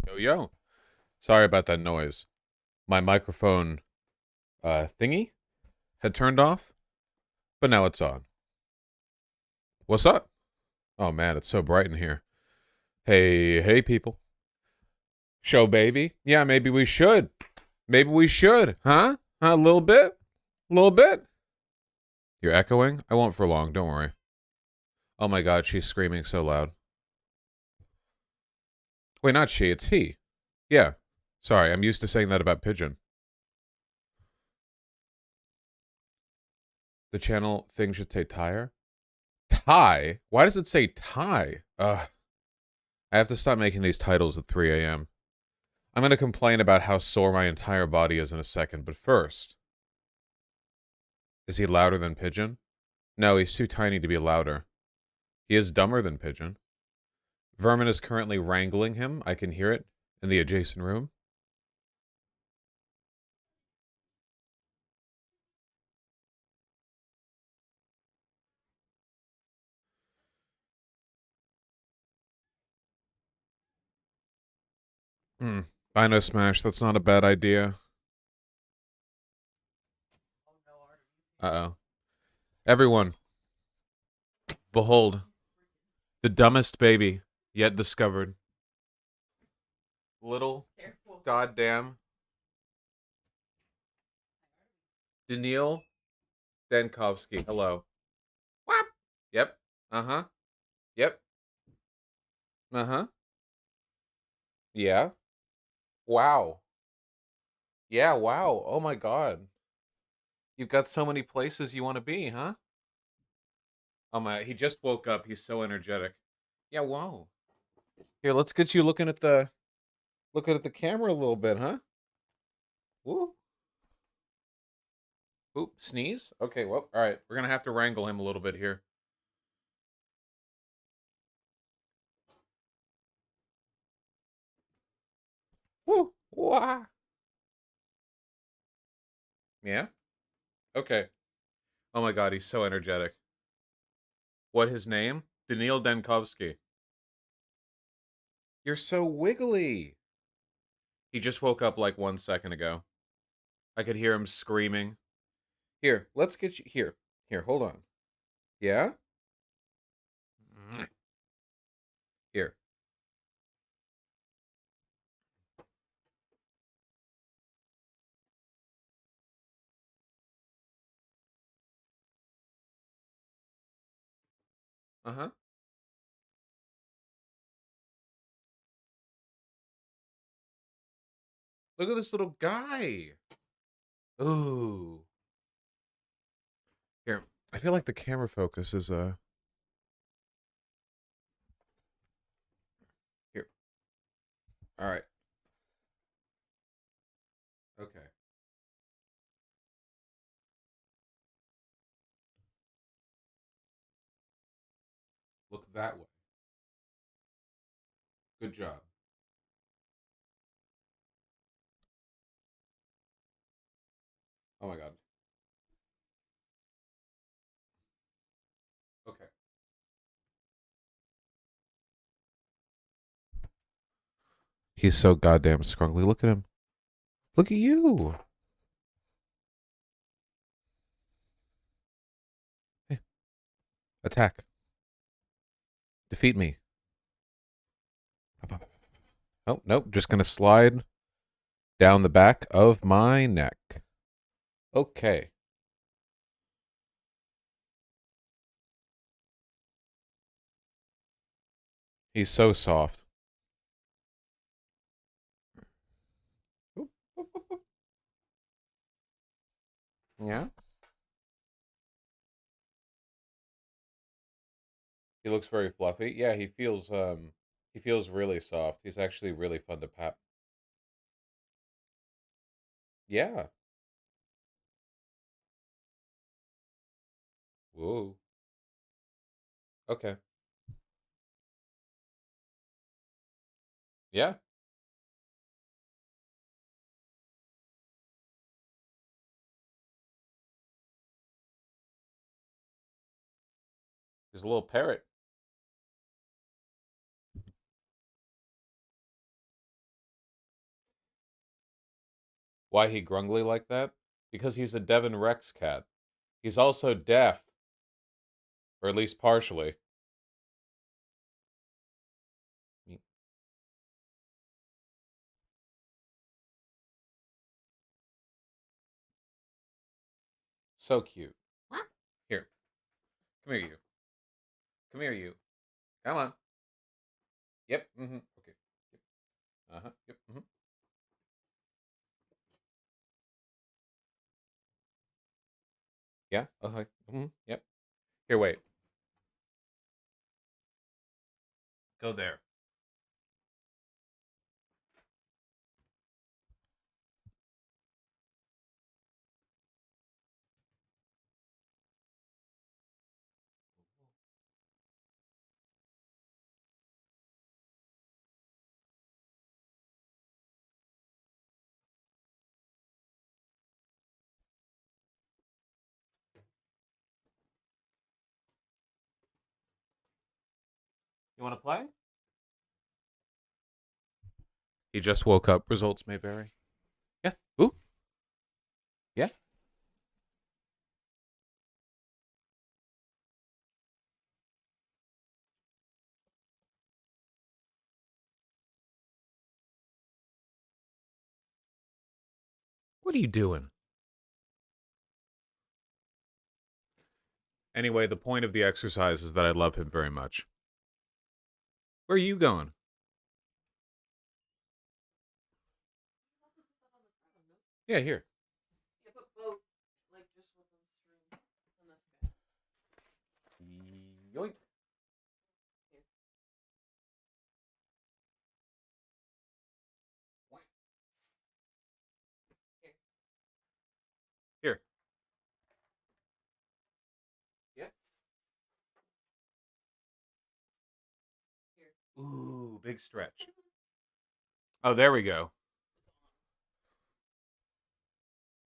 Yo, yo. Sorry about that noise. My microphone thingy had turned off, but now it's on. What's up? Oh man, it's so bright in here. Hey, hey people. Show baby. Yeah, maybe we should. Maybe we should, huh? A little bit? A little bit? You're echoing? I won't for long, don't worry. Oh my god, she's screaming so loud. Wait, not she, it's he. Yeah. Sorry, I'm used to saying that about pigeon. The channel thing should say tire. Tie? Why does it say tie? I have to stop making these titles at 3 a.m. I'm going to complain about how sore my entire body is in a second, but first. Is he louder than Pigeon? No, he's too tiny to be louder. He is dumber than Pigeon. Vermin is currently wrangling him. I can hear it in the adjacent room. Hmm. Bino Smash, that's not a bad idea. Uh-oh. Everyone, behold, the dumbest baby yet discovered. Little goddamn Daniil Dankovsky. Hello. What? Yep. Uh-huh. Yep. Uh-huh. Yeah. Wow. Yeah, wow. Oh my god. You've got so many places you want to be, huh? Oh my, he just woke up. He's so energetic. Yeah, wow. Here, let's get you looking at the camera a little bit, huh? Woo. Oop, sneeze? Okay, well, all right. We're gonna have to wrangle him a little bit here. Woo. Wah. Yeah? Okay. Oh my god, he's so energetic. What his name? Daniil Dankovsky. You're so wiggly. He just woke up like 1 second ago. I could hear him screaming. Here, let's get you here. Here, hold on. Yeah? Here. Uh-huh. Look at this little guy. Ooh. Here. I feel like the camera focus is here. All right. Okay. Look that way. Good job. Oh my god. Okay. He's so goddamn scruggly. Look at him. Look at you. Hey, attack. Defeat me. Oh, nope. Just gonna slide down the back of my neck. Okay. He's so soft. Oop, oop, oop, oop. Yeah. He looks very fluffy. Yeah, he feels really soft. He's actually really fun to pat. Yeah. Whoa. Okay. Yeah. He's a little parrot. Why he grungly like that? Because he's a Devon Rex cat. He's also deaf, or at least partially. So cute. Here. Come here, you. Come here, you. Come on. Yep. Mm-hmm. Okay. Yep. Uh-huh. Yep. Mm-hmm. Yeah. Okay. Mm-hmm. Yep. Here, wait. Go there. You want to play? He just woke up. Results may vary. Yeah. Ooh. Yeah. What are you doing? Anyway, the point of the exercise is that I love him very much. Where are you going? Yeah, here. Yoink. Here. Yeah. Ooh, big stretch. Oh, there we go.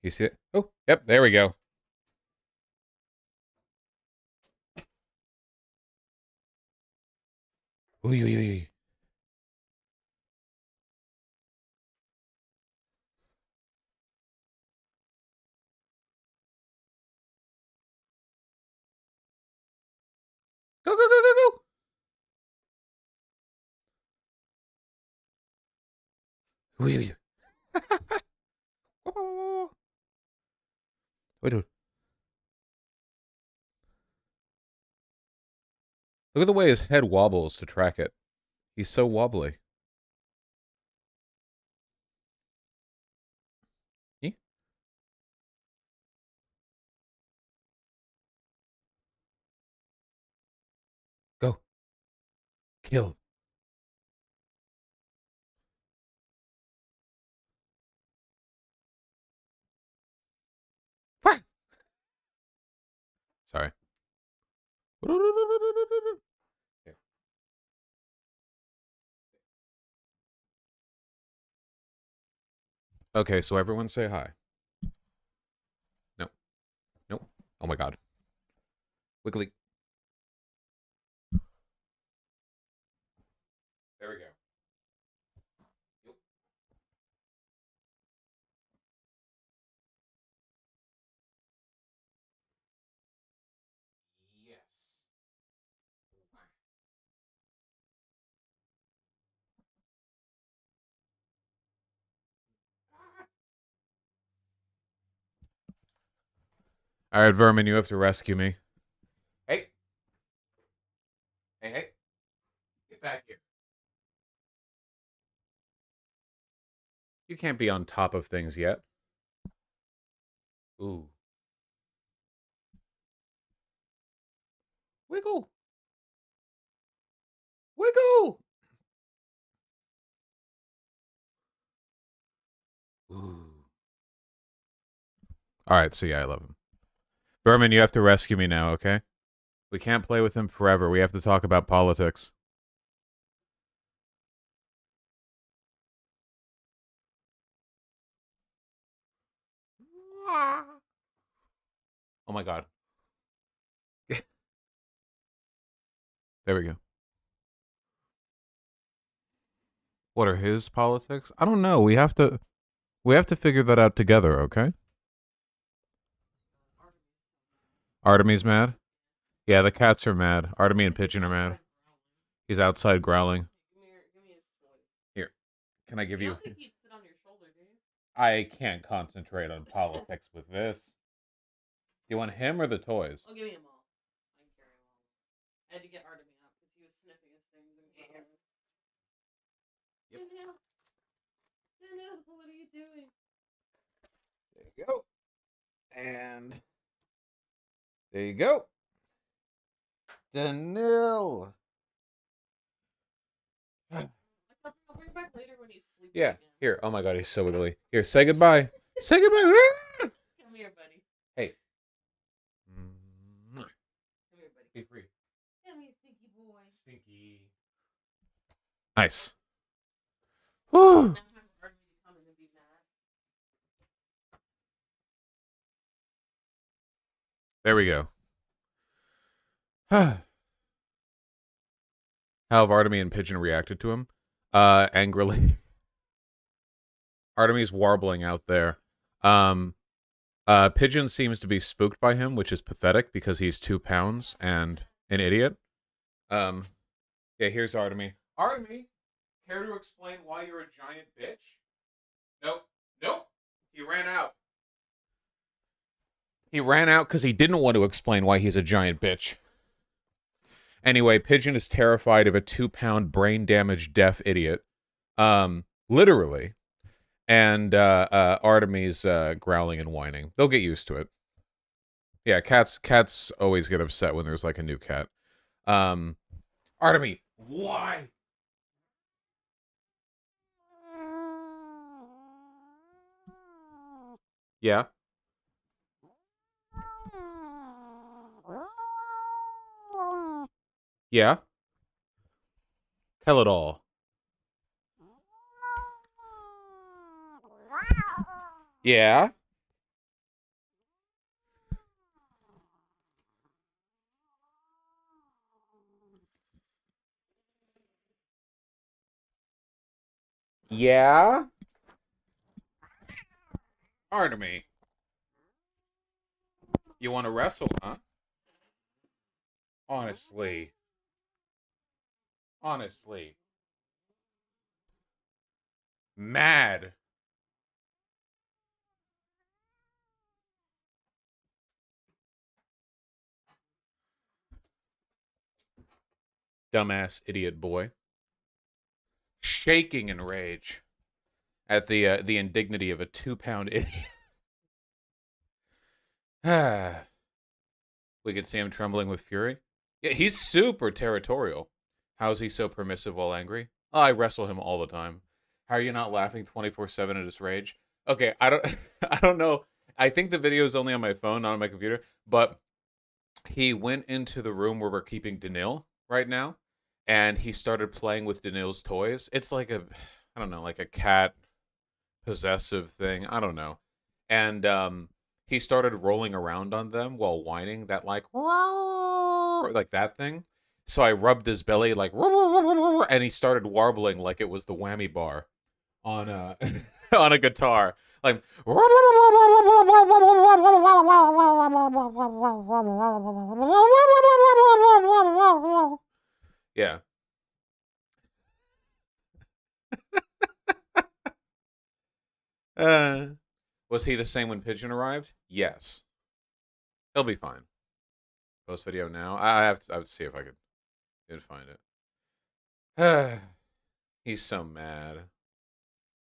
You see it? Oh, yep, there we go. Ooh, ooh, ooh. Go, go, go, go, go. Ooh, ooh, ooh. Wait, wait. Look at the way his head wobbles to track it. He's so wobbly. Eh? Go. Kill. What? Sorry. Here. Okay, so everyone say hi. No. No. Oh my god. Wiggly. There we go. Yep. Yes. All right, Vermin, you have to rescue me. Hey. Hey, hey. Get back here. You can't be on top of things yet. Ooh. Wiggle. Wiggle. Ooh. All right, so yeah, I love him. Vermin, you have to rescue me now, okay? We can't play with him forever. We have to talk about politics. Oh my god. There we go. What are his politics? I don't know. We have to. We have to figure that out together, okay? Artemy's mad? Yeah, the cats are mad. Artemy and Pigeon are mad. He's outside growling. Here, can I give you? I can't concentrate on politics with this. Do you want him or the toys? Oh, give me them all. I can carry them all. I had to get Artemy out because he was sniffing his things and getting. Yep. Daniel, what are you doing? There you go. And there you go. Daniel. I'll bring him back later when he's sleeping. Yeah. Again. Here. Oh my god, he's so wiggly. Here, say goodbye. Say goodbye. Come here, buddy. Hey. Come here, buddy. Be free. Come here, stinky boy. Stinky. Nice. Woo. There we go. How have Artemy and Pigeon reacted to him? Angrily. Artemy's warbling out there. Pigeon seems to be spooked by him, which is pathetic because he's 2 pounds and an idiot. Yeah, here's Artemy. Artemy, care to explain why you're a giant bitch? Nope. Nope. He ran out. He ran out because he didn't want to explain why he's a giant bitch. Anyway, Pigeon is terrified of a 2-pound brain-damaged deaf idiot. Literally. And Artemy's growling and whining. They'll get used to it. Yeah, cats always get upset when there's like a new cat. Artemy, why? Yeah. Yeah. Tell it all. Yeah. Yeah. Artemy. You want to wrestle, huh? Honestly. Honestly. Mad. Dumbass idiot boy. Shaking in rage at the indignity of a 2-pound idiot. We could see him trembling with fury. Yeah, he's super territorial. How is he so permissive while angry? Oh, I wrestle him all the time. How are you not laughing 24/7 at his rage? Okay, I don't I don't know. I think the video is only on my phone, not on my computer, but he went into the room where we're keeping Daniil right now, and he started playing with Daniil's toys. It's like a, I don't know, like a cat possessive thing. I don't know. And he started rolling around on them while whining that like that thing. So I rubbed his belly like and he started warbling like it was the whammy bar on a on a guitar. Like yeah. Was he the same when Pigeon arrived? Yes. He'll be fine. Post video now. I have to see if I could find it. He's so mad.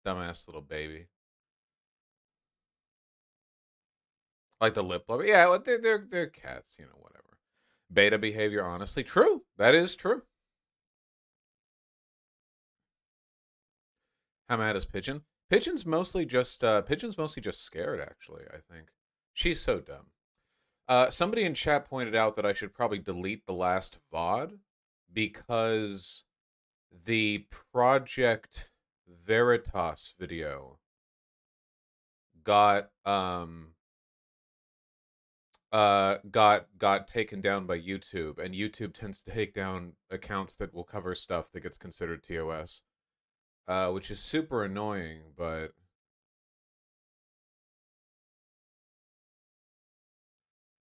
Dumbass little baby. Like the lip blubber. Yeah, they're cats, you know, whatever. Beta behavior, honestly. True. That is true. How mad is Pigeon? Pigeon's mostly just scared, actually, I think. She's so dumb. Somebody in chat pointed out that I should probably delete the last VOD because the Project Veritas video got got taken down by YouTube, and YouTube tends to take down accounts that will cover stuff that gets considered TOS, which is super annoying, but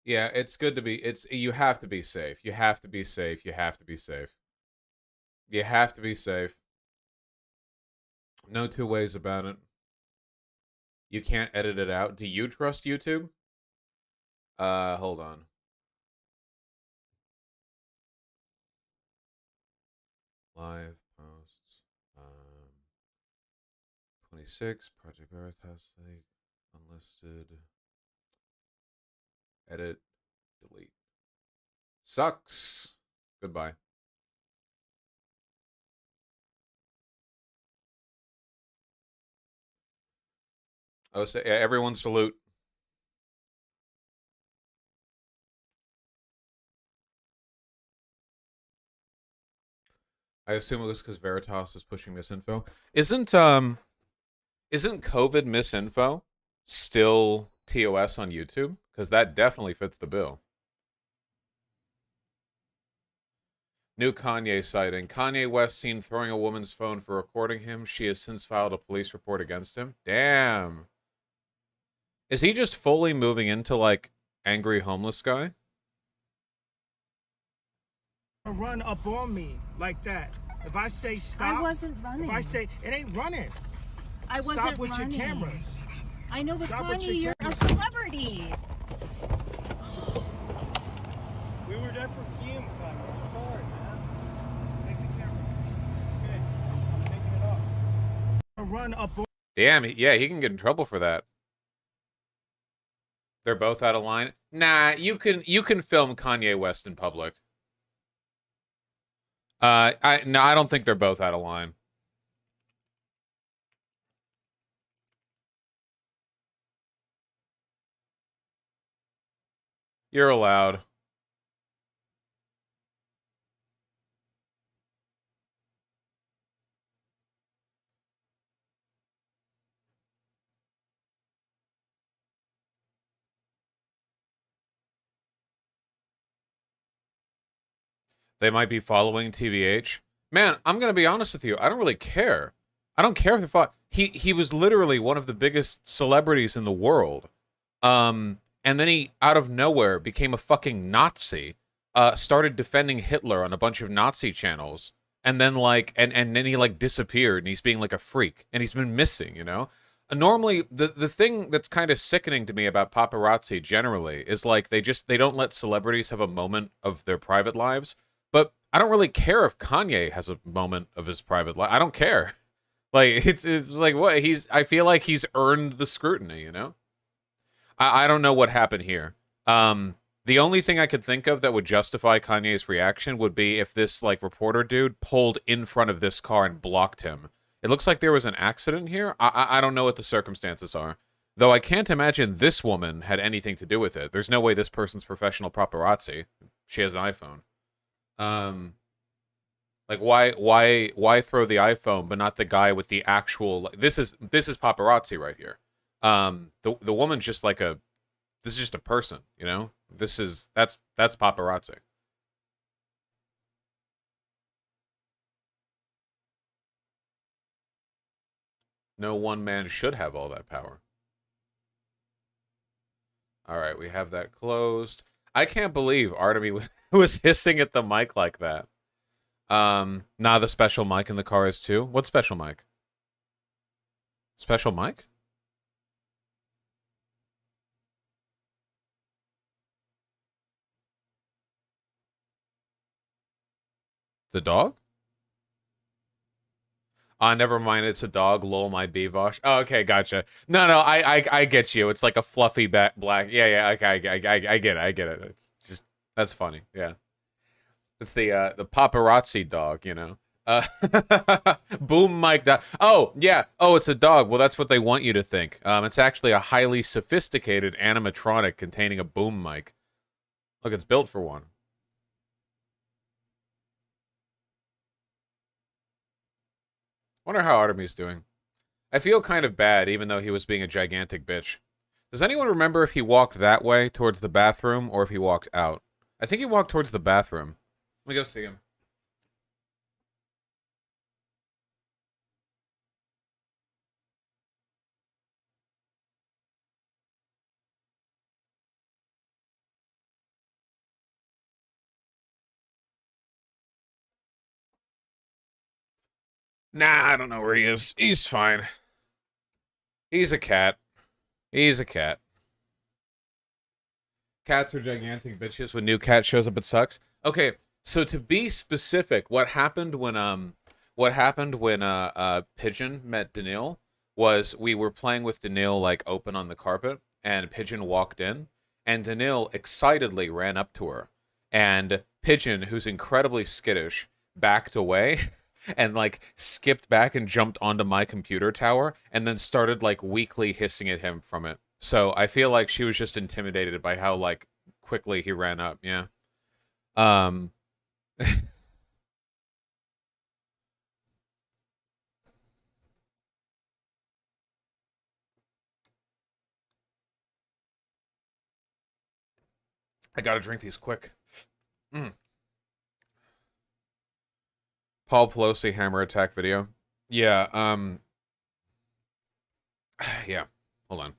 Yeah, it's good to be. You have to be safe. You have to be safe. You have to be safe. You have to be safe. No two ways about it. You can't edit it out. Do you trust YouTube? Hold on. Live posts. 26 Project Veritas League unlisted. Edit. Delete. Sucks. Goodbye. Oh, say, yeah, everyone salute. I assume it was because Veritas is pushing misinfo. Isn't COVID misinfo still TOS on YouTube? Because that definitely fits the bill. New Kanye sighting. Kanye West seen throwing a woman's phone for recording him. She has since filed a police report against him. Damn. Is he just fully moving into like angry homeless guy? Run up on me like that. If I say stop, I wasn't running. If I say it ain't running, I wasn't stop with running. your cameras. I know, but Stop with Kanye, your you're a cameras. celebrity. We were there for Kim, Kanye. I'm sorry, man. Take the camera. Okay, I'm taking it off. Run up on. Damn, yeah, he can get in trouble for that. They're both out of line. Nah, you can film Kanye West in public. I don't think they're both out of line. You're allowed. They might be following TBH. Man, I'm gonna be honest with you. I don't really care. I don't care if they follow. He was literally one of the biggest celebrities in the world. And then he out of nowhere became a fucking Nazi. Started defending Hitler on a bunch of Nazi channels, and then and then he like disappeared, and he's being like a freak, and he's been missing. Normally the thing that's kind of sickening to me about paparazzi generally is like they don't let celebrities have a moment of their private lives. But I don't really care if Kanye has a moment of his private life. I don't care. Like it's like what I feel like he's earned the scrutiny. I don't know what happened here. The only thing I could think of that would justify Kanye's reaction would be if this like reporter dude pulled in front of this car and blocked him. It looks like there was an accident here. I don't know what the circumstances are. Though I can't imagine this woman had anything to do with it. There's no way this person's professional paparazzi. She has an iPhone. Um, like why throw the iPhone but not the guy with the actual this is paparazzi right here. The woman's just like this is just a person. That's paparazzi. No one man should have all that power. All right, we have that closed. I can't believe Artemy was hissing at the mic like that. Nah, the special mic in the car is too. What special mic? Special mic? The dog? Never mind. It's a dog. Lol, my bevosh. Oh, okay, gotcha. No, I get you. It's like a fluffy black. Yeah. Okay, I get it. I get it. It's just that's funny. Yeah, it's the paparazzi dog. Uh, boom mic dog. Oh yeah. Oh, it's a dog. Well, that's what they want you to think. It's actually a highly sophisticated animatronic containing a boom mic. Look, it's built for one. Wonder how Artemy's doing. I feel kind of bad, even though he was being a gigantic bitch. Does anyone remember if he walked that way towards the bathroom or if he walked out? I think he walked towards the bathroom. Let me go see him. Nah, I don't know where he is. He's fine. He's a cat. He's a cat. Cats are gigantic bitches. When new cat shows up, it sucks. Okay, so to be specific, what happened when Pigeon met Daniil was we were playing with Daniil like open on the carpet, and Pigeon walked in, and Daniil excitedly ran up to her, and Pigeon, who's incredibly skittish, backed away. And like skipped back and jumped onto my computer tower and then started like weakly hissing at him from it. So I feel like she was just intimidated by how like quickly he ran up. Yeah. Um I gotta drink these quick. Mm. Paul Pelosi hammer attack video. Yeah, yeah. Hold on.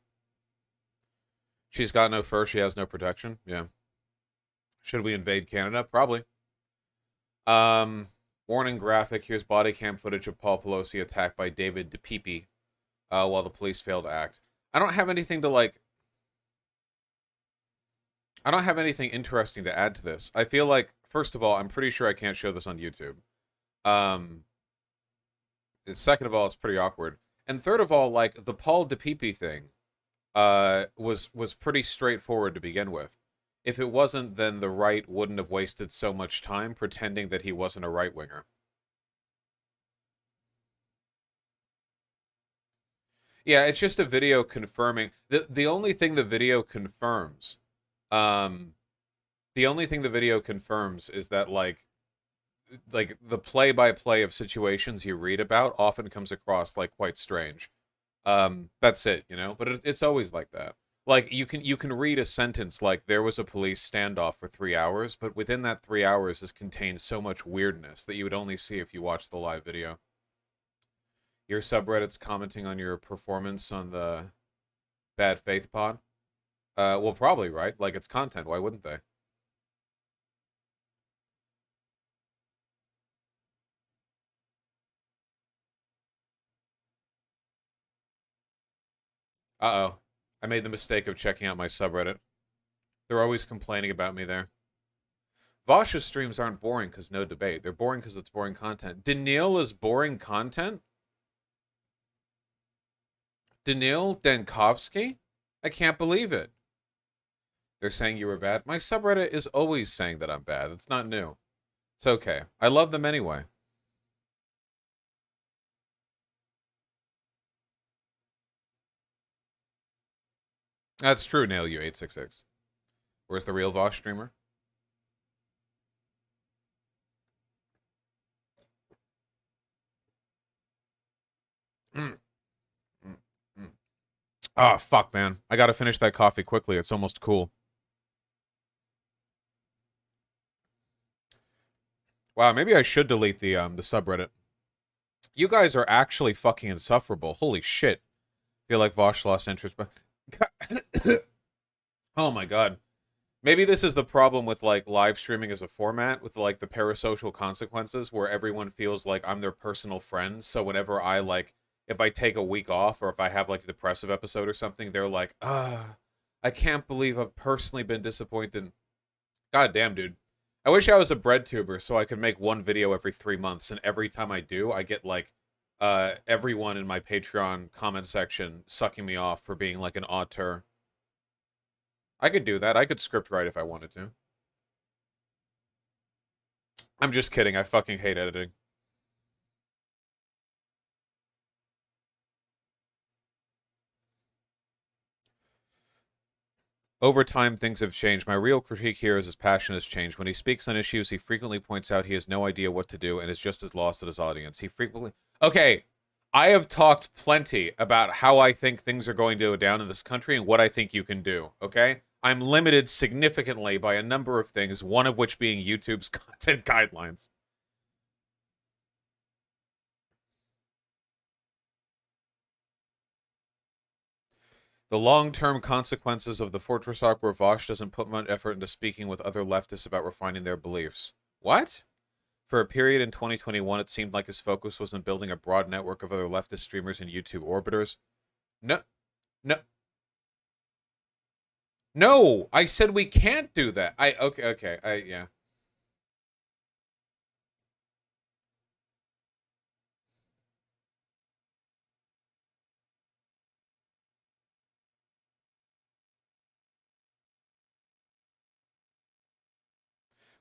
She's got no fur, she has no protection. Yeah. Should we invade Canada? Probably. Um Warning graphic, here's body cam footage of Paul Pelosi attacked by David DePipi while the police failed to act. I don't have anything to like I don't have anything interesting to add to this. I feel like, first of all, I'm pretty sure I can't show this on YouTube. Um, Second of all, it's pretty awkward. And third of all, like the Paul DePipi thing, was pretty straightforward to begin with. If it wasn't, then the right wouldn't have wasted so much time pretending that he wasn't a right winger. Yeah, it's just a video confirming the only thing the video confirms, um, the only thing the video confirms is that like the play-by-play of situations you read about often comes across like quite strange. That's it, you know. But it's always like that. Like you can read a sentence like there was a police standoff for 3 hours, but within that 3 hours is contained so much weirdness that you would only see if you watched the live video. Your subreddit's commenting on your performance on the Bad Faith pod. Well, probably right. Like it's content. Why wouldn't they? Uh-oh. I made the mistake of checking out my subreddit. They're always complaining about me there. Vosh's streams aren't boring because no debate. They're boring because it's boring content. Daniil is boring content? Daniil Dankovsky? I can't believe it. They're saying you were bad. My subreddit is always saying that I'm bad. It's not new. It's okay. I love them anyway. That's true, Nail You 866. Where's the real Vosh streamer? Mm, mm, mm. Oh, fuck, man. I gotta finish that coffee quickly. It's almost cool. Wow, maybe I should delete the subreddit. You guys are actually fucking insufferable. Holy shit. Feel like Vosh lost interest, but oh my god. Maybe this is the problem with like live streaming as a format with like the parasocial consequences where everyone feels like I'm their personal friend. So whenever I like if I take a week off or if I have like a depressive episode or something, they're like, I can't believe I've personally been disappointed. God damn, dude. I wish I was a bread tuber so I could make one video every 3 months, and every time I do, I get like everyone in my Patreon comment section sucking me off for being like an auteur. I could do that. I could script write if I wanted to. I'm just kidding. I fucking hate editing. Over time, things have changed. My real critique here is his passion has changed. When he speaks on issues, he frequently points out he has no idea what to do and is just as lost as his audience. He frequently... Okay, I have talked plenty about how I think things are going to go down in this country and what I think you can do, okay? I'm limited significantly by a number of things, one of which being YouTube's content guidelines. The long-term consequences of the Fortress arc where Vosh doesn't put much effort into speaking with other leftists about refining their beliefs. What? For a period in 2021, it seemed like his focus was on building a broad network of other leftist streamers and YouTube orbiters. No, no, no! I said we can't do that. Yeah.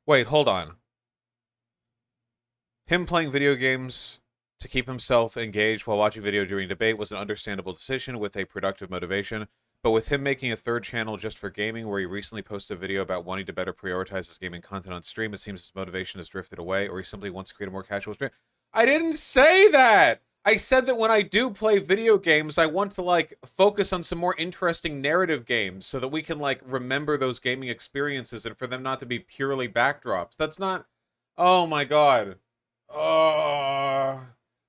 Wait, hold on. Him playing video games to keep himself engaged while watching video during debate was an understandable decision with a productive motivation, but with him making a third channel just for gaming where he recently posted a video about wanting to better prioritize his gaming content on stream, it seems his motivation has drifted away, or he simply wants to create a more casual stream. I didn't say that! I said that when I do play video games, I want to, like, focus on some more interesting narrative games so that we can, like, remember those gaming experiences and for them not to be purely backdrops. That's not... Oh my god. Oh,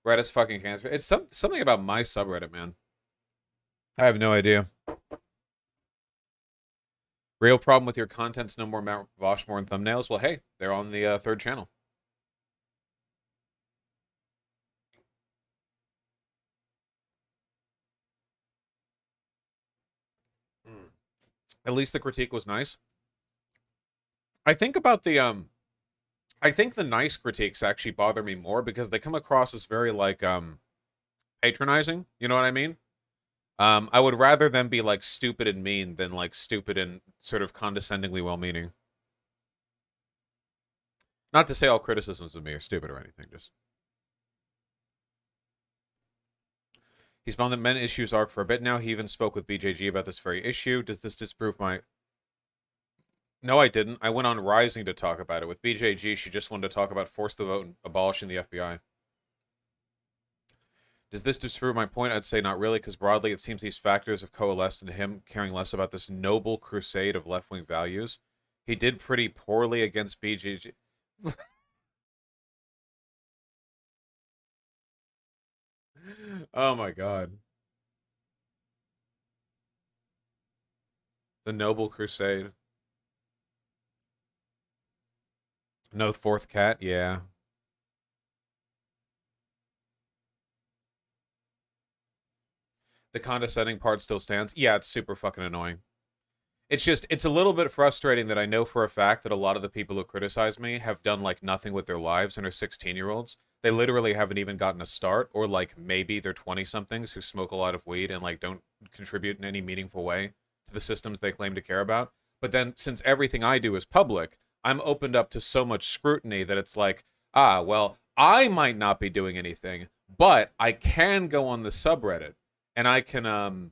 Reddit's fucking cancer. It's something about my subreddit, man. I have no idea. Real problem with your content's no more Mount Voshmore and thumbnails? Well, hey, they're on the third channel. At least the critique was nice. I think about the I think the nice critiques actually bother me more because they come across as very like patronizing, you know what I mean? I would rather them be like stupid and mean than like stupid and sort of condescendingly well-meaning. Not to say all criticisms of me are stupid or anything, just he's been on the men issues arc for a bit now. He even spoke with BJG about this very issue. Does this disprove my... No, I didn't. I went on Rising to talk about it. With BJG, she just wanted to talk about force the vote and abolishing the FBI. Does this disprove my point? I'd say not really, because broadly it seems these factors have coalesced into him caring less about this noble crusade of left-wing values. He did pretty poorly against BJG. Oh my god. The noble crusade. No fourth cat? Yeah. The condescending part still stands? Yeah, it's super fucking annoying. It's just, it's a little bit frustrating that I know for a fact that a lot of the people who criticize me have done, like, nothing with their lives and are 16-year-olds. They literally haven't even gotten a start, or, like, maybe they're 20-somethings who smoke a lot of weed and, like, don't contribute in any meaningful way to the systems they claim to care about. But then, since everything I do is public, I'm opened up to so much scrutiny that it's like, ah, well, I might not be doing anything, but I can go on the subreddit, and I can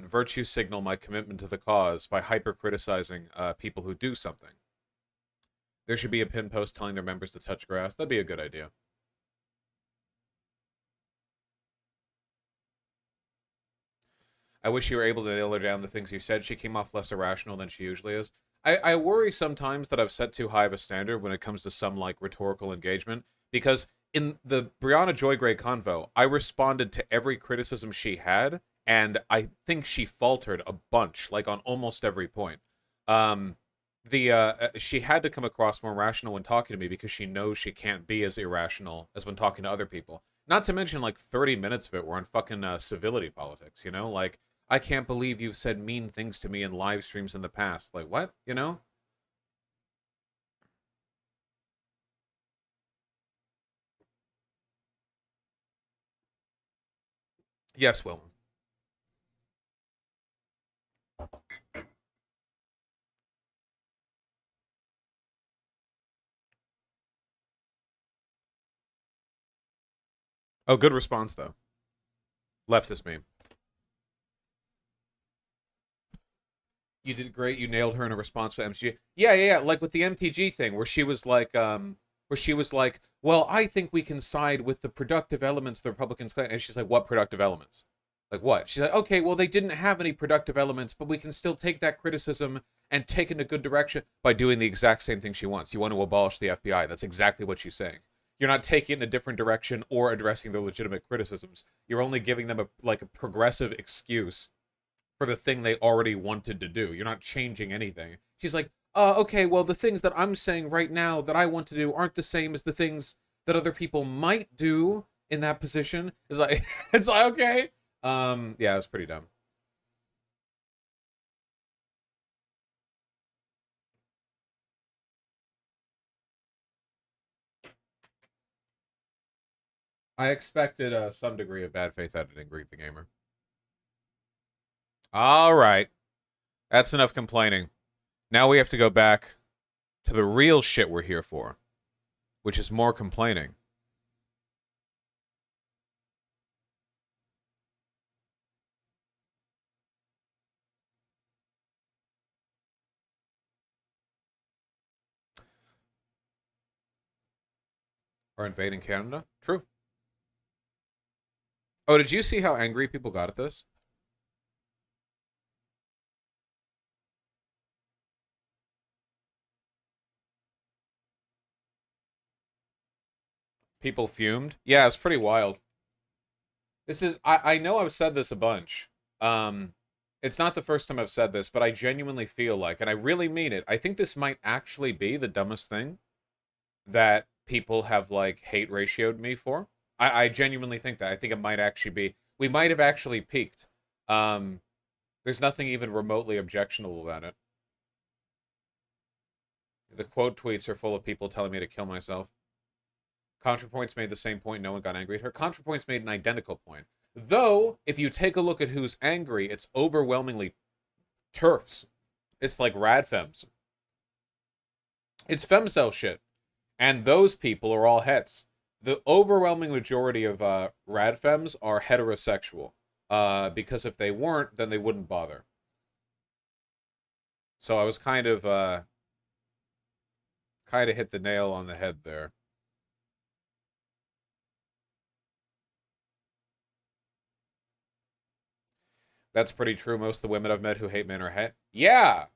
virtue signal my commitment to the cause by hyper criticizing people who do something. There should be a pin post telling their members to touch grass. That'd be a good idea. I wish you were able to nail her down the things you said. She came off less irrational than she usually is. I worry sometimes that I've set too high of a standard when it comes to some, like, rhetorical engagement, because in the Brianna Joy-Gray convo, I responded to every criticism she had, and I think she faltered a bunch, like, on almost every point. She had to come across more rational when talking to me because she knows she can't be as irrational as when talking to other people. Not to mention, like, 30 minutes of it were on fucking civility politics, you know? Like, I can't believe you've said mean things to me in live streams in the past. Like, what? You know? Yes, Will. Oh, good response, though. Leftist meme. You did great. You nailed her in a response to MTG. Yeah. Like with the MTG thing, where she was like, well, I think we can side with the productive elements the Republicans claim. And she's like, what productive elements? Like what? She's like, okay, well, they didn't have any productive elements, but we can still take that criticism and take it in a good direction by doing the exact same thing she wants. You want to abolish the FBI. That's exactly what she's saying. You're not taking it in a different direction or addressing their legitimate criticisms. You're only giving them a progressive excuse for the thing they already wanted to do. You're not changing anything. She's like, okay, well, the things that I'm saying right now that I want to do aren't the same as the things that other people might do in that position. It's like, it's like, okay. Yeah, it's pretty dumb. I expected some degree of bad faith editing, Greet the Gamer. All right. That's enough complaining. Now we have to go back to the real shit we're here for, which is more complaining. Or invading Canada? True. Oh, did you see how angry people got at this? People fumed? Yeah, it's pretty wild. This is I know I've said this a bunch. Um it's not the first time I've said this, but I genuinely feel like, and I really mean it, I think this might actually be the dumbest thing that people have like hate ratioed me for. I genuinely think that. I think it might actually be, we might have actually peaked. There's nothing even remotely objectionable about it. The quote tweets are full of people telling me to kill myself. ContraPoints made the same point, no one got angry at her. ContraPoints made an identical point. Though, if you take a look at who's angry, it's overwhelmingly TERFs. It's like radfems. It's femcel shit. And those people are all hets. The overwhelming majority of radfems are heterosexual. Because if they weren't, then they wouldn't bother. So I was kind of hit the nail on the head there. That's pretty true. Most of the women I've met who hate men are het. Yeah!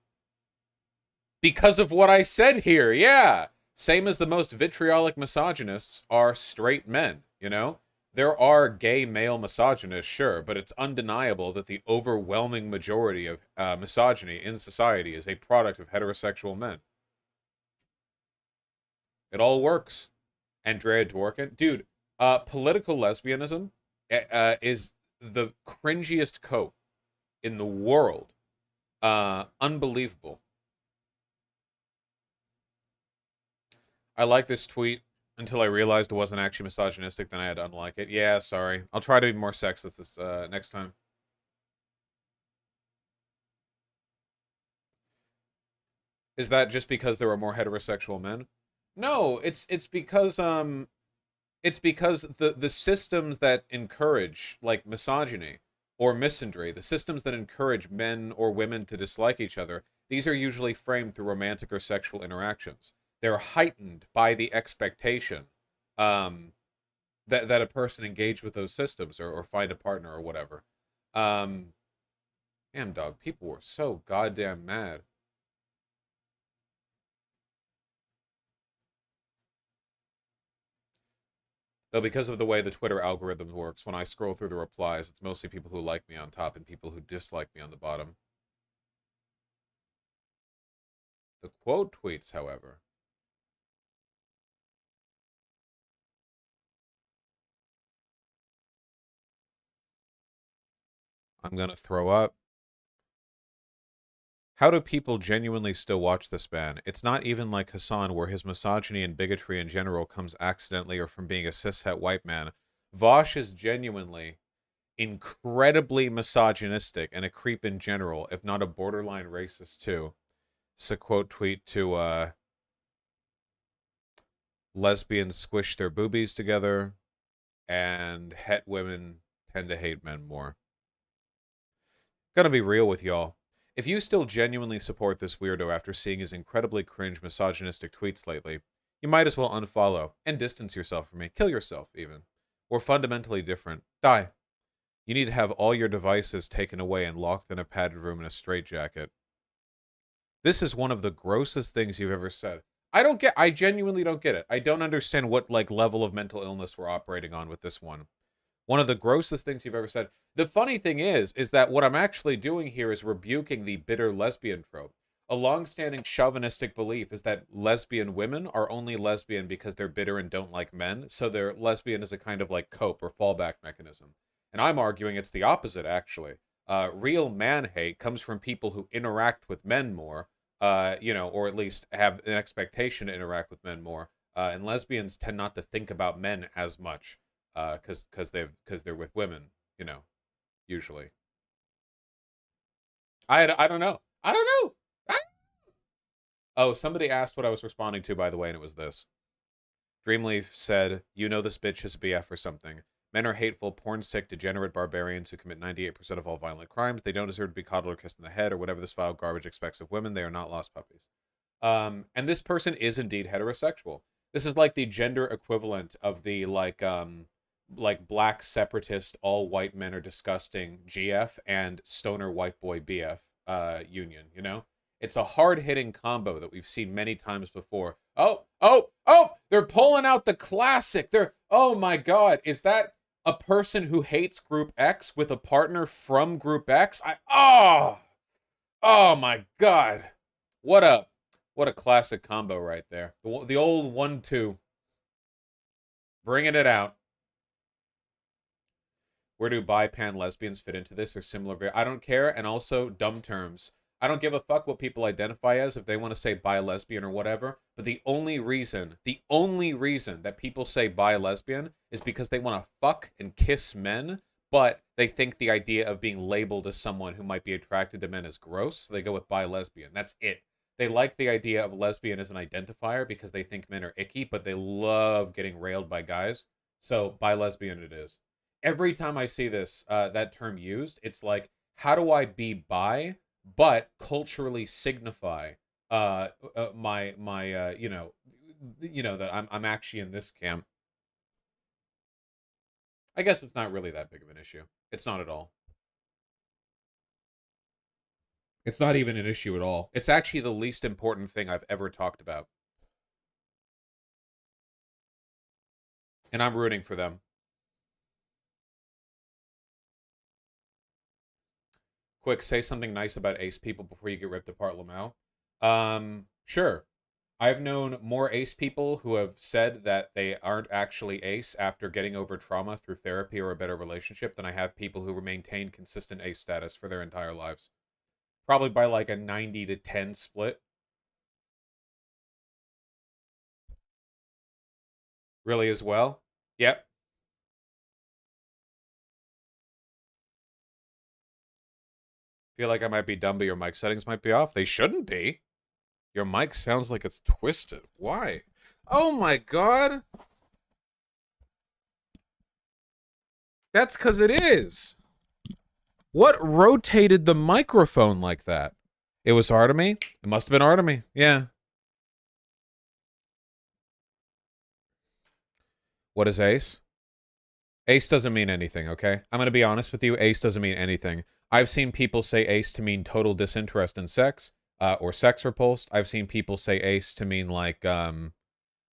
Because of what I said here, yeah! Same as the most vitriolic misogynists are straight men, you know? There are gay male misogynists, sure, but it's undeniable that the overwhelming majority of misogyny in society is a product of heterosexual men. It all works. Andrea Dworkin. Dude, political lesbianism is the cringiest coat in the world. Unbelievable. I like this tweet until I realized it wasn't actually misogynistic, then I had to unlike it. Yeah, sorry. I'll try to be more sexist this next time. Is that just because there were more heterosexual men? No, it's because the systems that encourage like misogyny or misandry, the systems that encourage men or women to dislike each other, these are usually framed through romantic or sexual interactions. They're heightened by the expectation that a person engage with those systems or find a partner or whatever. Damn dog, people were so goddamn mad. Though because of the way the Twitter algorithm works, when I scroll through the replies, it's mostly people who like me on top and people who dislike me on the bottom. The quote tweets, however. I'm gonna throw up. How do people genuinely still watch this man? It's not even like Hassan, where his misogyny and bigotry in general comes accidentally or from being a cishet white man. Vosh is genuinely incredibly misogynistic and a creep in general, if not a borderline racist too. It's a quote tweet to lesbians squish their boobies together, and het women tend to hate men more. Gonna be real with y'all. If you still genuinely support this weirdo after seeing his incredibly cringe misogynistic tweets lately, you might as well unfollow and distance yourself from me. Kill yourself, even. We're fundamentally different. Die. You need to have all your devices taken away and locked in a padded room in a straitjacket. This is one of the grossest things you've ever said. I genuinely don't get it. I don't understand what, like, level of mental illness we're operating on with this one. One of the grossest things you've ever said. The funny thing is that what I'm actually doing here is rebuking the bitter lesbian trope. a long-standing chauvinistic belief is that lesbian women are only lesbian because they're bitter and don't like men, so they're lesbian as a kind of like cope or fallback mechanism. And I'm arguing it's the opposite, actually. Real man hate comes from people who interact with men more, or at least have an expectation to interact with men more. And lesbians tend not to think about men as much, because they're with women, usually. I don't know. I don't know. Oh, somebody asked what I was responding to, by the way, and it was this. Dreamleaf said, "You know this bitch is a BF or something. Men are hateful, porn-sick, degenerate barbarians who commit 98% of all violent crimes. They don't deserve to be coddled or kissed in the head or whatever this vile garbage expects of women. They are not lost puppies." And this person is indeed heterosexual. This is like the gender equivalent of the like black separatist, all white men are disgusting GF and stoner white boy BF union, It's a hard-hitting combo that we've seen many times before. Oh, they're pulling out the classic. Oh my God, is that a person who hates Group X with a partner from Group X? Oh my God. What a classic combo right there. The old 1-2. Bringing it out. Where do bi-pan lesbians fit into this or similar? I don't care. And also, dumb terms. I don't give a fuck what people identify as if they want to say bi-lesbian or whatever. But the only reason that people say bi-lesbian is because they want to fuck and kiss men, but they think the idea of being labeled as someone who might be attracted to men is gross, so they go with bi-lesbian. That's it. They like the idea of lesbian as an identifier because they think men are icky, but they love getting railed by guys. So bi-lesbian it is. Every time I see this, that term used, it's like, how do I be bi, but culturally signify that I'm actually in this camp. I guess it's not really that big of an issue. It's not at all. It's not even an issue at all. It's actually the least important thing I've ever talked about. And I'm rooting for them. Quick, say something nice about ace people before you get ripped apart, Lamau. Sure. I've known more ace people who have said that they aren't actually ace after getting over trauma through therapy or a better relationship than I have people who maintain consistent ace status for their entire lives. Probably by like a 90-10 split. Really as well? Yep. Feel like I might be dumb, but your mic settings might be off. They shouldn't be. Your mic sounds like it's twisted. Why? Oh my God. That's because it is. What rotated the microphone like that? It was Artemy? It must have been Artemy. Yeah. What is ace? Ace doesn't mean anything, okay? I'm going to be honest with you. Ace doesn't mean anything. I've seen people say ace to mean total disinterest in sex, or sex repulsed. I've seen people say ace to mean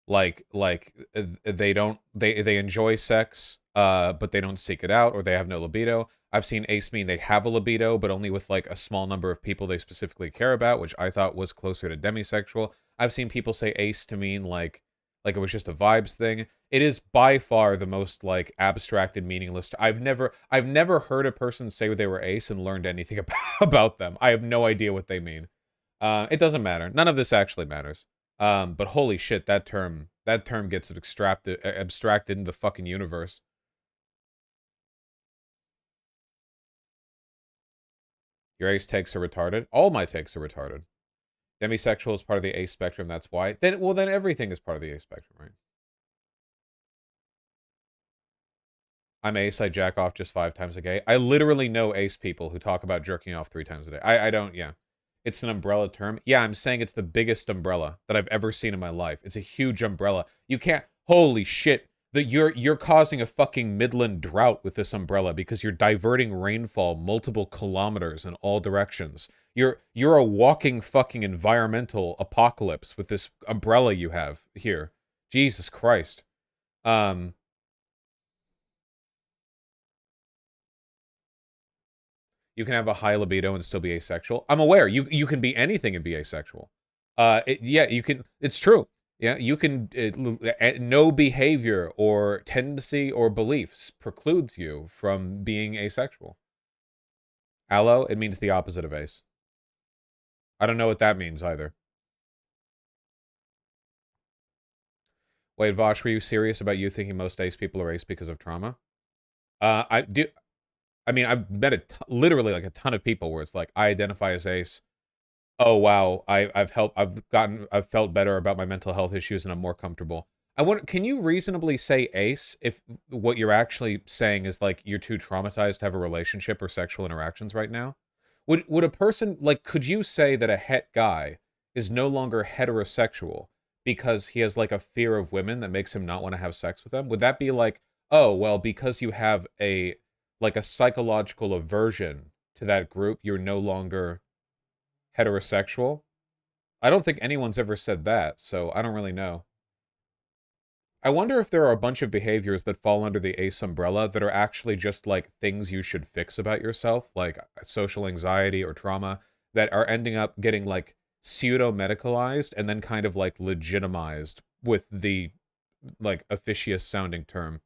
they enjoy sex, but they don't seek it out, or they have no libido. I've seen ace mean they have a libido, but only with like a small number of people they specifically care about, which I thought was closer to demisexual. I've seen people say ace to mean like it was just a vibes thing. It is by far the most like abstracted, meaningless. I've never heard a person say they were ace and learned anything about them. I have no idea what they mean. It doesn't matter. None of this actually matters. But holy shit, that term gets abstracted into the fucking universe. Your ace takes are retarded. All my takes are retarded. Demisexual is part of the ace spectrum, that's why. Then everything is part of the ace spectrum, right? I'm ace, I jack off just 5 times a day. I literally know ace people who talk about jerking off 3 times a day. I don't, yeah. It's an umbrella term. Yeah, I'm saying it's the biggest umbrella that I've ever seen in my life. It's a huge umbrella. You can't, holy shit. You're causing a fucking Midland drought with this umbrella because you're diverting rainfall multiple kilometers in all directions. You're a walking fucking environmental apocalypse with this umbrella you have here. Jesus Christ. You can have a high libido and still be asexual. I'm aware. You can be anything and be asexual. Yeah, you can. It's true. Yeah, you can. No behavior or tendency or beliefs precludes you from being asexual. Allo, it means the opposite of ace. I don't know what that means either. Wait, Vosh, were you serious about you thinking most ace people are ace because of trauma? I do. I mean, I've met literally like a ton of people where it's like, I identify as ace. Oh wow, I've felt better about my mental health issues and I'm more comfortable. I wonder, can you reasonably say ace if what you're actually saying is like you're too traumatized to have a relationship or sexual interactions right now? Would a person like could you say that a het guy is no longer heterosexual because he has like a fear of women that makes him not want to have sex with them? Would that be like, oh, well, because you have a like a psychological aversion to that group, you're no longer heterosexual? I don't think anyone's ever said that, so I don't really know. I wonder if there are a bunch of behaviors that fall under the ACE umbrella that are actually just like things you should fix about yourself, like social anxiety or trauma, that are ending up getting like pseudo-medicalized and then kind of like legitimized with the like officious sounding term.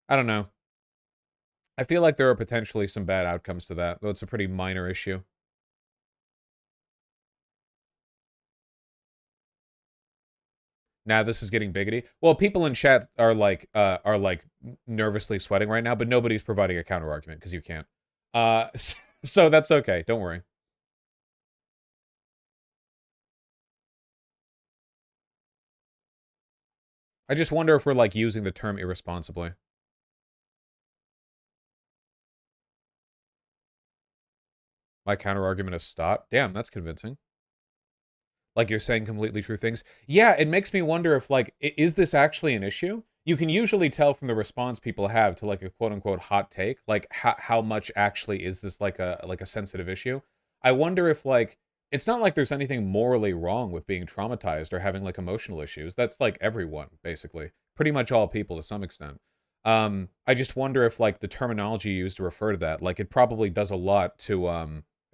I don't know. I feel like there are potentially some bad outcomes to that, though it's a pretty minor issue. Now this is getting biggity. Well, people in chat are like nervously sweating right now, but nobody's providing a counter argument because you can't. So that's okay. Don't worry. I just wonder if we're like using the term irresponsibly. My counter argument is stop. Damn, that's convincing. Like you're saying completely true things. Yeah, it makes me wonder if like is this actually an issue? You can usually tell from the response people have to like a quote unquote hot take, like how much actually is this like a sensitive issue. I wonder if like it's not like there's anything morally wrong with being traumatized or having like emotional issues. That's like everyone basically, pretty much all people to some extent. I just wonder if like the terminology used to refer to that, like it probably does a lot to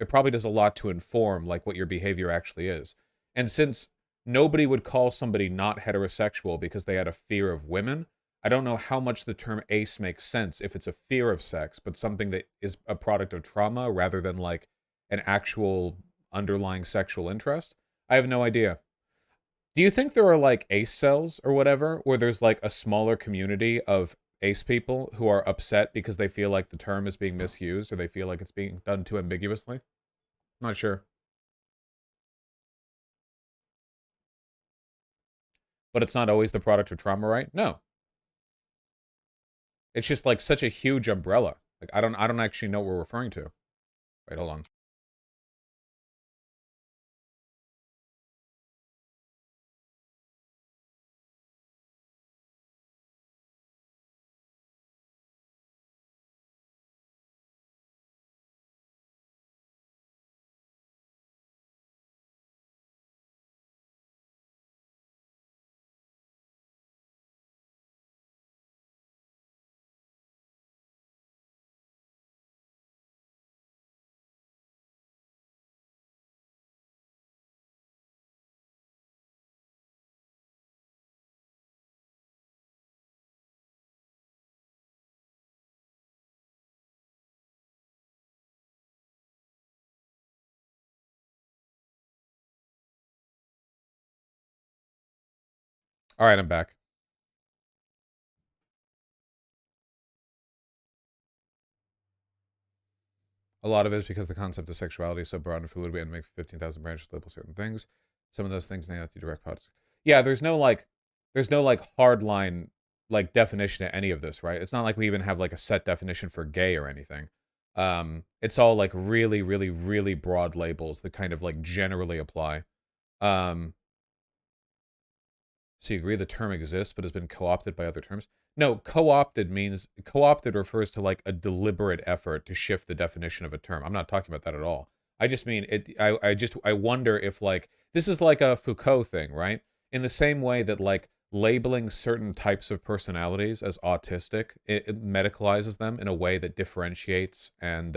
it probably does a lot to inform like what your behavior actually is. And since nobody would call somebody not heterosexual because they had a fear of women, I don't know how much the term ace makes sense if it's a fear of sex, but something that is a product of trauma rather than like an actual underlying sexual interest. I have no idea. Do you think there are like ace cells or whatever, where there's like a smaller community of ace people who are upset because they feel like the term is being misused or they feel like it's being done too ambiguously? Not sure. But it's not always the product of trauma, right? No. It's just like such a huge umbrella. Like I don't actually know what we're referring to. Wait, hold on. All right, I'm back. A lot of it is because the concept of sexuality is so broad and fluid and makes 15,000 branches label certain things. Some of those things may not be direct products. Yeah, there's no like hard line like definition to any of this, right? It's not like we even have like a set definition for gay or anything. It's all like really, really, really broad labels that kind of like generally apply. Um, so you agree the term exists but has been co-opted by other terms? No, co-opted means co-opted refers to like a deliberate effort to shift the definition of a term. I'm not talking about that at all. I just mean it I wonder if like this is like a Foucault thing, right? In the same way that like labeling certain types of personalities as autistic, it medicalizes them in a way that differentiates and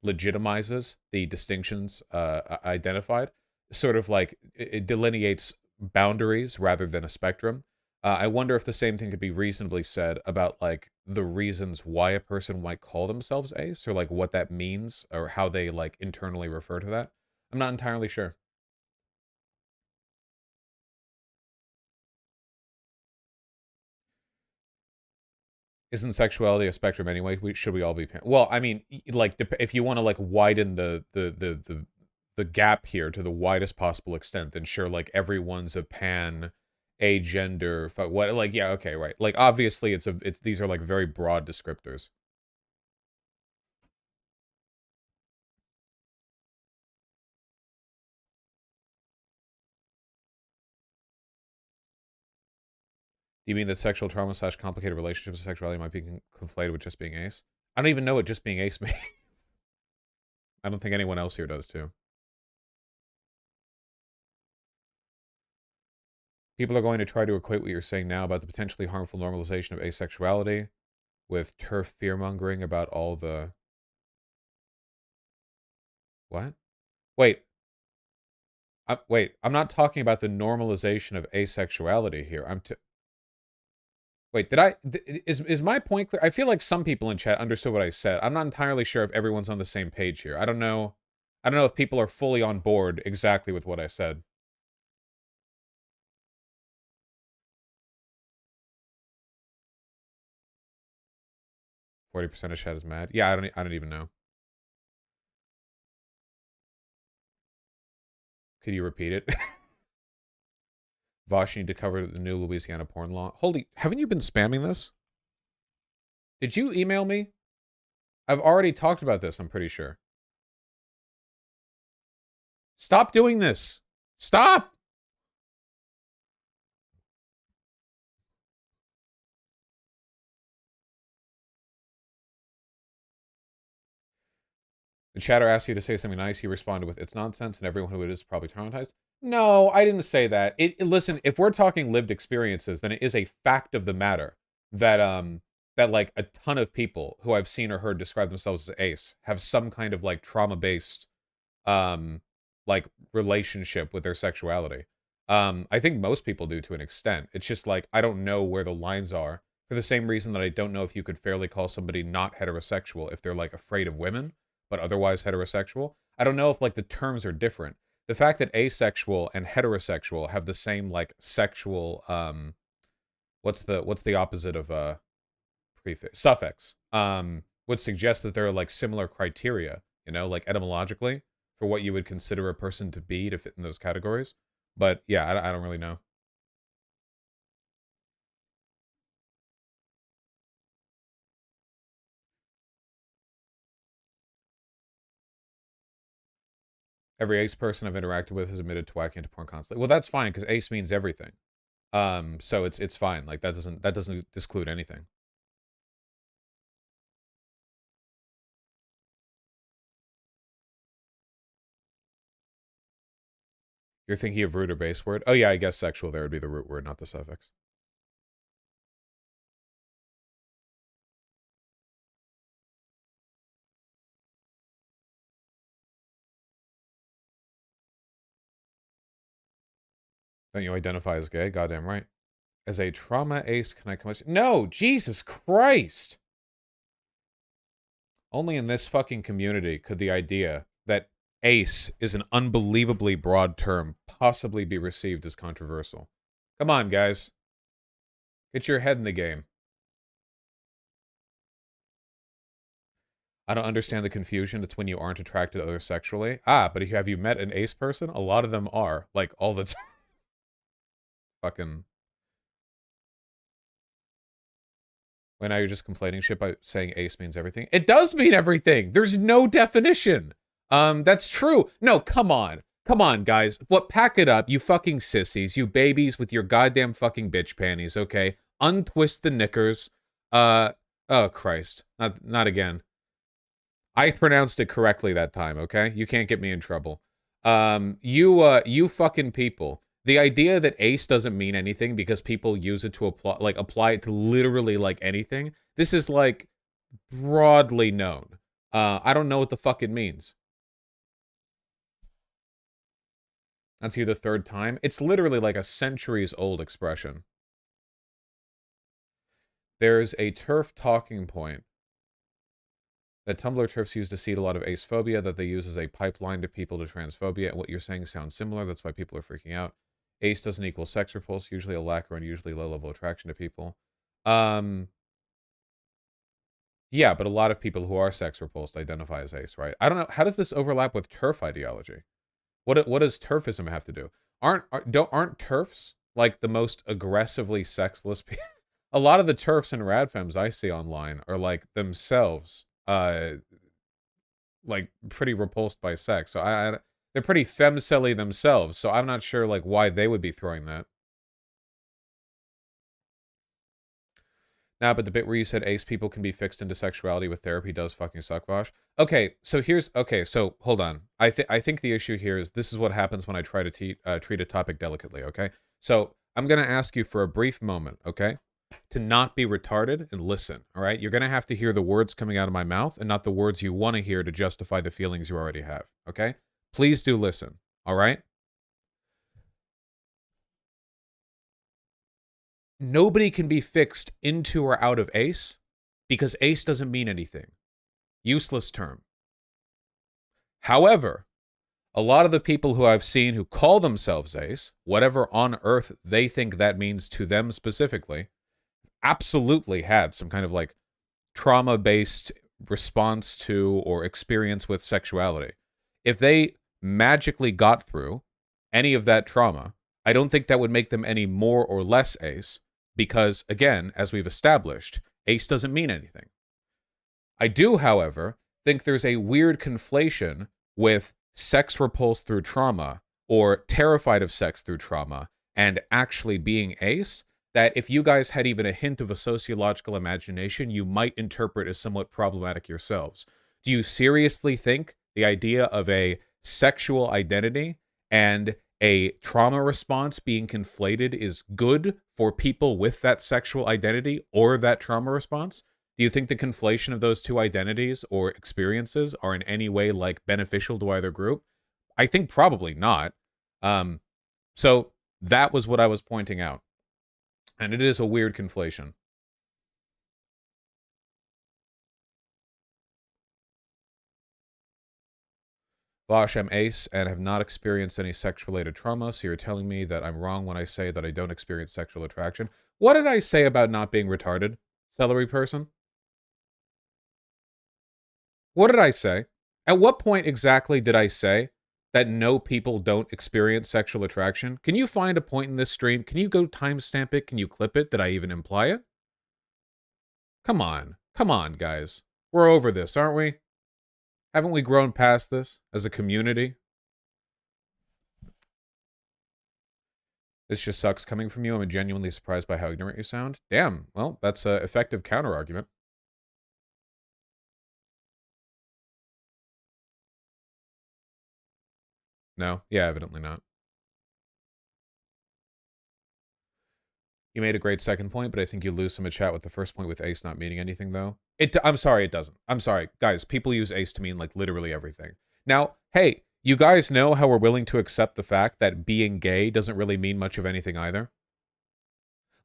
legitimizes the distinctions identified, sort of like it delineates boundaries rather than a spectrum. I wonder if the same thing could be reasonably said about like the reasons why a person might call themselves ace, or like what that means, or how they like internally refer to that. I'm not entirely sure. Isn't sexuality a spectrum anyway? Should we all be well, I mean, like if you want to like widen the gap here to the widest possible extent, then sure, like everyone's a pan, a gender, what, like, yeah, okay, right. Like obviously it's these are like very broad descriptors. Do you mean that sexual trauma / complicated relationships with sexuality might be conflated with just being ace? I don't even know what just being ace means. I don't think anyone else here does too. People are going to try to equate what you're saying now about the potentially harmful normalization of asexuality with turf fear-mongering about all the... What? Wait. Wait, I'm not talking about the normalization of asexuality here. Wait, did I... Is my point clear? I feel like some people in chat understood what I said. I'm not entirely sure if everyone's on the same page here. I don't know. I don't know if people are fully on board exactly with what I said. %40 of chat is mad. Yeah, I don't even know. Could you repeat it? Vosh, you need to cover the new Louisiana porn law. Holy, haven't you been spamming this? Did you email me? I've already talked about this, I'm pretty sure. Stop doing this. Stop! The chatter asked you to say something nice. You responded with, it's nonsense, and everyone who it is probably traumatized. No, I didn't say that. Listen, if we're talking lived experiences, then it is a fact of the matter that that like a ton of people who I've seen or heard describe themselves as ace have some kind of like trauma-based like relationship with their sexuality. I think most people do to an extent. It's just like I don't know where the lines are, for the same reason that I don't know if you could fairly call somebody not heterosexual if they're like afraid of women but otherwise heterosexual. I don't know if like the terms are different. The fact that asexual and heterosexual have the same like sexual what's the opposite of prefix, suffix, would suggest that there are like similar criteria, you know, like etymologically for what you would consider a person to be to fit in those categories. But yeah, I don't really know. Every ace person I've interacted with has admitted to whacking into porn constantly. Well, that's fine because ace means everything. So it's fine. Like that doesn't disclude anything. You're thinking of root or base word? Oh yeah, I guess sexual there would be the root word, not the suffix. Don't you identify as gay? Goddamn right. As a trauma ace, can I come... No! Jesus Christ! Only in this fucking community could the idea that ace is an unbelievably broad term possibly be received as controversial. Come on, guys. Get your head in the game. I don't understand the confusion. It's when you aren't attracted to others sexually. Ah, but have you met an ace person? A lot of them are. Like, all the time. Fucking... Well, now you're just complaining shit by saying ace means everything. It does mean everything. There's no definition. That's true. No, come on. Come on, guys. What? Pack it up, you fucking sissies. You babies with your goddamn fucking bitch panties, okay? Untwist the knickers. Oh, Christ. Not again. I pronounced it correctly that time, okay? You can't get me in trouble. You fucking people. The idea that ace doesn't mean anything because people use it to apply it to literally like anything. This is like broadly known. I don't know what the fuck it means. That's you the third time. It's literally like a centuries old expression. There's a turf talking point that Tumblr turfs use to seed a lot of ace phobia that they use as a pipeline to people to transphobia. And what you're saying sounds similar. That's why people are freaking out. Ace doesn't equal sex repulse, usually a lack or unusually low level attraction to people. Yeah, but a lot of people who are sex repulsed identify as ace, right? I don't know. How does this overlap with turf ideology? What does turfism have to do? Aren't turfs like the most aggressively sexless people? A lot of the turfs and radfems I see online are like themselves like pretty repulsed by sex. So they're pretty femcelly themselves. So I'm not sure like why they would be throwing that. Nah, but the bit where you said ace people can be fixed into sexuality with therapy does fucking suck, Vosh. Okay, so hold on. I think the issue here is this is what happens when I try to treat a topic delicately, okay? So I'm gonna ask you for a brief moment, okay? To not be retarded and listen, all right? You're gonna have to hear the words coming out of my mouth and not the words you want to hear to justify the feelings you already have, okay? Please do listen, all right? Nobody can be fixed into or out of ace because ace doesn't mean anything. Useless term. However, a lot of the people who I've seen who call themselves ace, whatever on earth they think that means to them specifically, absolutely had some kind of like trauma-based response to or experience with sexuality. If they magically got through any of that trauma, I don't think that would make them any more or less ace. Because, again, as we've established, ace doesn't mean anything. I do, however, think there's a weird conflation with sex repulsed through trauma or terrified of sex through trauma and actually being ace that if you guys had even a hint of a sociological imagination, you might interpret as somewhat problematic yourselves. Do you seriously think the idea of a sexual identity and a trauma response being conflated is good for people with that sexual identity or that trauma response? Do you think the conflation of those two identities or experiences are in any way like beneficial to either group? I think probably not. So that was what I was pointing out. And it is a weird conflation. Vosh, I'm ace and have not experienced any sex-related trauma, so you're telling me that I'm wrong when I say that I don't experience sexual attraction. What did I say about not being retarded, celery person? What did I say? At what point exactly did I say that no people don't experience sexual attraction? Can you find a point in this stream? Can you go timestamp it? Can you clip it? Did I even imply it? Come on. Come on, guys. We're over this, aren't we? Haven't we grown past this as a community? This just sucks coming from you. I'm genuinely surprised by how ignorant you sound. Damn. Well, that's an effective counter-argument. No? Yeah, evidently not. You made a great second point, but I think you lose some of chat with the first point with ace not meaning anything, though. I'm sorry, it doesn't. I'm sorry. Guys, people use ace to mean, like, literally everything. Now, hey, you guys know how we're willing to accept the fact that being gay doesn't really mean much of anything either?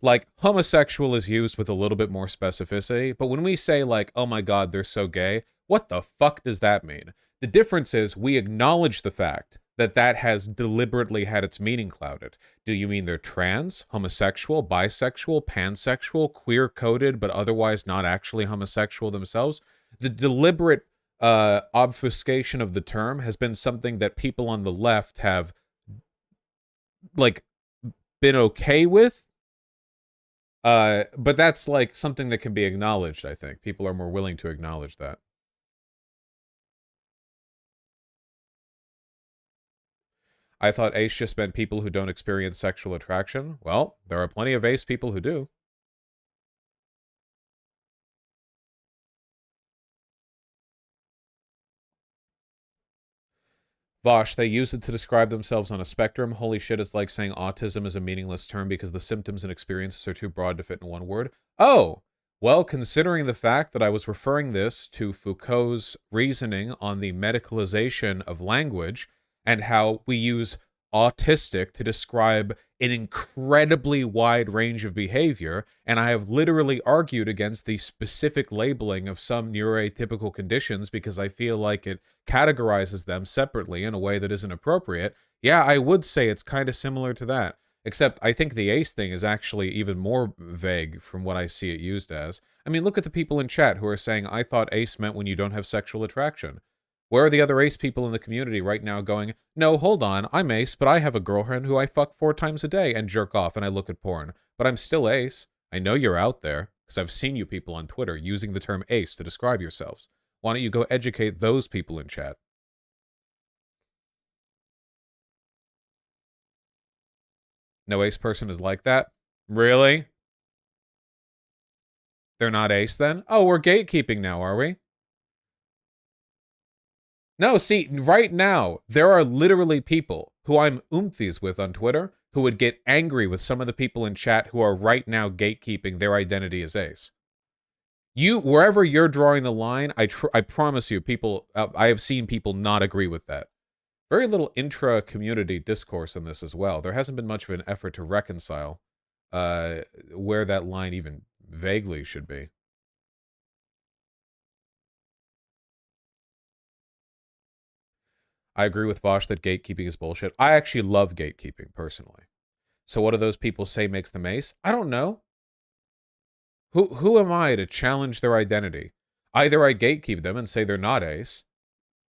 Like, homosexual is used with a little bit more specificity, but when we say, like, oh my god, they're so gay, what the fuck does that mean? The difference is we acknowledge the fact that that has deliberately had its meaning clouded. Do you mean they're trans, homosexual, bisexual, pansexual, queer-coded, but otherwise not actually homosexual themselves? The deliberate obfuscation of the term has been something that people on the left have, like, been okay with. But that's, like, something that can be acknowledged, I think. People are more willing to acknowledge that. I thought ace just meant people who don't experience sexual attraction. Well, there are plenty of ace people who do. Vosh, they use it to describe themselves on a spectrum. Holy shit, it's like saying autism is a meaningless term because the symptoms and experiences are too broad to fit in one word. Oh, Well, considering the fact that I was referring this to Foucault's reasoning on the medicalization of language and how we use autistic to describe an incredibly wide range of behavior, and I have literally argued against the specific labeling of some neuroatypical conditions because I feel like it categorizes them separately in a way that isn't appropriate. Yeah, I would say it's kind of similar to that. Except I think the ace thing is actually even more vague from what I see it used as. I mean, look at the people in chat who are saying, I thought ace meant when you don't have sexual attraction. Where are the other ace people in the community right now going, no, hold on, I'm ace, but I have a girlfriend who I fuck 4 times a day and jerk off and I look at porn. But I'm still ace. I know you're out there, because I've seen you people on Twitter using the term ace to describe yourselves. Why don't you go educate those people in chat? No ace person is like that? Really? They're not ace then? Oh, we're gatekeeping now, are we? No, see, right now, there are literally people who I'm oomphies with on Twitter who would get angry with some of the people in chat who are right now gatekeeping their identity as ace. You, wherever you're drawing the line, I promise you, people, I have seen people not agree with that. Very little intra-community discourse on this as well. There hasn't been much of an effort to reconcile where that line even vaguely should be. I agree with Vosh that gatekeeping is bullshit. I actually love gatekeeping, personally. So what do those people say makes them ace? I don't know. Who am I to challenge their identity? Either I gatekeep them and say they're not ace.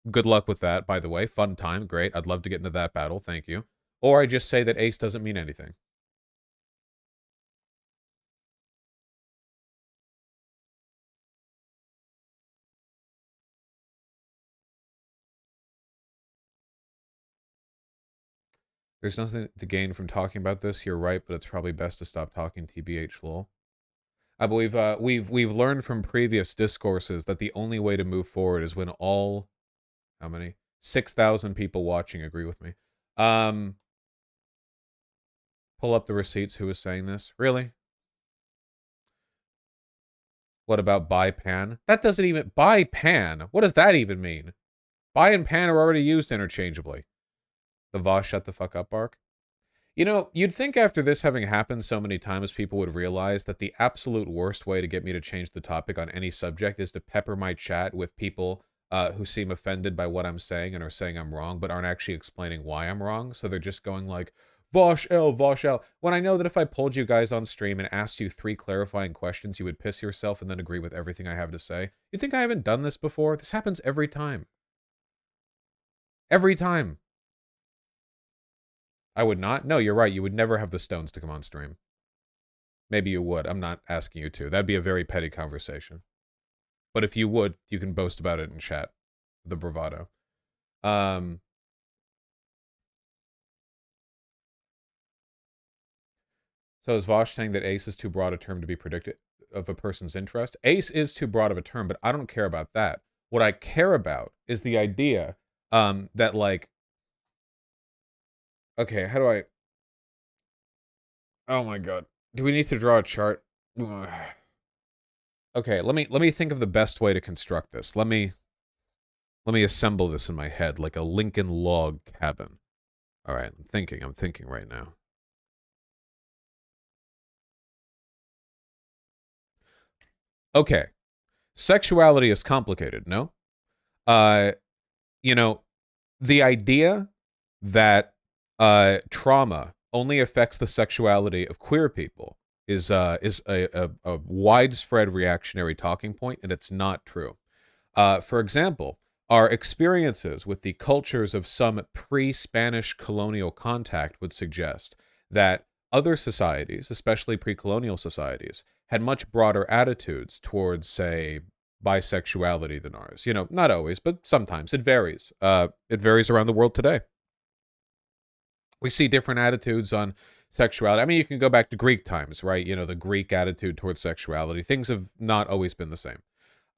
Good luck with that, by the way. Fun time, great. I'd love to get into that battle, thank you. Or I just say that ace doesn't mean anything. There's nothing to gain from talking about this. You're right, but it's probably best to stop talking TBH lol. I believe we've learned from previous discourses that the only way to move forward is when all, how many? 6,000 people watching agree with me. Pull up the receipts. Who was saying this? Really? What about buy pan? That doesn't even, buy pan? What does that even mean? Buy and pan are already used interchangeably. The Vosh shut the fuck up bark. You know, you'd think after this having happened so many times, people would realize that the absolute worst way to get me to change the topic on any subject is to pepper my chat with people who seem offended by what I'm saying and are saying I'm wrong, but aren't actually explaining why I'm wrong. So they're just going like, Vosh L, Vosh L. When I know that if I pulled you guys on stream and asked you 3 clarifying questions, you would piss yourself and then agree with everything I have to say. You think I haven't done this before? This happens every time. Every time. I would not? No, you're right. You would never have the stones to come on stream. Maybe you would. I'm not asking you to. That'd be a very petty conversation. But if you would, you can boast about it in chat. The bravado. So is Vosh saying that ace is too broad a term to be predictive of a person's interest? Ace is too broad of a term, but I don't care about that. What I care about is the idea that, like, okay, how do I... Oh my god. Do we need to draw a chart? Okay, let me think of the best way to construct this. Let me assemble this in my head like a Lincoln log cabin. All right, I'm thinking right now. Okay. Sexuality is complicated, no? You know, the idea that trauma only affects the sexuality of queer people is a widespread reactionary talking point, and it's not true. For example, our experiences with the cultures of some pre-Spanish colonial contact would suggest that other societies, especially pre-colonial societies, had much broader attitudes towards, say, bisexuality than ours. You know, not always, but sometimes. It varies. It varies around the world today. We see different attitudes on sexuality. I mean, you can go back to Greek times, right? You know, the Greek attitude towards sexuality. Things have not always been the same.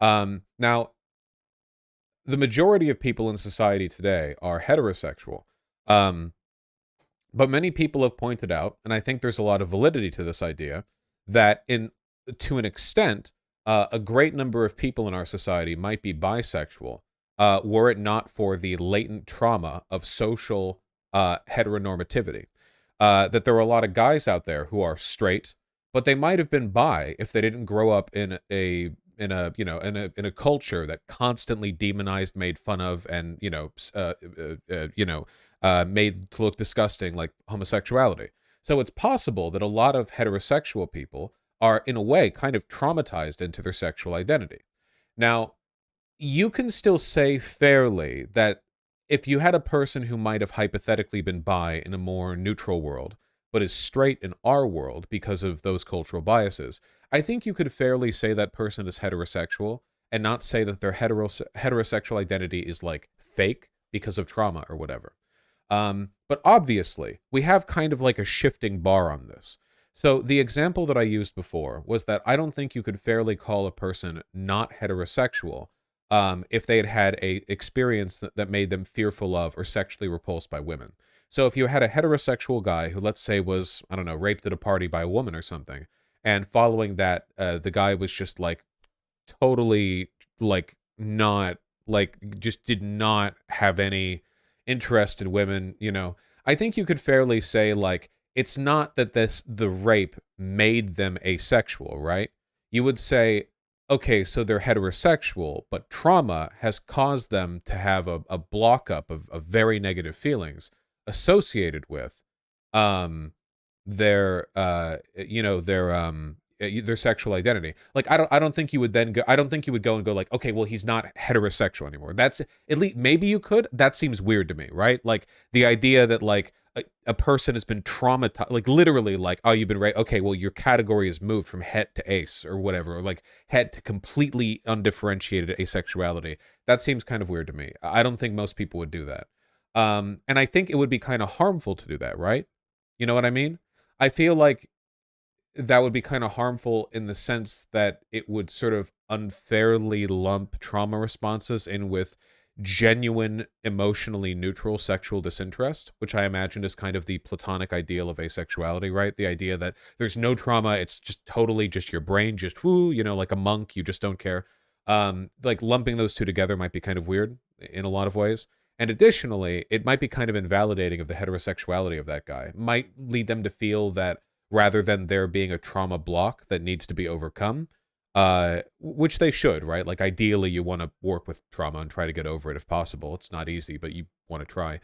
Now, the majority of people in society today are heterosexual. But many people have pointed out, and I think there's a lot of validity to this idea, that to an extent, a great number of people in our society might be bisexual, were it not for the latent trauma of social heteronormativity. That there are a lot of guys out there who are straight, but they might have been bi if they didn't grow up in a culture that constantly demonized, made fun of, and made to look disgusting, like homosexuality. So it's possible that a lot of heterosexual people are, in a way, kind of traumatized into their sexual identity. Now, you can still say fairly that if you had a person who might have hypothetically been bi in a more neutral world, but is straight in our world because of those cultural biases, I think you could fairly say that person is heterosexual and not say that their heterosexual identity is like fake because of trauma or whatever. But obviously, we have kind of like a shifting bar on this. So the example that I used before was that I don't think you could fairly call a person not heterosexual if they had had a experience that made them fearful of or sexually repulsed by women. So if you had a heterosexual guy who, let's say, was, I don't know, raped at a party by a woman or something, and following that, the guy was just like totally like not like just did not have any interest in women, I think you could fairly say like it's not that the rape made them asexual, right? You would say, okay, so they're heterosexual, but trauma has caused them to have a block up of very negative feelings associated with um their sexual identity. Like I don't think you would then go I don't think you would go and go like, okay, well he's not heterosexual anymore. That's at least maybe you could. That seems weird to me, right? Like the idea that like a person has been traumatized, like literally like, oh, you've been right. Okay, well your category is moved from het to ace or whatever, or like het to completely undifferentiated asexuality. That seems kind of weird to me. I don't think most people would do that. And I think it would be kind of harmful to do that, right? You know what I mean? I feel like that would be kind of harmful in the sense that it would sort of unfairly lump trauma responses in with genuine, emotionally neutral sexual disinterest, which I imagine is kind of the platonic ideal of asexuality, right? The idea that there's no trauma, it's just totally just your brain, just whoo, like a monk, you just don't care. Like lumping those two together might be kind of weird in a lot of ways. And additionally, it might be kind of invalidating of the heterosexuality of that guy. Might lead them to feel that rather than there being a trauma block that needs to be overcome, which they should, right? Like ideally, you want to work with trauma and try to get over it if possible. It's not easy, but you want to try.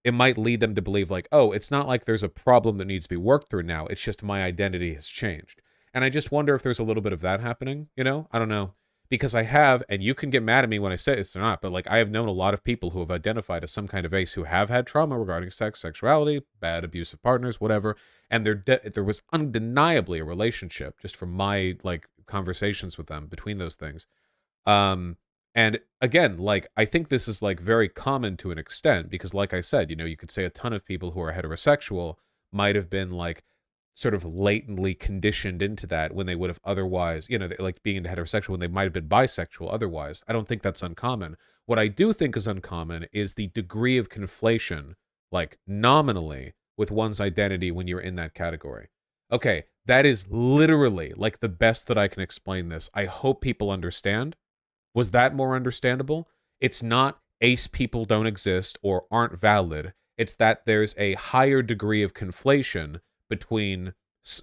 It might lead them to believe like, oh, it's not like there's a problem that needs to be worked through now. It's just my identity has changed. And I just wonder if there's a little bit of that happening, I don't know. Because I have, and you can get mad at me when I say this or not, but like I have known a lot of people who have identified as some kind of ace who have had trauma regarding sex, sexuality, bad abusive partners, whatever, and there was undeniably a relationship just from my like conversations with them between those things. Um, and again, like I think this is like very common to an extent because, like I said, you could say a ton of people who are heterosexual might have been like sort of latently conditioned into that when they would have otherwise, like being into heterosexual when they might have been bisexual otherwise. I don't think that's uncommon. What I do think is uncommon is the degree of conflation, like nominally, with one's identity when you're in that category. Okay, that is literally like the best that I can explain this. I hope people understand. Was that more understandable? It's not ace people don't exist or aren't valid. It's that there's a higher degree of conflation between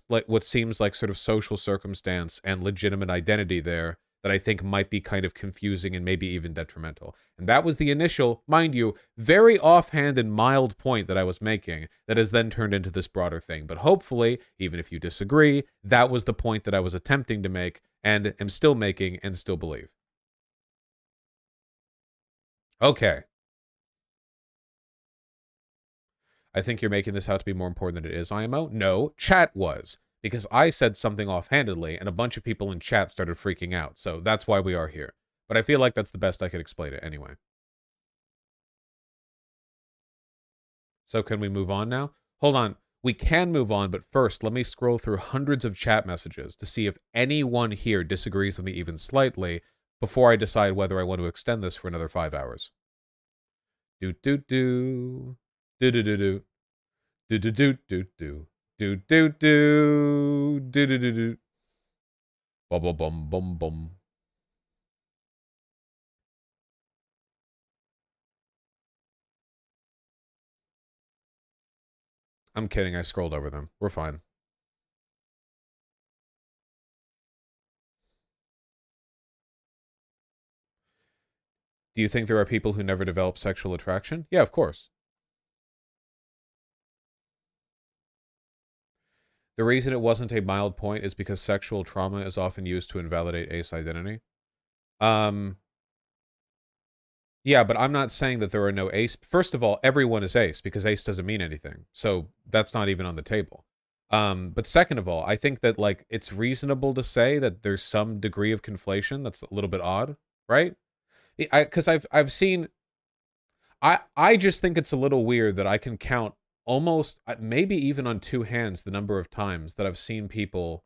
like what seems like sort of social circumstance and legitimate identity there that I think might be kind of confusing and maybe even detrimental. And that was the initial, mind you, very offhand and mild point that I was making that has then turned into this broader thing. But hopefully, even if you disagree, that was the point that I was attempting to make and am still making and still believe. Okay. I think you're making this out to be more important than it is, IMO. No, chat was. Because I said something offhandedly, and a bunch of people in chat started freaking out. So that's why we are here. But I feel like that's the best I could explain it anyway. So can we move on now? Hold on. We can move on, but first, let me scroll through hundreds of chat messages to see if anyone here disagrees with me even slightly before I decide whether I want to extend this for another 5 hours. Do do do. Do do do do. Do do do do do. Do do do. Do do do do. Bum bum bum bum bum. I'm kidding. I scrolled over them. We're fine. Do you think there are people who never develop sexual attraction? Yeah, of course. The reason it wasn't a mild point is because sexual trauma is often used to invalidate ace identity. Um, yeah, but I'm not saying that there are no ace. First of all, everyone is ace because ace doesn't mean anything. So that's not even on the table. But second of all, I think that like it's reasonable to say that there's some degree of conflation that's a little bit odd, right? Because I've seen I just think it's a little weird that I can count almost maybe even on two hands the number of times that I've seen people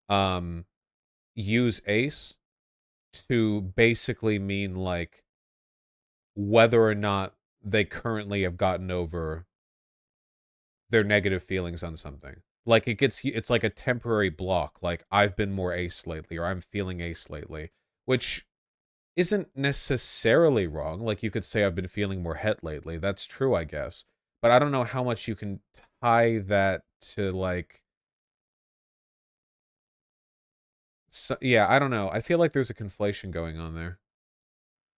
um use ace to basically mean like whether or not they currently have gotten over their negative feelings on something. Like it's like a temporary block, like I've been more ace lately or I'm feeling ace lately, which isn't necessarily wrong. Like you could say I've been feeling more het lately. That's true, I guess. But I don't know how much you can tie that to like so, yeah, I don't know. I feel like there's a conflation going on there.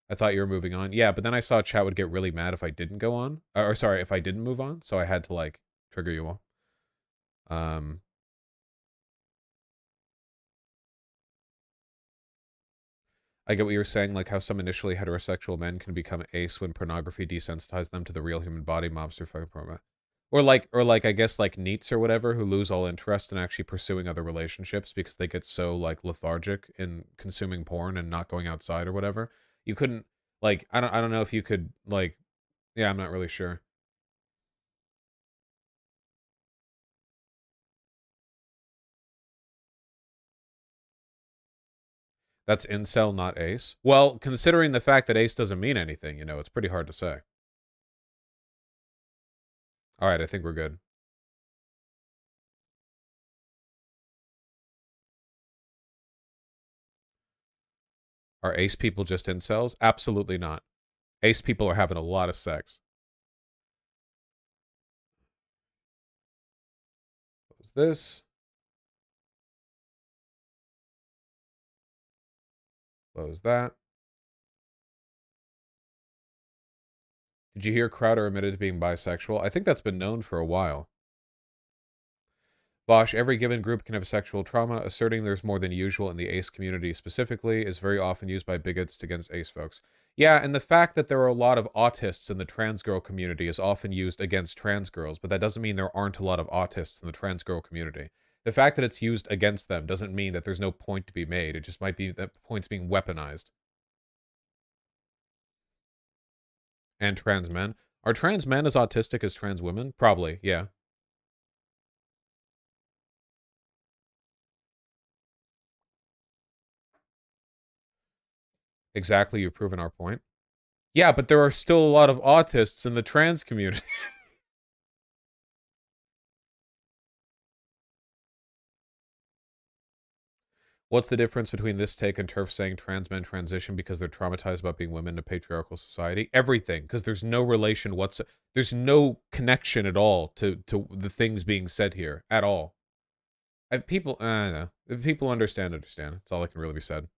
I thought you were moving on. Yeah, but then I saw chat would get really mad if I didn't go on. Or sorry, if I didn't move on. So I had to like trigger you all. Um I get what you're saying, like how some initially heterosexual men can become ace when pornography desensitized them to the real human body, mobster fucking porn. Or like I guess like neats or whatever who lose all interest in actually pursuing other relationships because they get so like lethargic in consuming porn and not going outside or whatever. You couldn't like I don't know if you could like yeah, I'm not really sure. That's incel, not ace. Well, considering the fact that ace doesn't mean anything, you know, it's pretty hard to say. All right, I think we're good. Are ace people just incels? Absolutely not. Ace people are having a lot of sex. Close this. Close that. Did you hear Crowder admitted to being bisexual? I think that's been known for a while. Bosch, every given group can have sexual trauma. Asserting there's more than usual in the ace community specifically is very often used by bigots against ace folks. Yeah, and the fact that there are a lot of autists in the trans girl community is often used against trans girls, but that doesn't mean there aren't a lot of autists in the trans girl community. The fact that it's used against them doesn't mean that there's no point to be made. It just might be that point's being weaponized. And trans men. Are trans men as autistic as trans women? Probably, yeah. Exactly, you've proven our point. Yeah, but there are still a lot of autists in the trans community. What's the difference between this take and TERF saying trans men transition because they're traumatized about being women in a patriarchal society? Everything, because there's no relation there's no connection at all to the things being said here at all. People, I don't know. If people understand. That's all that can really be said.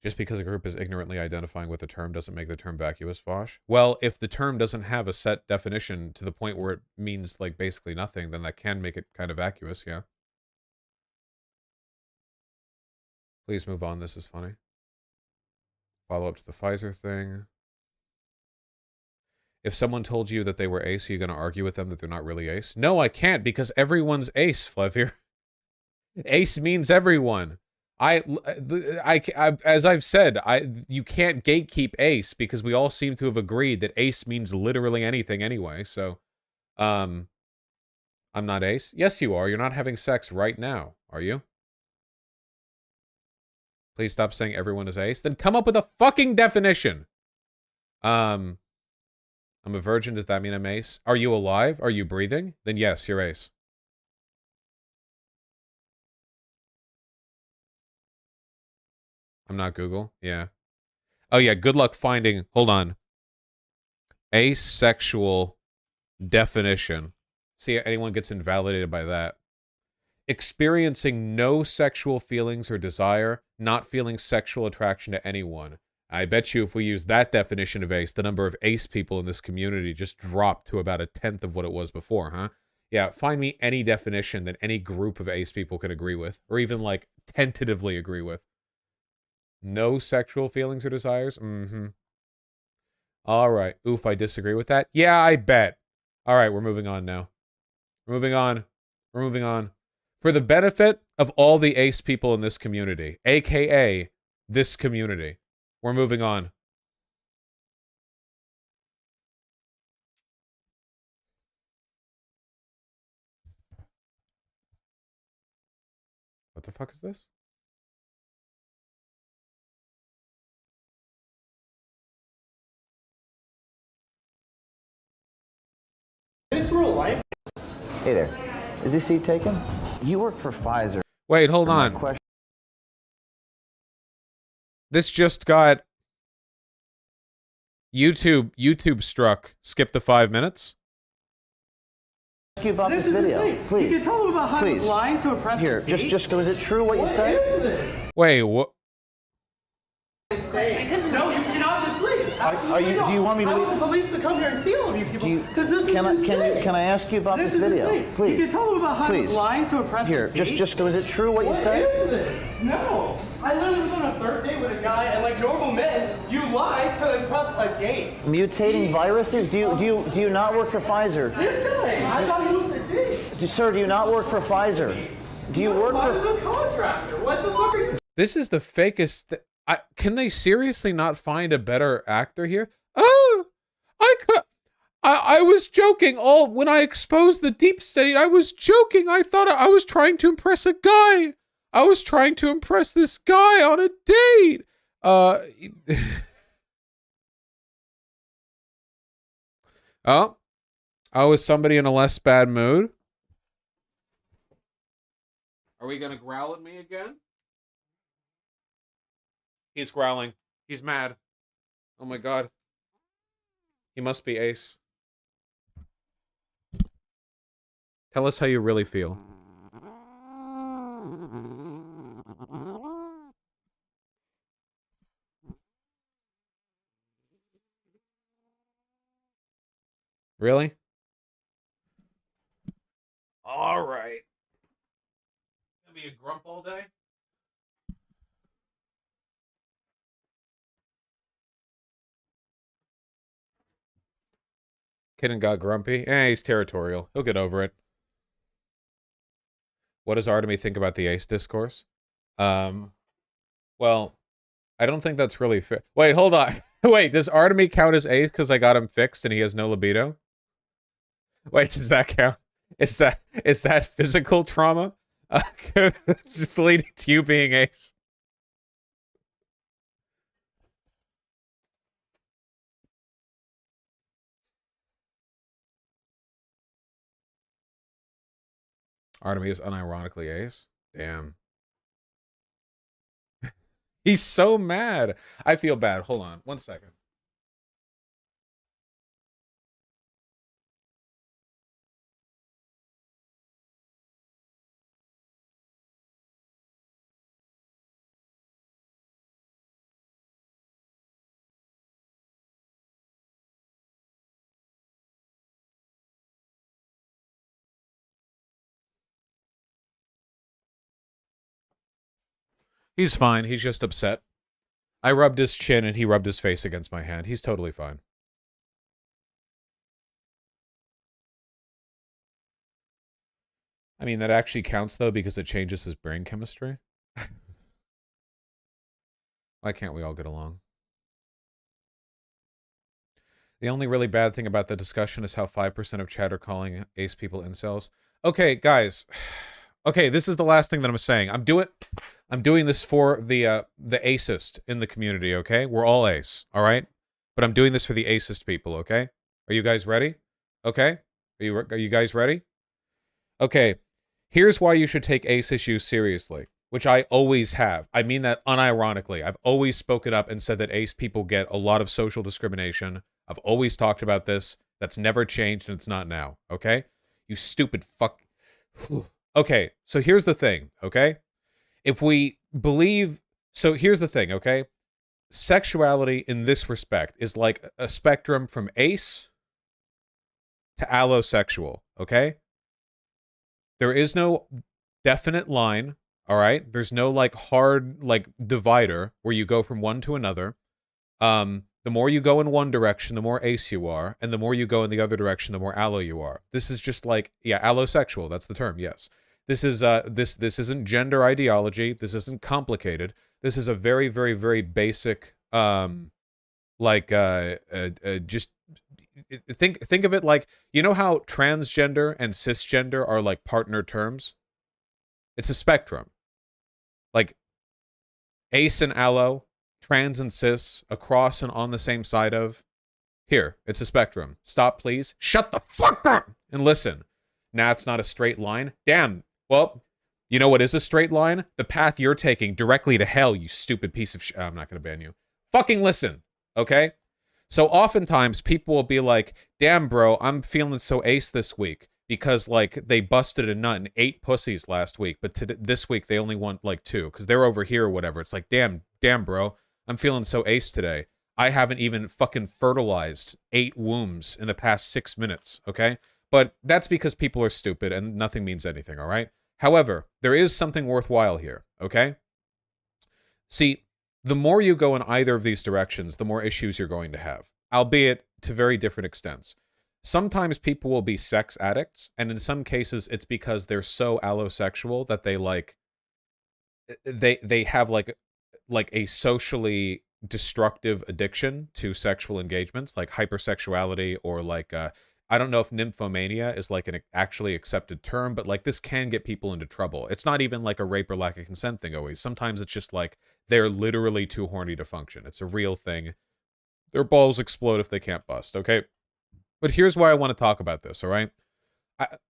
Just because a group is ignorantly identifying with the term doesn't make the term vacuous, Vosh. Well, if the term doesn't have a set definition to the point where it means, like, basically nothing, then that can make it kind of vacuous, yeah. Please move on, this is funny. Follow up to the Pfizer thing. If someone told you that they were ace, are you going to argue with them that they're not really ace? No, I can't, because everyone's ace, Flevier. Ace means everyone. As I've said, you can't gatekeep ace because we all seem to have agreed that ace means literally anything anyway. So, I'm not ace. Yes, you are. You're not having sex right now, are you? Please stop saying everyone is ace. Then come up with a fucking definition. I'm a virgin. Does that mean I'm ace? Are you alive? Are you breathing? Then yes, you're ace. I'm not Google. Yeah. Oh, yeah. Good luck finding. Hold on. Asexual definition. See, anyone gets invalidated by that. Experiencing no sexual feelings or desire, not feeling sexual attraction to anyone. I bet you if we use that definition of ace, the number of ace people in this community just dropped to about 1/10 of what it was before, huh? Yeah, find me any definition that any group of ace people can agree with, or even, like, tentatively agree with. No sexual feelings or desires? Mm-hmm. All right. Oof, I disagree with that. Yeah, I bet. All right, we're moving on now. We're moving on. We're moving on. For the benefit of all the ace people in this community, a.k.a. this community, we're moving on. What the fuck is this? This real life? Hey there. Is this seat taken? You work for Pfizer. Wait, hold on. This just got YouTube struck. Skip the 5 minutes. Ask you about this video, please. You can tell them about how he's lying to impress Here, just was it true what you said? What is this? Wait, what? No, you cannot just leave. Do you want me to I leave? want the police to come here and see all of you people. Because this is insane. Can I ask you about this is video, insane. please? You can tell them about how he's lying to impress Here, just was it true what you said? What is this? No. I literally was on a third date with a guy, and like normal men, you lie to impress a date. Mutating viruses? Do you not work for Pfizer? This guy, I thought he was a date. Sir, do you not work for Pfizer? Do you work Why for? is a contractor? What the fuck are you? This is the fakest. Can they seriously not find a better actor here? Oh, I was joking. All when I exposed the deep state, I was joking. I thought I was trying to impress a guy. I was trying to impress this guy on a date. Oh, is somebody in a less bad mood? Are we gonna growl at me again? He's growling. He's mad. Oh my god. He must be ace. Tell us how you really feel. Really? All right. Gonna be a grump all day? Kitten got grumpy. He's territorial. He'll get over it. What does Artemy think about the ace discourse? Well, I don't think that's really fair. Wait, hold on. Wait, does Artemy count as ace because I got him fixed and he has no libido? Wait, does that count? Is that physical trauma? Just leading to you being ace. Artemy is unironically ace? Damn. He's so mad. I feel bad. Hold on. 1 second. He's fine. He's just upset. I rubbed his chin and he rubbed his face against my hand. He's totally fine. I mean, that actually counts, though, because it changes his brain chemistry. Why can't we all get along? The only really bad thing about the discussion is how 5% of chat are calling ace people incels. Okay, guys. Okay, this is the last thing that I'm saying. I'm doing this for the acist in the community, okay? We're all ace, all right? But I'm doing this for the acist people, okay? Are you guys ready? Okay? Are you guys ready? Okay. Here's why you should take ace issues seriously, which I always have. I mean that unironically. I've always spoken up and said that ace people get a lot of social discrimination. I've always talked about this. That's never changed, and it's not now, okay? You stupid fuck. Okay, so here's the thing, okay? If we believe... So here's the thing, okay? Sexuality in this respect is like a spectrum from ace to allosexual, okay? There is no definite line, all right? There's no like hard like divider where you go from one to another. The more you go in one direction, the more ace you are, and the more you go in the other direction, the more allo you are. This is just like, yeah, allosexual, that's the term, yes. This is this isn't gender ideology. This isn't complicated. This is a very, very, very basic just think of it like, you know how transgender and cisgender are like partner terms? It's a spectrum. Like ace and allo, trans and cis, across and on the same side of. Here, it's a spectrum. Stop, please. Shut the fuck up and listen. Nah, it's not a straight line. Damn. Well, you know what is a straight line? The path you're taking directly to hell, you stupid piece of shit. I'm not going to ban you. Fucking listen, okay? So oftentimes people will be like, damn, bro, I'm feeling so ace this week because, like, they busted a nut in 8 pussies last week, but this week they only want, like, 2 because they're over here or whatever. It's like, damn, bro, I'm feeling so ace today. I haven't even fucking fertilized 8 wombs in the past 6 minutes, okay? But that's because people are stupid and nothing means anything, all right? However, there is something worthwhile here, okay? See, the more you go in either of these directions, the more issues you're going to have, albeit to very different extents. Sometimes people will be sex addicts, and in some cases it's because they're so allosexual that they like they have like a socially destructive addiction to sexual engagements, like hypersexuality, or like I don't know if nymphomania is like an actually accepted term, but like this can get people into trouble. It's not even like a rape or lack of consent thing always. Sometimes it's just like they're literally too horny to function. It's a real thing. Their balls explode if they can't bust, okay? But here's why I want to talk about this, all right?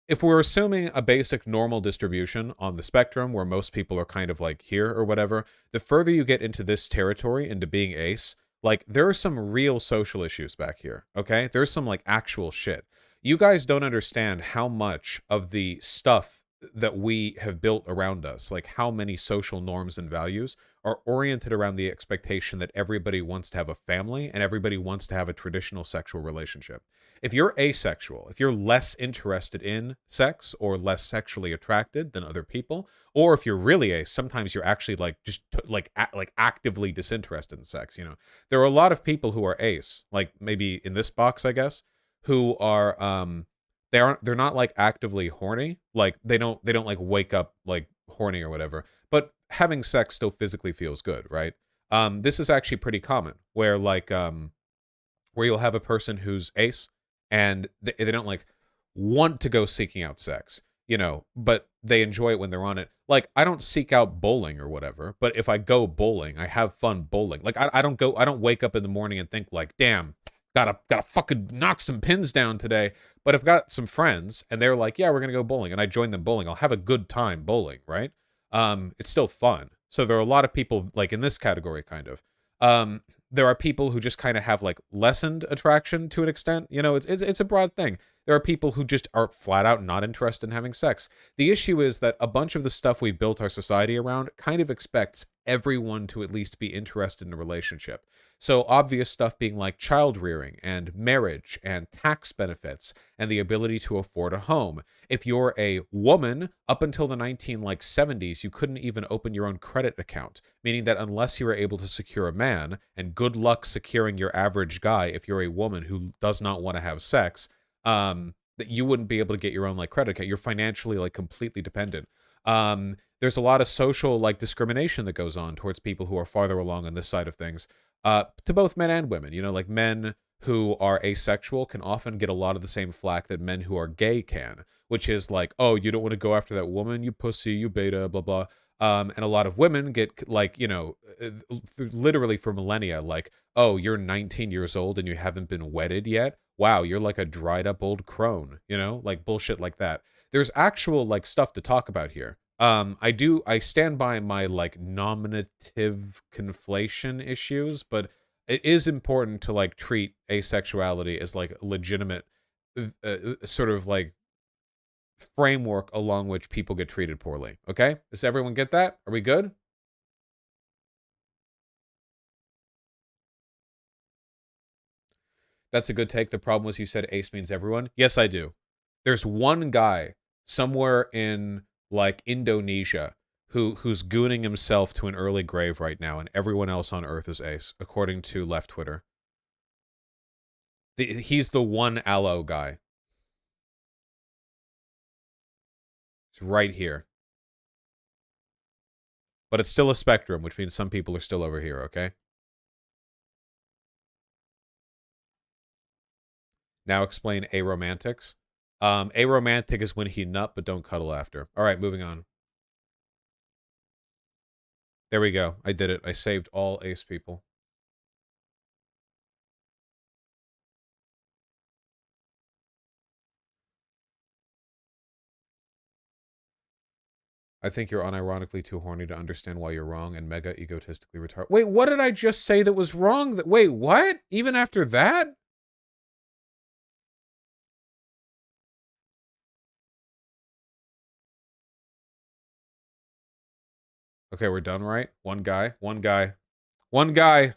If we're assuming a basic normal distribution on the spectrum where most people are kind of like here or whatever, the further you get into this territory, into being ace, like there are some real social issues back here, okay? There's some like actual shit. You guys don't understand how much of the stuff that we have built around us, like how many social norms and values are oriented around the expectation that everybody wants to have a family and everybody wants to have a traditional sexual relationship. If you're asexual, if you're less interested in sex or less sexually attracted than other people, or if you're really ace, sometimes you're actually like just like actively disinterested in sex, you know. There are a lot of people who are ace, like maybe in this box, I guess, who are they're not like actively horny, like they don't like wake up like horny or whatever, but having sex still physically feels good, right? This is actually pretty common where like where you'll have a person who's ace and they don't like want to go seeking out sex, you know, but they enjoy it when they're on it. Like I don't seek out bowling or whatever, but if I go bowling, I have fun bowling. Like I don't wake up in the morning and think like, damn, gotta fucking knock some pins down today. But if I've got some friends and they're like, yeah, we're gonna go bowling, and I join them bowling, I'll have a good time bowling, right? It's still fun. So there are a lot of people like in this category, kind of. There are people who just kind of have like lessened attraction to an extent. You know, it's a broad thing. There are people who just are flat out not interested in having sex. The issue is that a bunch of the stuff we've built our society around kind of expects everyone to at least be interested in a relationship. So obvious stuff being like child rearing and marriage and tax benefits and the ability to afford a home. If you're a woman, up until the 1970s, you couldn't even open your own credit account, meaning that unless you were able to secure a man, and good luck securing your average guy if you're a woman who does not want to have sex, that you wouldn't be able to get your own like credit account. You're financially like completely dependent. There's a lot of social like discrimination that goes on towards people who are farther along on this side of things, to both men and women. You know, like men who are asexual can often get a lot of the same flack that men who are gay can, which is like, oh, you don't want to go after that woman, you pussy, you beta, blah, blah. And a lot of women get, like, literally for millennia, like, oh, you're 19 years old and you haven't been wedded yet? Wow, you're like a dried up old crone, like bullshit like that. There's actual, like, stuff to talk about here. I stand by my, like, nominative conflation issues, but it is important to, like, treat asexuality as, like, a legitimate sort of, like, framework along which people get treated poorly. Okay? Does everyone get that? Are we good? That's a good take. The problem was you said ace means everyone. Yes, I do. There's one guy somewhere in, like, Indonesia who's gooning himself to an early grave right now, and everyone else on Earth is ace, according to left Twitter. He's the one aloe guy. It's right here. But it's still a spectrum, which means some people are still over here, okay? Now explain aromantics. Aromantic is when he nut, but don't cuddle after. All right, moving on. There we go. I did it. I saved all ace people. I think you're unironically too horny to understand why you're wrong and mega egotistically retarded. Wait, what did I just say that was wrong? Wait, what? Even after that? Okay, we're done, right? One guy. One guy. One guy.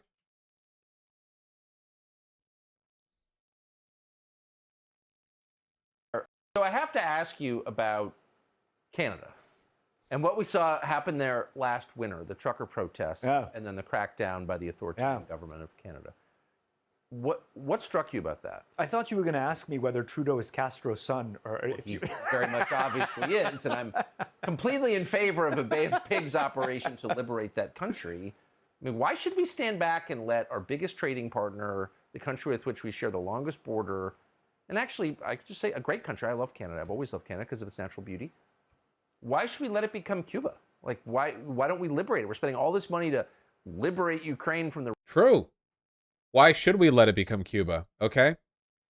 So I have to ask you about Canada and what we saw happen there last winter, the trucker protests, and then the crackdown by the authoritarian government of Canada. What struck you about that? I thought you were going to ask me whether Trudeau is Castro's son, or Well, he very much obviously is, and I'm completely in favor of a Bay of Pigs operation to liberate that country. I mean, why should we stand back and let our biggest trading partner, the country with which we share the longest border, and actually, I could just say a great country. I love Canada. I've always loved Canada because of its natural beauty. Why should we let it become Cuba? Like, why don't we liberate it? We're spending all this money to liberate Ukraine from the... True. Why should we let it become Cuba? Okay?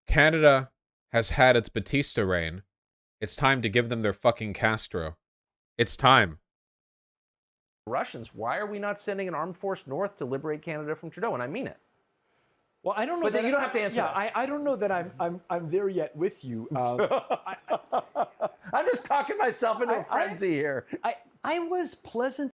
Canada has had its Batista reign. It's time to give them their fucking Castro. It's time. Russians. Why are we not sending an armed force north to liberate Canada from Trudeau? And I mean it. Well, I don't know. But you don't have to answer. Yeah, I don't know that I'm there yet with you. I'm just talking myself into a frenzy here. I was pleasant.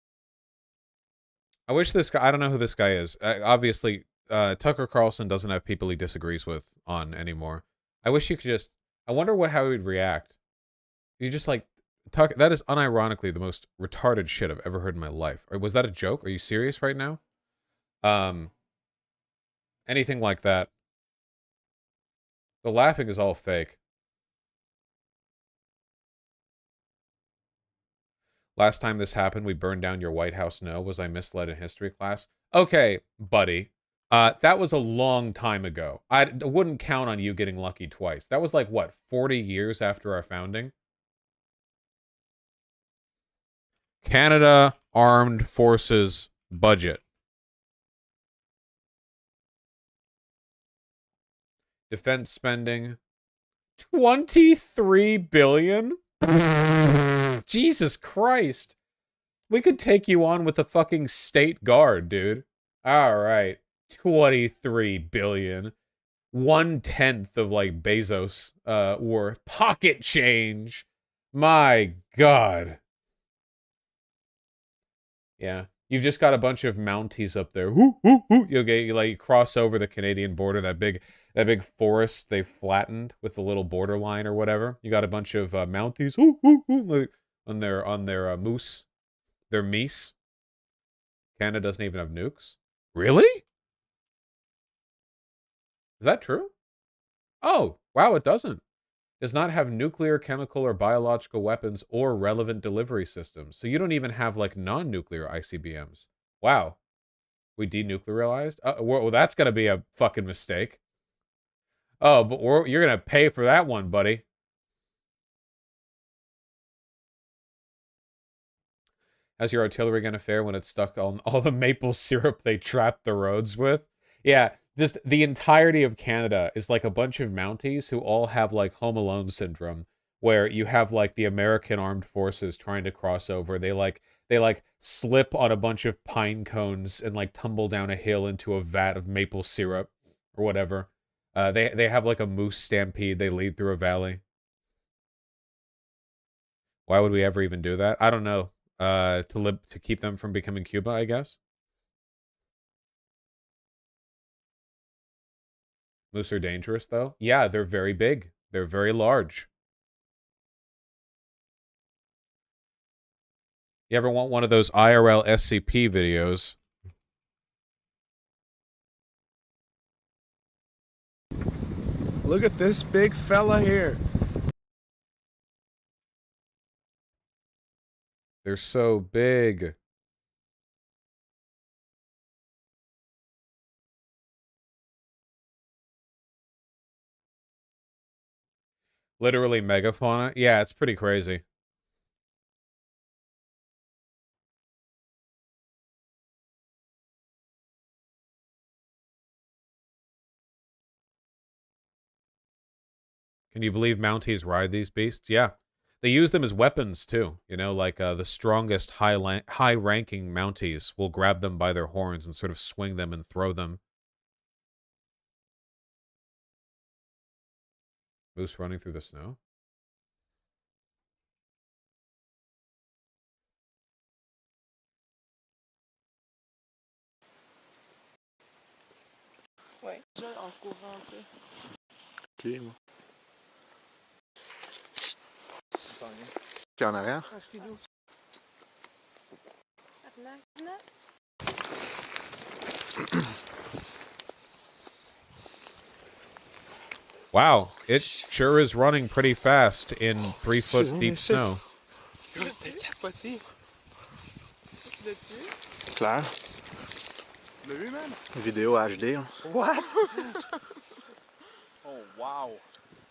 I wish this guy... I don't know who this guy is. Obviously, Tucker Carlson doesn't have people he disagrees with on anymore. I wish you could just... I wonder how he would react. You just, like... That is unironically the most retarded shit I've ever heard in my life. Or was that a joke? Are you serious right now? Anything like that. The laughing is all fake. Last time this happened, we burned down your White House. No, was I misled in history class? Okay, buddy. That was a long time ago. I wouldn't count on you getting lucky twice. That was like, what, 40 years after our founding? Canada Armed Forces budget. Defense spending, $23 billion? Jesus Christ. We could take you on with a fucking state guard, dude. All right. 23 billion. 1/10 of, like, Bezos worth. Pocket change. My God. Yeah. You've just got a bunch of Mounties up there. You like cross over the Canadian border, that big forest they flattened with the little border line or whatever. You got a bunch of Mounties like, on their moose, their meese. Canada doesn't even have nukes. Really? Is that true? Oh, wow, it doesn't. Does not have nuclear, chemical, or biological weapons or relevant delivery systems. So you don't even have, like, non-nuclear ICBMs. Wow. We denuclearized? Well, that's going to be a fucking mistake. Oh, but you're going to pay for that one, buddy. How's your artillery gonna fare when it's stuck on all the maple syrup they trapped the roads with? Yeah, just the entirety of Canada is like a bunch of Mounties who all have like Home Alone syndrome, where you have like the American armed forces trying to cross over. They slip on a bunch of pine cones and like tumble down a hill into a vat of maple syrup or whatever. They have like a moose stampede. They lead through a valley. Why would we ever even do that? I don't know. To keep them from becoming Cuba, I guess. Moose are dangerous, though. Yeah, they're very big. They're very large. You ever want one of those IRL SCP videos? Look at this big fella here. They're so big. Literally megafauna? Yeah, it's pretty crazy. Can you believe Mounties ride these beasts? Yeah. They use them as weapons, too. You know, like the strongest high-ranking Mounties will grab them by their horns and sort of swing them and throw them. Moose running through the snow? Ouais. En courant un peu. Pied, moi. Puis en arrière? Un skidoo. Wow, it sure is running pretty fast in 3-foot deep snow. Tu l'as-tu? Capoté. Tu l'as tué? Claire. Tu l'as vu, man? Vidéo HD. Hein. What? Oh, wow.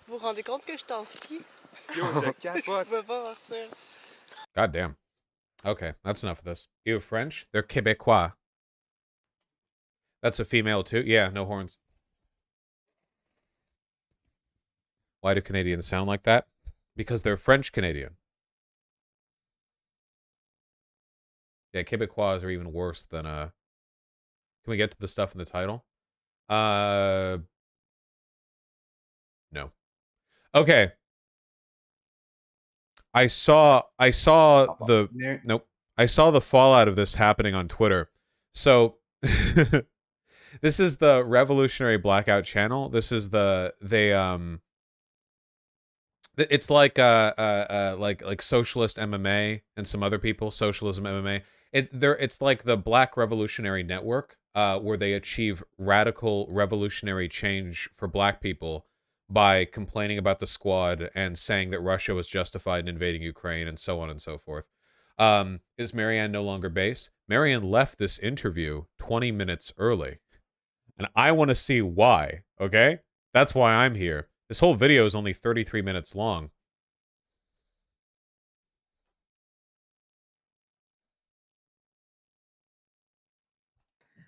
Vous vous rendez compte que je suis en ski? Yo, je capote. Je peux pas partir. God damn. Okay, that's enough of this. You French? They're Québécois. That's a female too? Yeah, no horns. Why do Canadians sound like that? Because they're French Canadian. Yeah, Québécois are even worse than Can we get to the stuff in the title? No. Okay. I saw the nope. I saw the fallout of this happening on Twitter. So this is the Revolutionary Blackout channel. This is it's like socialist MMA and some other people, socialism MMA. It's like the Black Revolutionary Network, where they achieve radical revolutionary change for black people by complaining about the squad and saying that Russia was justified in invading Ukraine and so on and so forth. Is Marianne no longer base? Marianne left this interview 20 minutes early. And I want to see why, okay? That's why I'm here. This whole video is only 33 minutes long.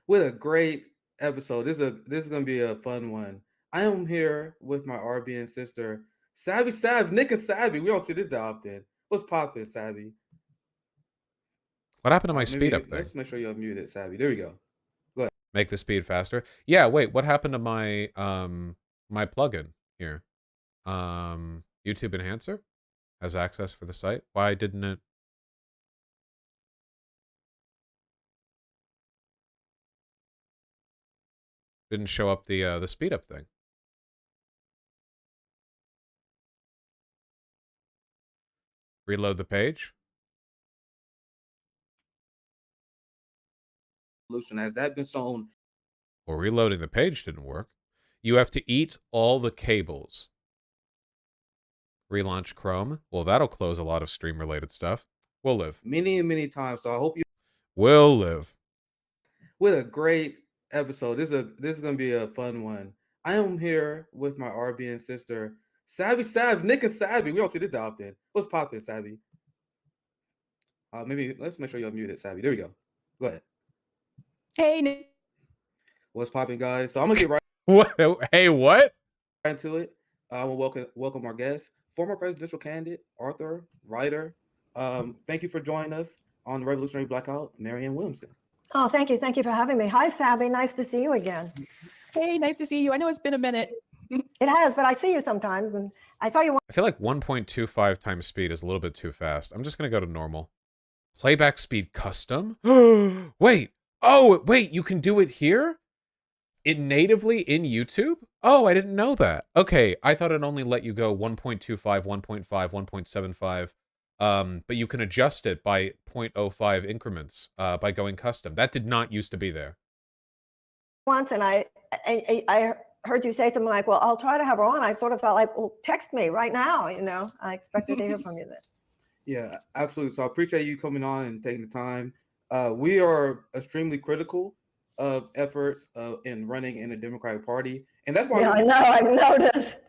What a great episode. This is gonna be a fun one. I am here with my RBN sister, Nick and Savvy. We don't see this that often. What's poppin', Savvy? What happened to my speed up thing? Let's make sure you're muted, Savvy. There we go. Go ahead. Make the speed faster. Yeah, wait, what happened to my my plugin here? YouTube Enhancer has access for the site. Why didn't it? Didn't show up the speed up thing. Reload the page. Has that been shown? Well, reloading the page didn't work. You have to eat all the cables. Relaunch Chrome. Well, that'll close a lot of stream-related stuff. We'll live. Many and many times. So I hope you will live. What a great episode. This is gonna be a fun one. I am here with my RBN sister, Nick and Savvy. We don't see this that often. What's poppin', Savvy? Maybe let's make sure you're muted, Savvy. There we go. Go ahead. Hey, Nick. What's popping, guys? So I'm gonna get right What? Hey, what? into it. I will welcome our guest, former presidential candidate, author, writer. Thank you for joining us on the Revolutionary Blackout, Marianne Williamson. Oh, thank you. Thank you for having me. Hi, Savvy. Nice to see you again. Hey, nice to see you. I know it's been a minute. It has, but I see you sometimes, and I saw you. I feel like 1.25 times speed is a little bit too fast. I'm just gonna go to normal. Playback speed custom? Wait. Oh, wait, you can do it here? It natively in YouTube? Oh, I didn't know that. Okay, I thought it only let you go 1.25, 1.5, 1.75. But you can adjust it by 0.05 increments by going custom. That did not used to be there. Once, and I heard you say something like, "Well, I'll try to have her on." I sort of felt like, "Well, text me right now." You know, I expected to hear from you then. Yeah, absolutely. So I appreciate you coming on and taking the time. We are extremely critical of efforts in running in the Democratic Party, and that's why. Yeah, I know. I've noticed.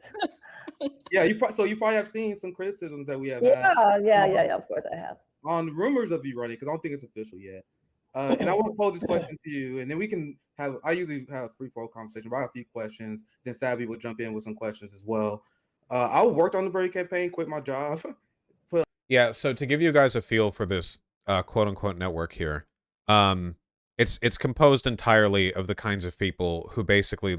Yeah, you probably have seen some criticisms that we have Yeah, had yeah. Of course, I have. on rumors of you running, because I don't think it's official yet. And I want to pose this question to you, and then we can have. I usually have a free-flow conversation, but I have a few questions. Then Savvy will jump in with some questions as well. I worked on the Bernie campaign, quit my job. Yeah, so to give you guys a feel for this quote-unquote network here, it's composed entirely of the kinds of people who basically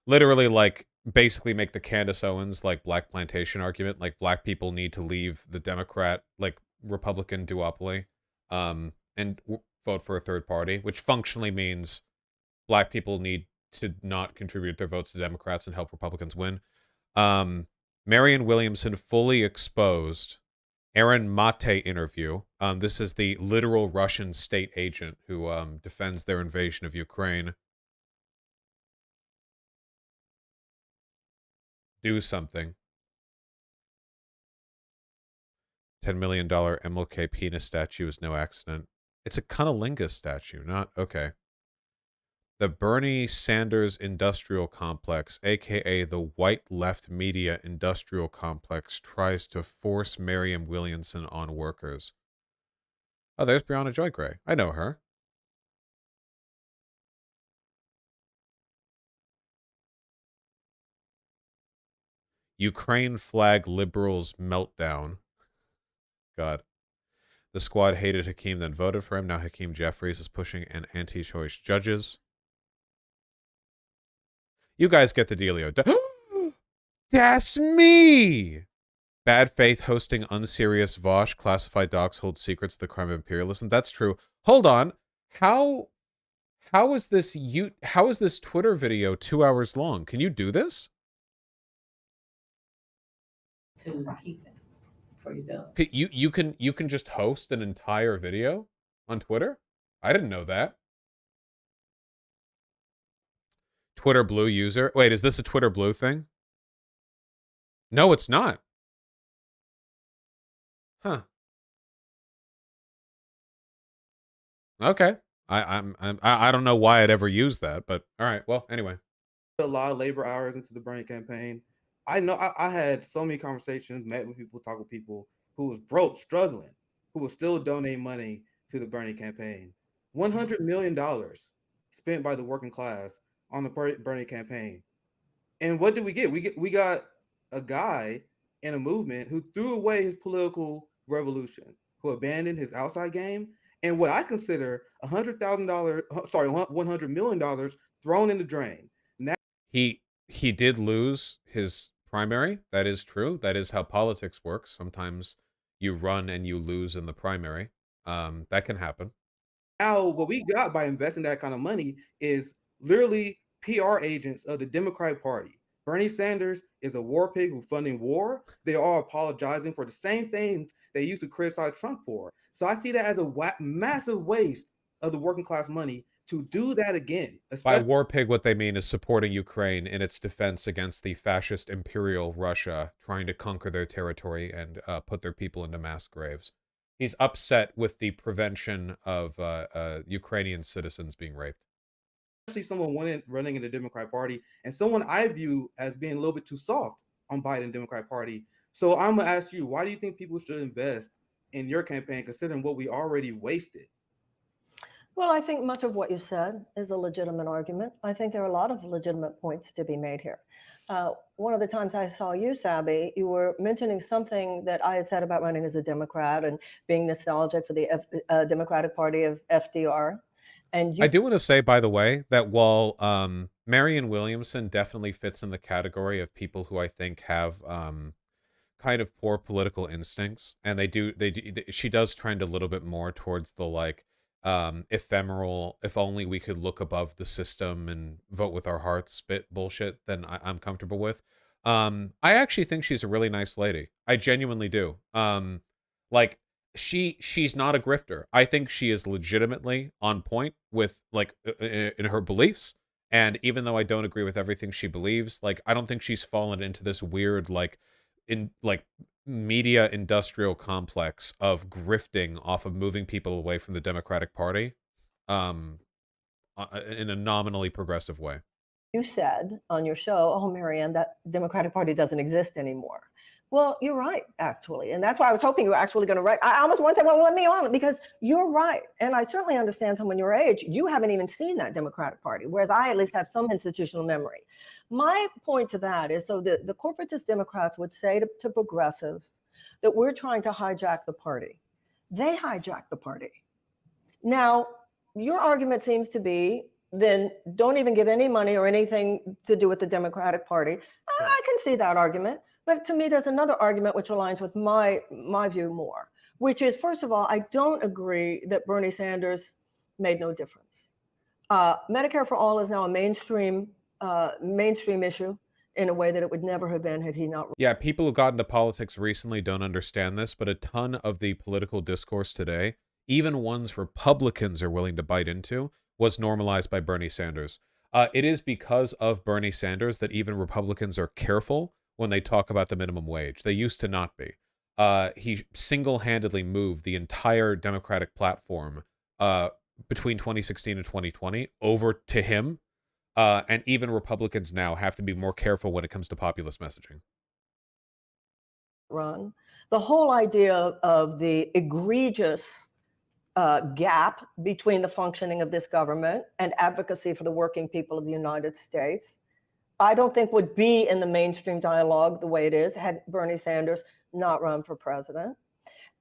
literally like basically make the Candace Owens like Black Plantation argument, like black people need to leave the Democrat like Republican duopoly and vote for a third party, which functionally means black people need to not contribute their votes to Democrats and help Republicans win. Marianne Williamson fully exposed Aaron Mate interview. This is the literal Russian state agent who defends their invasion of Ukraine. Do something. $10 million MLK penis statue is no accident. It's a cunnilingus statue, not... Okay. The Bernie Sanders Industrial Complex, aka the White Left Media Industrial Complex, tries to force Marianne Williamson on workers. Oh, there's Brianna Joy Gray. I know her. Ukraine flag liberals meltdown. God. The squad hated Hakeem, then voted for him. Now Hakeem Jeffries is pushing an anti-choice judges. You guys get the dealio. That's me! Bad faith hosting unserious Vosh. Classified docs hold secrets of the crime of imperialism. That's true. Hold on. How is this Twitter video 2 hours long? Can you do this? To keep it for yourself. You can just host an entire video on Twitter? I didn't know that. Twitter Blue user. Wait, is this a Twitter Blue thing? No, it's not. Huh. Okay. I don't know why I'd ever use that, but all right. Well, anyway. A lot of labor hours into the Bernie campaign. I know I had so many conversations, met with people, talked with people who was broke, struggling, who was still donating money to the Bernie campaign. $100 million spent by the working class on the Bernie campaign. And what did we get? We got a guy in a movement who threw away his political revolution, who abandoned his outside game, and what I consider $100 million thrown in the drain. Now he did lose his primary. That is true. That is how politics works. Sometimes you run and you lose in the primary. That can happen. Now, what we got by investing that kind of money is literally PR agents of the Democratic Party. Bernie Sanders is a war pig who's funding war. They are apologizing for the same things they used to criticize Trump for. So I see that as a massive waste of the working class money to do that again. By war pig, what they mean is supporting Ukraine in its defense against the fascist imperial Russia trying to conquer their territory and put their people into mass graves. He's upset with the prevention of Ukrainian citizens being raped. Especially someone running in the Democratic Party and someone I view as being a little bit too soft on Biden Democratic Party. So I'm gonna ask you, why do you think people should invest in your campaign, considering what we already wasted? Well, I think much of what you said is a legitimate argument. I think there are a lot of legitimate points to be made here. One of the times I saw you, Sabby, you were mentioning something that I had said about running as a Democrat and being nostalgic for the Democratic Party of FDR. And I do want to say, by the way, that while Marianne Williamson definitely fits in the category of people who I think have kind of poor political instincts, and she does trend a little bit more towards the like ephemeral, if only we could look above the system and vote with our hearts bit bullshit, then I'm comfortable with. I actually think she's a really nice lady. I genuinely do. Like she's not a grifter. I think she is legitimately on point with like in her beliefs. And even though I don't agree with everything she believes, like I don't think she's fallen into this weird like media industrial complex of grifting off of moving people away from the Democratic Party in a nominally progressive way. you said on your show, oh, Marianne, that Democratic Party doesn't exist anymore. Well, you're right, actually. And that's why I was hoping you were actually going to write. I almost want to say, well, let me on, because you're right. And I certainly understand someone your age, you haven't even seen that Democratic Party, whereas I at least have some institutional memory. My point to that is, so the corporatist Democrats would say to progressives that we're trying to hijack the party. They hijack the party. Now, your argument seems to be, then don't even give any money or anything to do with the Democratic Party. I can see that argument. But to me, there's another argument which aligns with my view more, which is, first of all, I don't agree that Bernie Sanders made no difference. Medicare for All is now a mainstream issue in a way that it would never have been had he not. Yeah, people who got into politics recently don't understand this, but a ton of the political discourse today, even ones Republicans are willing to bite into, was normalized by Bernie Sanders. It is because of Bernie Sanders that even Republicans are careful when they talk about the minimum wage. They used to not be. He single-handedly moved the entire Democratic platform between 2016 and 2020 over to him. And even Republicans now have to be more careful when it comes to populist messaging. Run. The whole idea of the egregious gap between the functioning of this government and advocacy for the working people of the United States, I don't think would be in the mainstream dialogue the way it is had Bernie Sanders not run for president.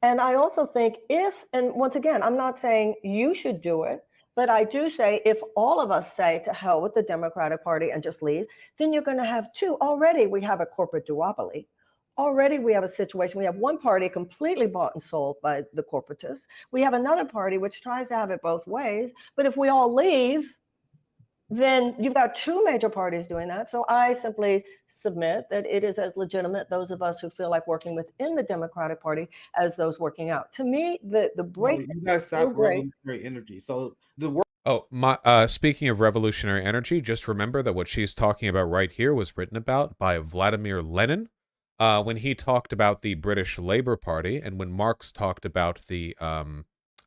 And I also think and once again, I'm not saying you should do it, but I do say if all of us say to hell with the Democratic Party and just leave, then you're going to have two. Already we have a corporate duopoly. Already we have a situation. We have one party completely bought and sold by the corporatists. We have another party which tries to have it both ways. But if we all leave, then you've got two major parties doing that. So I simply submit that it is as legitimate, those of us who feel like working within the Democratic Party, as those working out. To me, the break. You guys stop revolutionary energy. So the work. Oh, speaking of revolutionary energy, just remember that what she's talking about right here was written about by Vladimir Lenin when he talked about the British Labour Party, and when Marx talked about the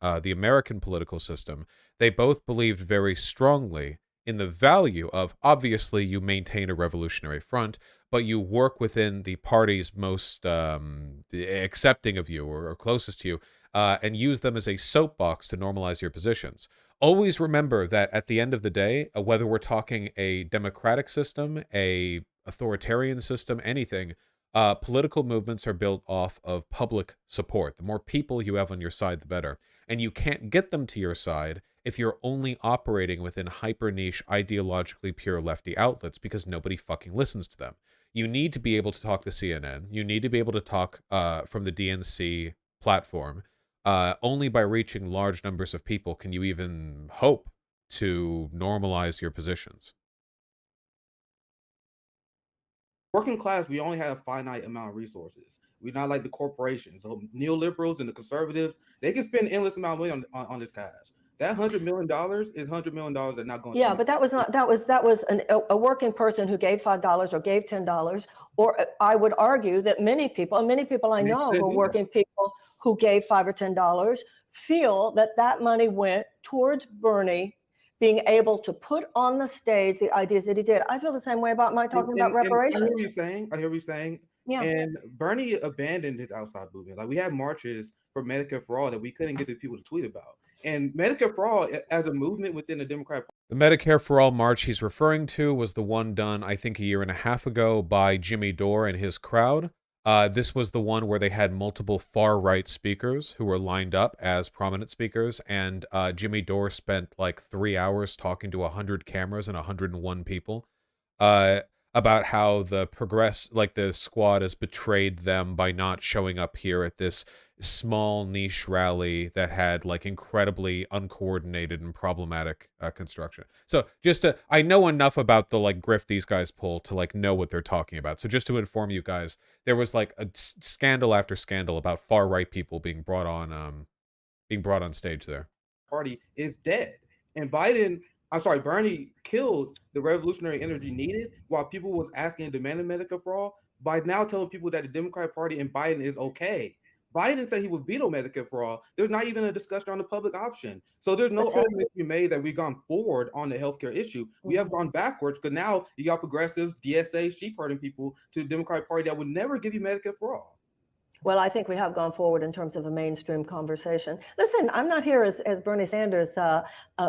American political system. They both believed very strongly in the value of, obviously, you maintain a revolutionary front, but you work within the parties most accepting of you or closest to you, and use them as a soapbox to normalize your positions. Always remember that at the end of the day, whether we're talking a democratic system, a authoritarian system, anything, political movements are built off of public support. The more people you have on your side, the better. And you can't get them to your side if you're only operating within hyper-niche, ideologically pure lefty outlets, because nobody fucking listens to them. You need to be able to talk to CNN. You need to be able to talk from the DNC platform. Only by reaching large numbers of people can you even hope to normalize your positions. Working class, we only have a finite amount of resources. We're not like the corporations. So neoliberals and the conservatives, they can spend endless amount of money on this cash. That $100 million is $100 million that not going. Yeah, but that was a working person who gave $5 or gave $10, or I would argue that many people I know who are working people who gave $5 or $10 feel that that money went towards Bernie being able to put on the stage the ideas that he did. I feel the same way about my talking about reparations. I hear what you're saying. Yeah. And Bernie abandoned his outside movement. Like we had marches for Medicare for All that we couldn't get the people to tweet about. And Medicare for All, as a movement within the Democratic Party. The Medicare for All march he's referring to was the one done, I think, a year and a half ago by Jimmy Dore and his crowd. This was the one where they had multiple far-right speakers who were lined up as prominent speakers, and Jimmy Dore spent like 3 hours talking to 100 cameras and 101 people about how the squad has betrayed them by not showing up here at this small niche rally that had like incredibly uncoordinated and problematic construction. So I know enough about the like grift these guys pull to like know what they're talking about. So just to inform you guys, there was like a scandal after scandal about far right people being brought on stage there. Party is dead, and Bernie killed the revolutionary energy needed while people was asking and demanding Medicare for All by now telling people that the Democratic Party and Biden is okay. Biden said he would veto Medicare for All. There's not even a discussion on the public option. So there's no argument to be made that we've gone forward on the healthcare issue. We have gone backwards because now you got progressives, DSA, sheep herding people to the Democratic Party that would never give you Medicare for All. Well, I think we have gone forward in terms of a mainstream conversation. Listen, I'm not here as Bernie Sanders'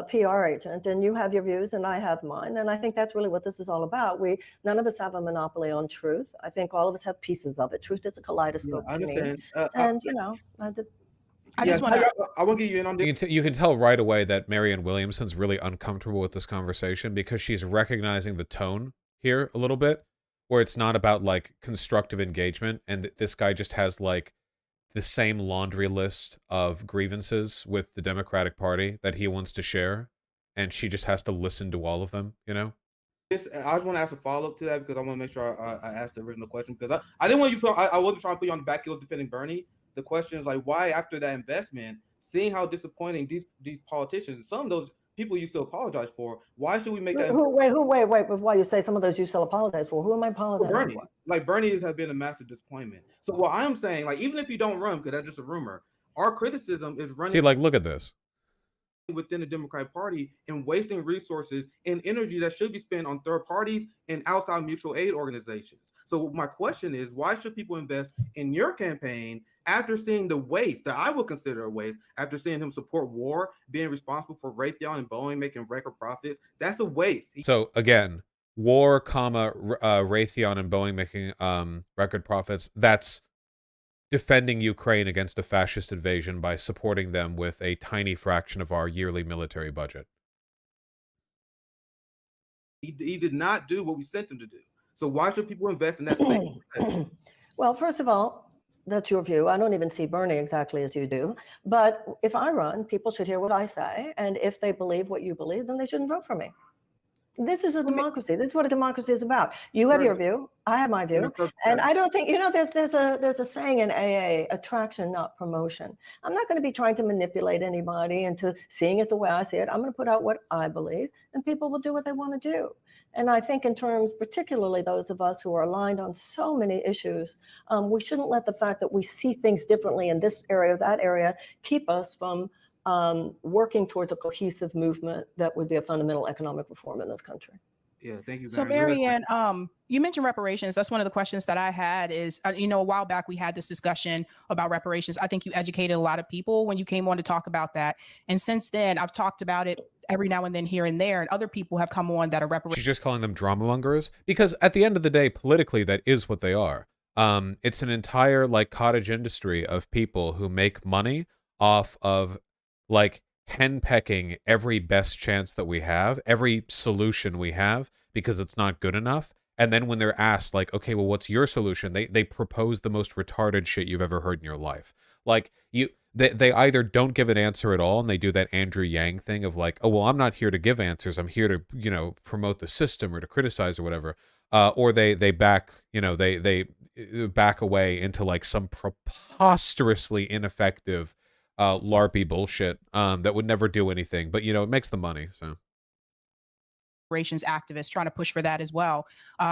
PR agent, and you have your views and I have mine. And I think that's really what this is all about. None of us have a monopoly on truth. I think all of us have pieces of it. Truth is a kaleidoscope to me. And, you know, I just want to. I want to get you in on this. You can tell right away that Marianne Williamson's really uncomfortable with this conversation because she's recognizing the tone here a little bit, where it's not about like constructive engagement, and this guy just has like the same laundry list of grievances with the Democratic Party that he wants to share, and she just has to listen to all of them, you know? I just want to ask a follow-up to that because I want to make sure I asked the original question, because I didn't want you to I wasn't trying to put you on the back heel defending Bernie. The question is like, why after that investment, seeing how disappointing these politicians, some of those people you still apologize for, why should we make that? Wait, before you say some of those you still apologize for, who am I apologizing Bernie. for? Like Bernie has been a massive disappointment. So what I'm saying, like, even if you don't run, because that's just a rumor, our criticism is running. See, like, look at this. Within the Democratic Party and wasting resources and energy that should be spent on third parties and outside mutual aid organizations. So my question is, why should people invest in your campaign after seeing the waste that I would consider a waste, after seeing him support war, being responsible for Raytheon and Boeing making record profits? That's a waste. So again, war, Raytheon and Boeing making record profits, that's defending Ukraine against a fascist invasion by supporting them with a tiny fraction of our yearly military budget. He did not do what we sent him to do. So why should people invest in that same? Well, first of all, that's your view. I don't even see Bernie exactly as you do. But if I run, people should hear what I say. And if they believe what you believe, then they shouldn't vote for me. This is a democracy. This is what a democracy is about. You have your view. I have my view. And I don't think, there's a saying in AA, attraction, not promotion. I'm not going to be trying to manipulate anybody into seeing it the way I see it. I'm going to put out what I believe, and people will do what they want to do. And I think in terms, particularly those of us who are aligned on so many issues, we shouldn't let the fact that we see things differently in this area or that area keep us from working towards a cohesive movement that would be a fundamental economic reform in this country. Yeah, thank you. So Marianne, you mentioned reparations. That's one of the questions that I had is, a while back we had this discussion about reparations. I think you educated a lot of people when you came on to talk about that. And since then, I've talked about it every now and then here and there, and other people have come on that are reparations. She's just calling them drama mongers because at the end of the day, politically, that is what they are. It's an entire like cottage industry of people who make money off of like henpecking every best chance that we have, every solution we have, because it's not good enough. And then when they're asked, like, okay, well, what's your solution? They propose the most retarded shit you've ever heard in your life. Like, they either don't give an answer at all, and they do that Andrew Yang thing of like, oh, well, I'm not here to give answers. I'm here to, promote the system or to criticize or whatever. Or they back, they back away into like some preposterously ineffective LARPy bullshit that would never do anything, but it makes the money. So reparations activists trying to push for that as well.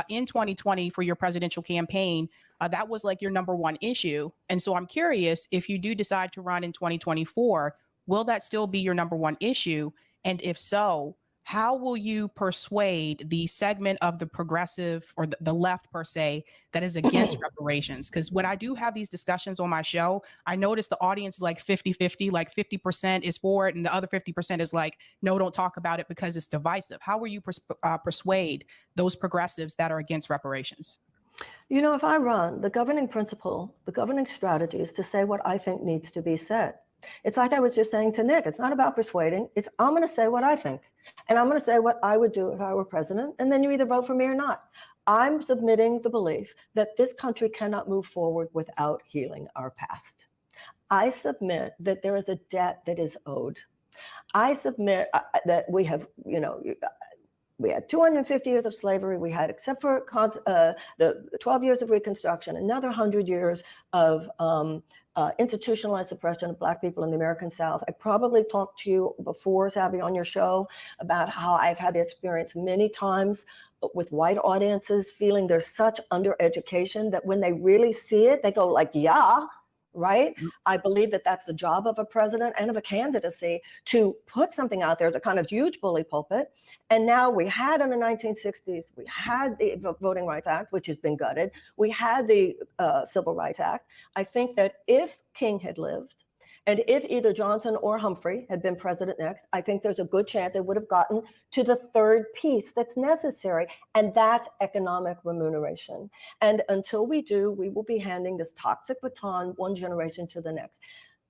In 2020 for your presidential campaign, that was like your number one issue. And so I'm curious, if you do decide to run in 2024, will that still be your number one issue? And if so, how will you persuade the segment of the progressive or the left per se that is against reparations? Because when I do have these discussions on my show, I notice the audience is like 50-50, like 50% is for it and the other 50% is like, no, don't talk about it because it's divisive. How will you persuade those progressives that are against reparations? You know, if I run, the governing principle, the governing strategy is to say what I think needs to be said. It's like I was just saying to Nick, it's not about persuading. It's I'm going to say what I think. And I'm going to say what I would do if I were president. And then you either vote for me or not. I'm submitting the belief that this country cannot move forward without healing our past. I submit that there is a debt that is owed. I submit that we have, you know, we had 250 years of slavery. We had, except for the 12 years of Reconstruction, another 100 years of institutionalized suppression of Black people in the American South. I probably talked to you before, Sabby, on your show about how I've had the experience many times with white audiences feeling there's such undereducation that when they really see it, they go like, yeah, right? I believe that that's the job of a president and of a candidacy, to put something out there as a kind of huge bully pulpit. And now we had in the 1960s, we had the Voting Rights Act, which has been gutted. We had the Civil Rights Act. I think that if King had lived, and if either Johnson or Humphrey had been president next, I think there's a good chance they would have gotten to the third piece that's necessary, and that's economic remuneration. And until we do, we will be handing this toxic baton one generation to the next.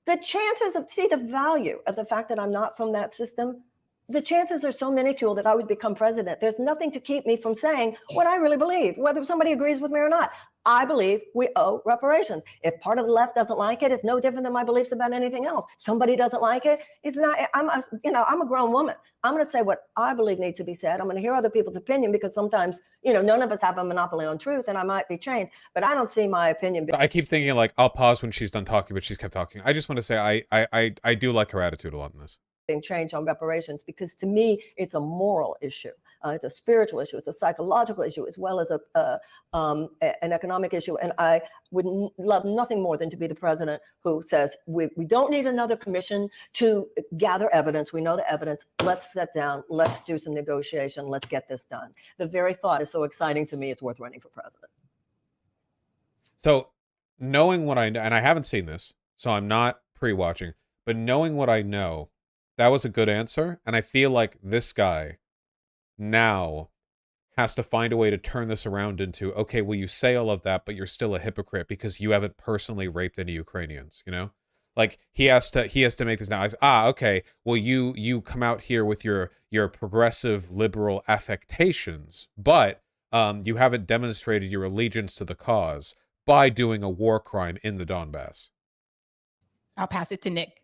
The chances of, see the value of the fact that I'm not from that system, the chances are so minuscule that I would become president. There's nothing to keep me from saying what I really believe, whether somebody agrees with me or not. I believe we owe reparations. If part of the left doesn't like it, it's no different than my beliefs about anything else. Somebody doesn't like it, it's not, I'm a grown woman. I'm going to say what I believe needs to be said. I'm going to hear other people's opinion, because sometimes, none of us have a monopoly on truth, and I might be changed, but I don't see my opinion. I keep thinking, like, I'll pause when she's done talking, but she's kept talking. I just want to say I do like her attitude a lot in this. Being changed on reparations, because to me it's a moral issue, it's a spiritual issue, it's a psychological issue, as well as an economic issue. And I would love nothing more than to be the president who says we don't need another commission to gather evidence. We know the evidence. Let's sit down. Let's do some negotiation. Let's get this done. The very thought is so exciting to me. It's worth running for president. So knowing what I know, and I haven't seen this, so I'm not pre-watching, but knowing what I know, that was a good answer, and I feel like this guy now has to find a way to turn this around into, okay, well, you say all of that, but you're still a hypocrite because you haven't personally raped any Ukrainians, Like, he has to make this now. Okay, well, you come out here with your progressive liberal affectations, but you haven't demonstrated your allegiance to the cause by doing a war crime in the Donbass. I'll pass it to Nick.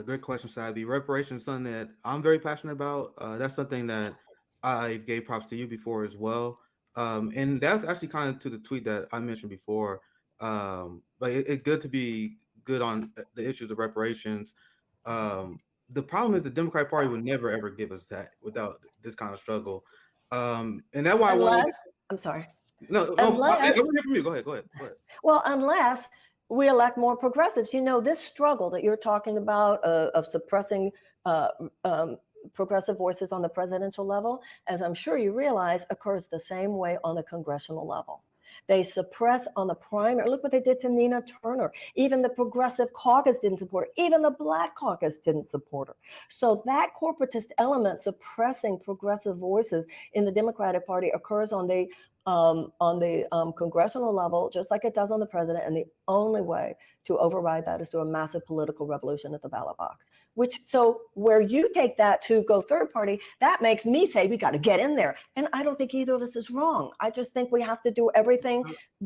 Great question, Sabi. Reparations is something that I'm very passionate about. That's something that I gave props to you before as well. And that's actually kind of to the tweet that I mentioned before. But it's good to be good on the issues of reparations. The problem is the Democratic Party would never, ever give us that without this kind of struggle. And that's why I'm sorry. No, I want to hear from you. Go ahead. Well, unless we elect more progressives. This struggle that you're talking about of suppressing progressive voices on the presidential level, as I'm sure you realize, occurs the same way on the congressional level. They suppress on the primary. Look what they did to Nina Turner. Even the Progressive Caucus didn't support her. Even the Black Caucus didn't support her. So that corporatist element suppressing progressive voices in the Democratic Party occurs on the congressional level, just like it does on the president. And the only way to override that is through a massive political revolution at the ballot box. So where you take that to go third party, that makes me say we got to get in there. And I don't think either of us is wrong. I just think we have to do everything,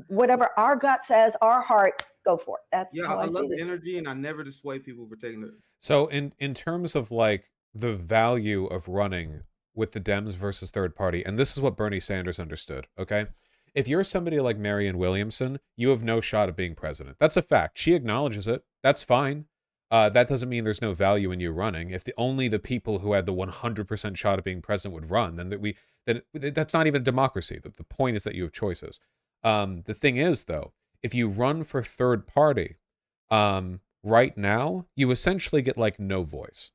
whatever our gut says, our heart, go for it. That's how I love see the energy, and I never dissuade people for taking it. So in terms of like the value of running with the Dems versus third party, and this is what Bernie Sanders understood, okay? If you're somebody like Marianne Williamson, you have no shot of being president. That's a fact. She acknowledges it. That's fine. That doesn't mean there's no value in you running. If only the people who had the 100% shot of being president would run, then that's not even democracy. The point is that you have choices. The thing is, though, if you run for third party, right now, you essentially get like no voice.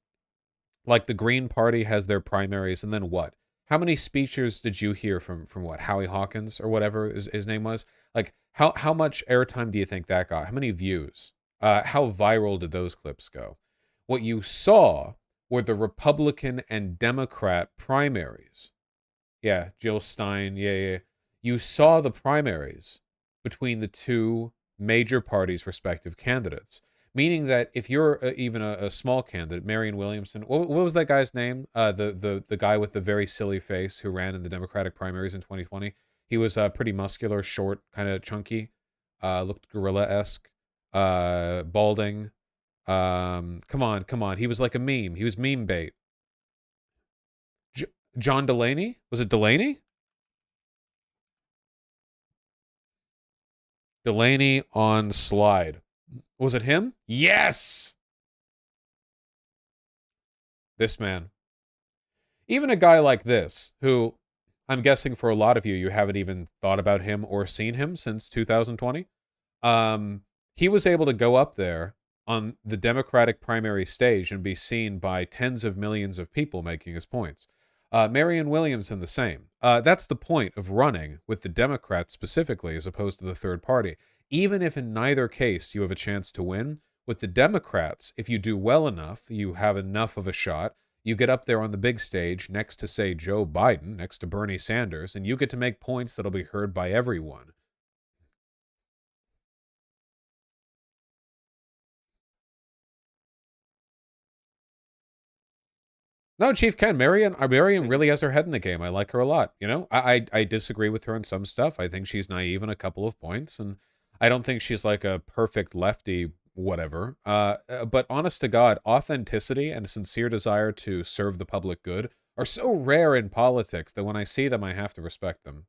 Like the Green Party has their primaries, and then what? How many speeches did you hear from what, Howie Hawkins or whatever his name was? Like how much airtime do you think that got? How many views? How viral did those clips go? What you saw were the Republican and Democrat primaries. Yeah, Jill Stein. Yeah. You saw the primaries between the two major parties' respective candidates. Meaning that if you're even a small candidate, Marianne Williamson, what was that guy's name? The guy with the very silly face who ran in the Democratic primaries in 2020. He was pretty muscular, short, kind of chunky, looked gorilla-esque, balding. Come on. He was like a meme. He was meme bait. John Delaney? Was it Delaney? Delaney on slide. Was it him? Yes! This man. Even a guy like this, who I'm guessing for a lot of you, you haven't even thought about him or seen him since 2020. He was able to go up there on the Democratic primary stage and be seen by tens of millions of people making his points. Marianne Williamson, the same. That's the point of running with the Democrats specifically as opposed to the third party. Even if in neither case you have a chance to win, with the Democrats, if you do well enough, you have enough of a shot, you get up there on the big stage next to, say, Joe Biden, next to Bernie Sanders, and you get to make points that'll be heard by everyone. No, Chief Ken, Marianne really has her head in the game. I like her a lot. You know, I disagree with her on some stuff. I think she's naive on a couple of points, and I don't think she's like a perfect lefty whatever. But honest to God, authenticity and a sincere desire to serve the public good are so rare in politics that when I see them, I have to respect them.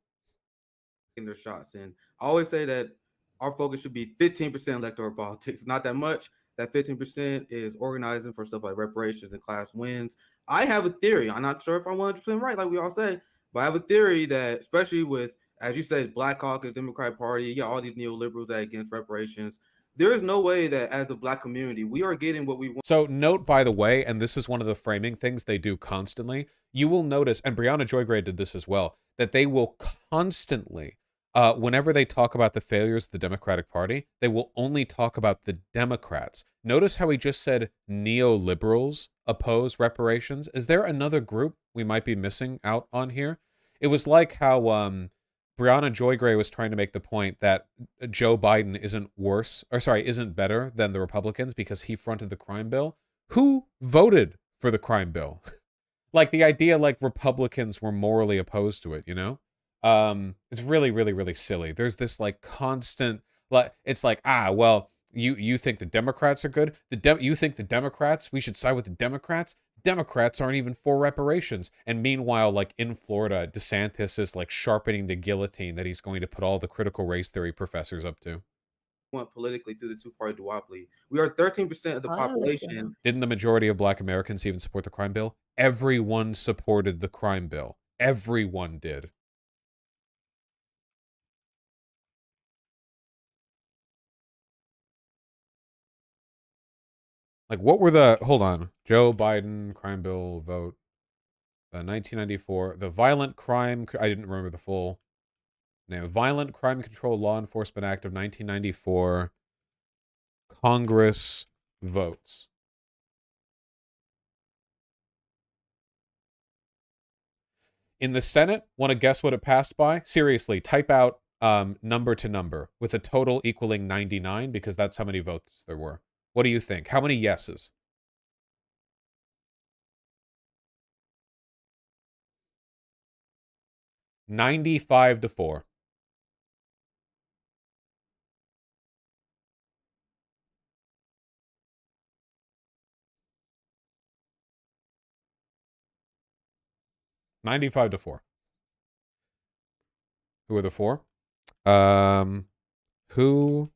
In their shots, and I always say that our focus should be 15% electoral politics, not that much. That 15% is organizing for stuff like reparations and class wins. I have a theory. I'm not sure if I'm 100% right, like we all say, but I have a theory that, especially with, as you said, Black Caucus, Democratic Party, you got all these neoliberals that are against reparations. There is no way that as a Black community, we are getting what we want. So note, by the way, and this is one of the framing things they do constantly, you will notice, and Brianna Joygray did this as well, that they will constantly, whenever they talk about the failures of the Democratic Party, they will only talk about the Democrats. Notice how he just said neoliberals oppose reparations. Is there another group we might be missing out on here? It was like how Brianna Joygray was trying to make the point that Joe Biden isn't better than the Republicans because he fronted the crime bill. Who voted for the crime bill? Like the idea like Republicans were morally opposed to it, you know? It's really, really, really silly. There's this like constant, like, it's like, well, you think the Democrats are good? You think the Democrats, we should side with the Democrats? Democrats aren't even for reparations. And meanwhile, like in Florida, DeSantis is like sharpening the guillotine that he's going to put all the critical race theory professors up to. Politically through the two-party duopoly. We are 13% of the population. Didn't the majority of Black Americans even support the crime bill? Everyone supported the crime bill. Everyone did. Like, what were the... Hold on. Joe Biden, crime bill, vote. 1994. The Violent Crime... I didn't remember the full name. Violent Crime Control Law Enforcement Act of 1994. Congress votes. In the Senate, want to guess what it passed by? Seriously, type out number to number with a total equaling 99 because that's how many votes there were. What do you think? How many yeses? 95-4. $95-4. Who are the four? Who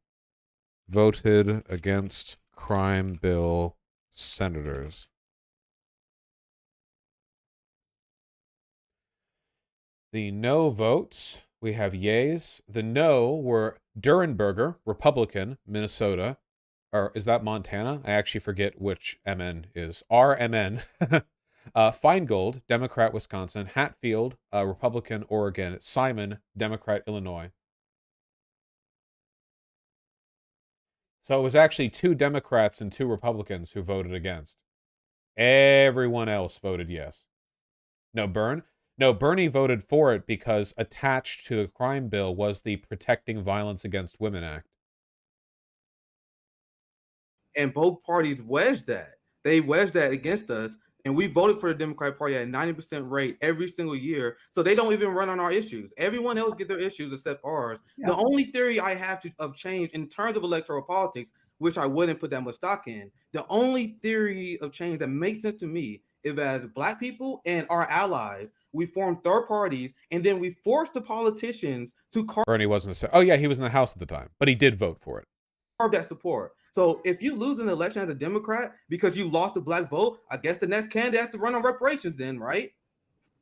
voted against crime bill senators? The no votes, we have yays. The no were Durenberger, Republican, Minnesota, or is that Montana? I actually forget which MN is. RMN. Feingold, Democrat, Wisconsin. Hatfield, Republican, Oregon. Simon, Democrat, Illinois. So it was actually 2 Democrats and 2 Republicans who voted against. Everyone else voted yes. No, Bernie voted for it because attached to the crime bill was the Protecting Violence Against Women Act. And both parties wedged that. They wedged that against us, and we voted for the Democratic Party at a 90% rate every single year. So they don't even run on our issues. Everyone else get their issues except ours. Yeah. The only theory I have of change in terms of electoral politics, which I wouldn't put that much stock in, the only theory of change that makes sense to me is as Black people and our allies, we form third parties, and then we force the politicians to Bernie wasn't. Oh yeah, he was in the House at the time, but he did vote for it. Carve that support. So if you lose an election as a Democrat because you lost the Black vote, I guess the next candidate has to run on reparations then, right?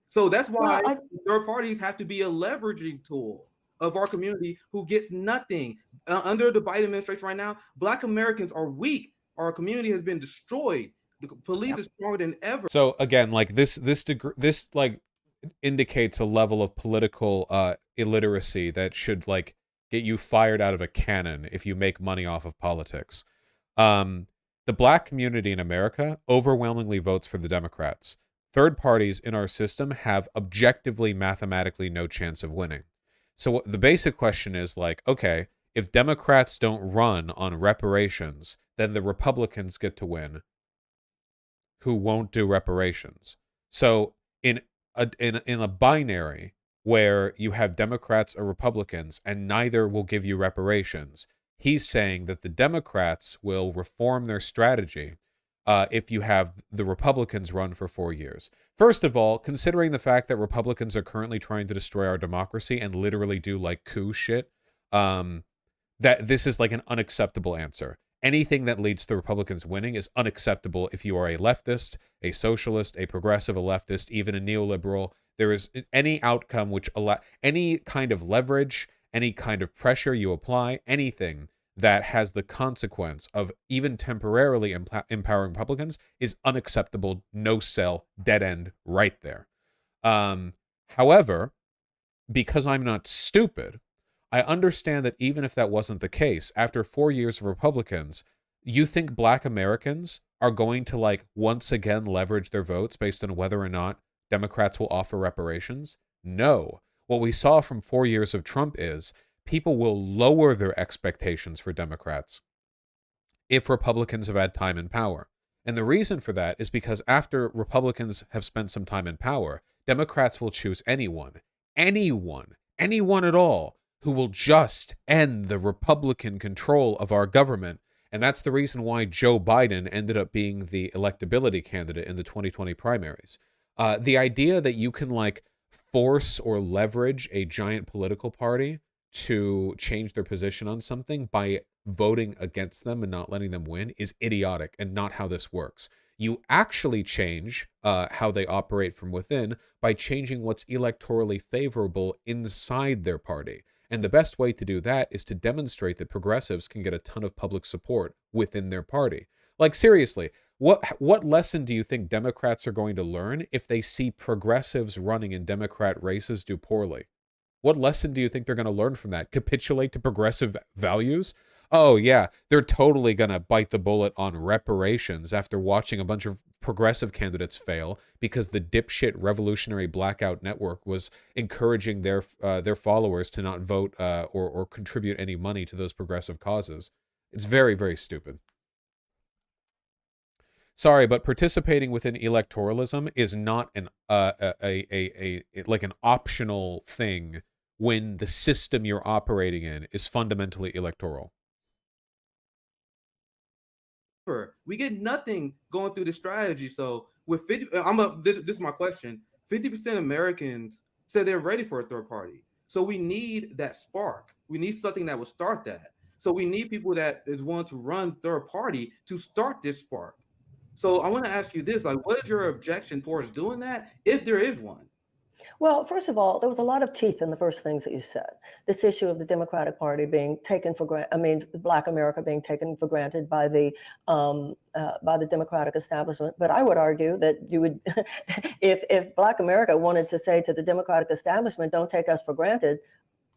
So that's why third parties have to be a leveraging tool of our community who gets nothing. Under the Biden administration right now, Black Americans are weak. Our community has been destroyed. The police is stronger than ever. So again, like this like indicates a level of political illiteracy that should like get you fired out of a cannon if you make money off of politics. The Black community in America overwhelmingly votes for the Democrats. Third parties in our system have objectively, mathematically no chance of winning. So the basic question is like, okay, if Democrats don't run on reparations, then the Republicans get to win who won't do reparations. So in a binary where you have Democrats or Republicans and neither will give you reparations, he's saying that the Democrats will reform their strategy if you have the Republicans run for 4 years. First of all, considering the fact that Republicans are currently trying to destroy our democracy and literally do like coup shit, that this is like an unacceptable answer. Anything that leads to Republicans winning is unacceptable if you are a leftist, a socialist, a progressive, a leftist, even a neoliberal. There is any outcome which any kind of leverage, any kind of pressure you apply, anything that has the consequence of even temporarily empowering Republicans is unacceptable. No sell, dead end, right there. However, because I'm not stupid, I understand that even if that wasn't the case, after 4 years of Republicans, you think Black Americans are going to like once again leverage their votes based on whether or not Democrats will offer reparations? No. What we saw from 4 years of Trump is people will lower their expectations for Democrats if Republicans have had time in power. And the reason for that is because after Republicans have spent some time in power, Democrats will choose anyone at all who will just end the Republican control of our government. And that's the reason why Joe Biden ended up being the electability candidate in the 2020 primaries. The idea that you can like force or leverage a giant political party to change their position on something by voting against them and not letting them win is idiotic and not how this works. You actually change how they operate from within by changing what's electorally favorable inside their party. And the best way to do that is to demonstrate that progressives can get a ton of public support within their party. Like, seriously, what lesson do you think Democrats are going to learn if they see progressives running in Democrat races do poorly? What lesson do you think they're going to learn from that? Capitulate to progressive values? Oh, yeah, they're totally going to bite the bullet on reparations after watching a bunch of progressive candidates fail because the dipshit Revolutionary Blackout Network was encouraging their followers to not vote or contribute any money to those progressive causes. It's very, very stupid. Sorry, but participating within electoralism is not an like an optional thing when the system you're operating in is fundamentally electoral. We get nothing going through the strategy. So with 50, this is my question. 50% of Americans said they're ready for a third party. So we need that spark. We need something that will start that. So we need people that is willing to run third party to start this spark. So I want to ask you this, like, what is your objection towards doing that, if there is one? Well, first of all, there was a lot of teeth in the first things that you said. This issue of the Democratic Party being taken for granted, I mean, Black America being taken for granted by the Democratic establishment. But I would argue that you would, if Black America wanted to say to the Democratic establishment, don't take us for granted,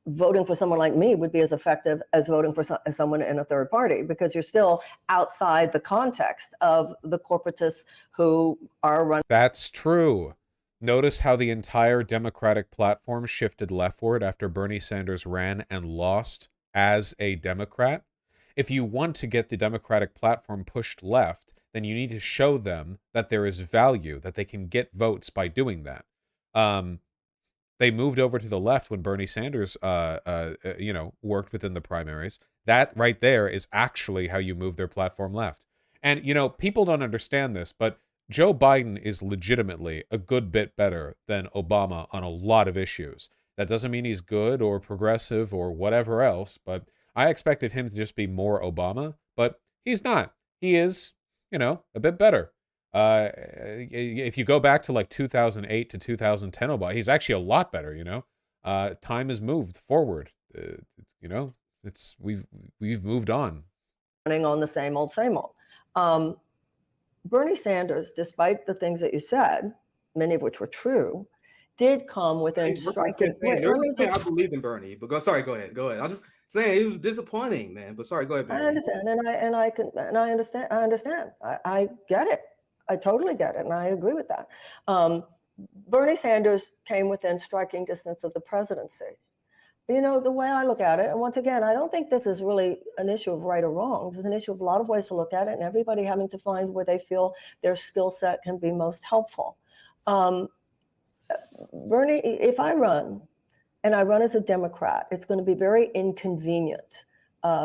voting for someone like me would be as effective as voting for someone in a third party, because you're still outside the context of the corporatists who are running. That's true. Notice how the entire Democratic platform shifted leftward after Bernie Sanders ran and lost as a Democrat. If you want to get the Democratic platform pushed left, then you need to show them that there is value, that they can get votes by doing that. They moved over to the left when Bernie Sanders, worked within the primaries. That right there is actually how you move their platform left. And, people don't understand this, but Joe Biden is legitimately a good bit better than Obama on a lot of issues. That doesn't mean he's good or progressive or whatever else, but I expected him to just be more Obama, but he's not. He is, a bit better. If you go back to like 2008 to 2010 Obama, he's actually a lot better, Time has moved forward. We've moved on. Running on the same old, same old. Bernie Sanders, despite the things that you said, many of which were true, did come within striking. I believe in Bernie, but go ahead. I'm just saying it was disappointing, man. But sorry, go ahead, Barry. I understand, I understand. I get it. I totally get it, and I agree with that. Bernie Sanders came within striking distance of the presidency. The way I look at it, and once again, I don't think this is really an issue of right or wrong. This is an issue of a lot of ways to look at it, and everybody having to find where they feel their skill set can be most helpful. Bernie, if I run, and I run as a Democrat, it's going to be very inconvenient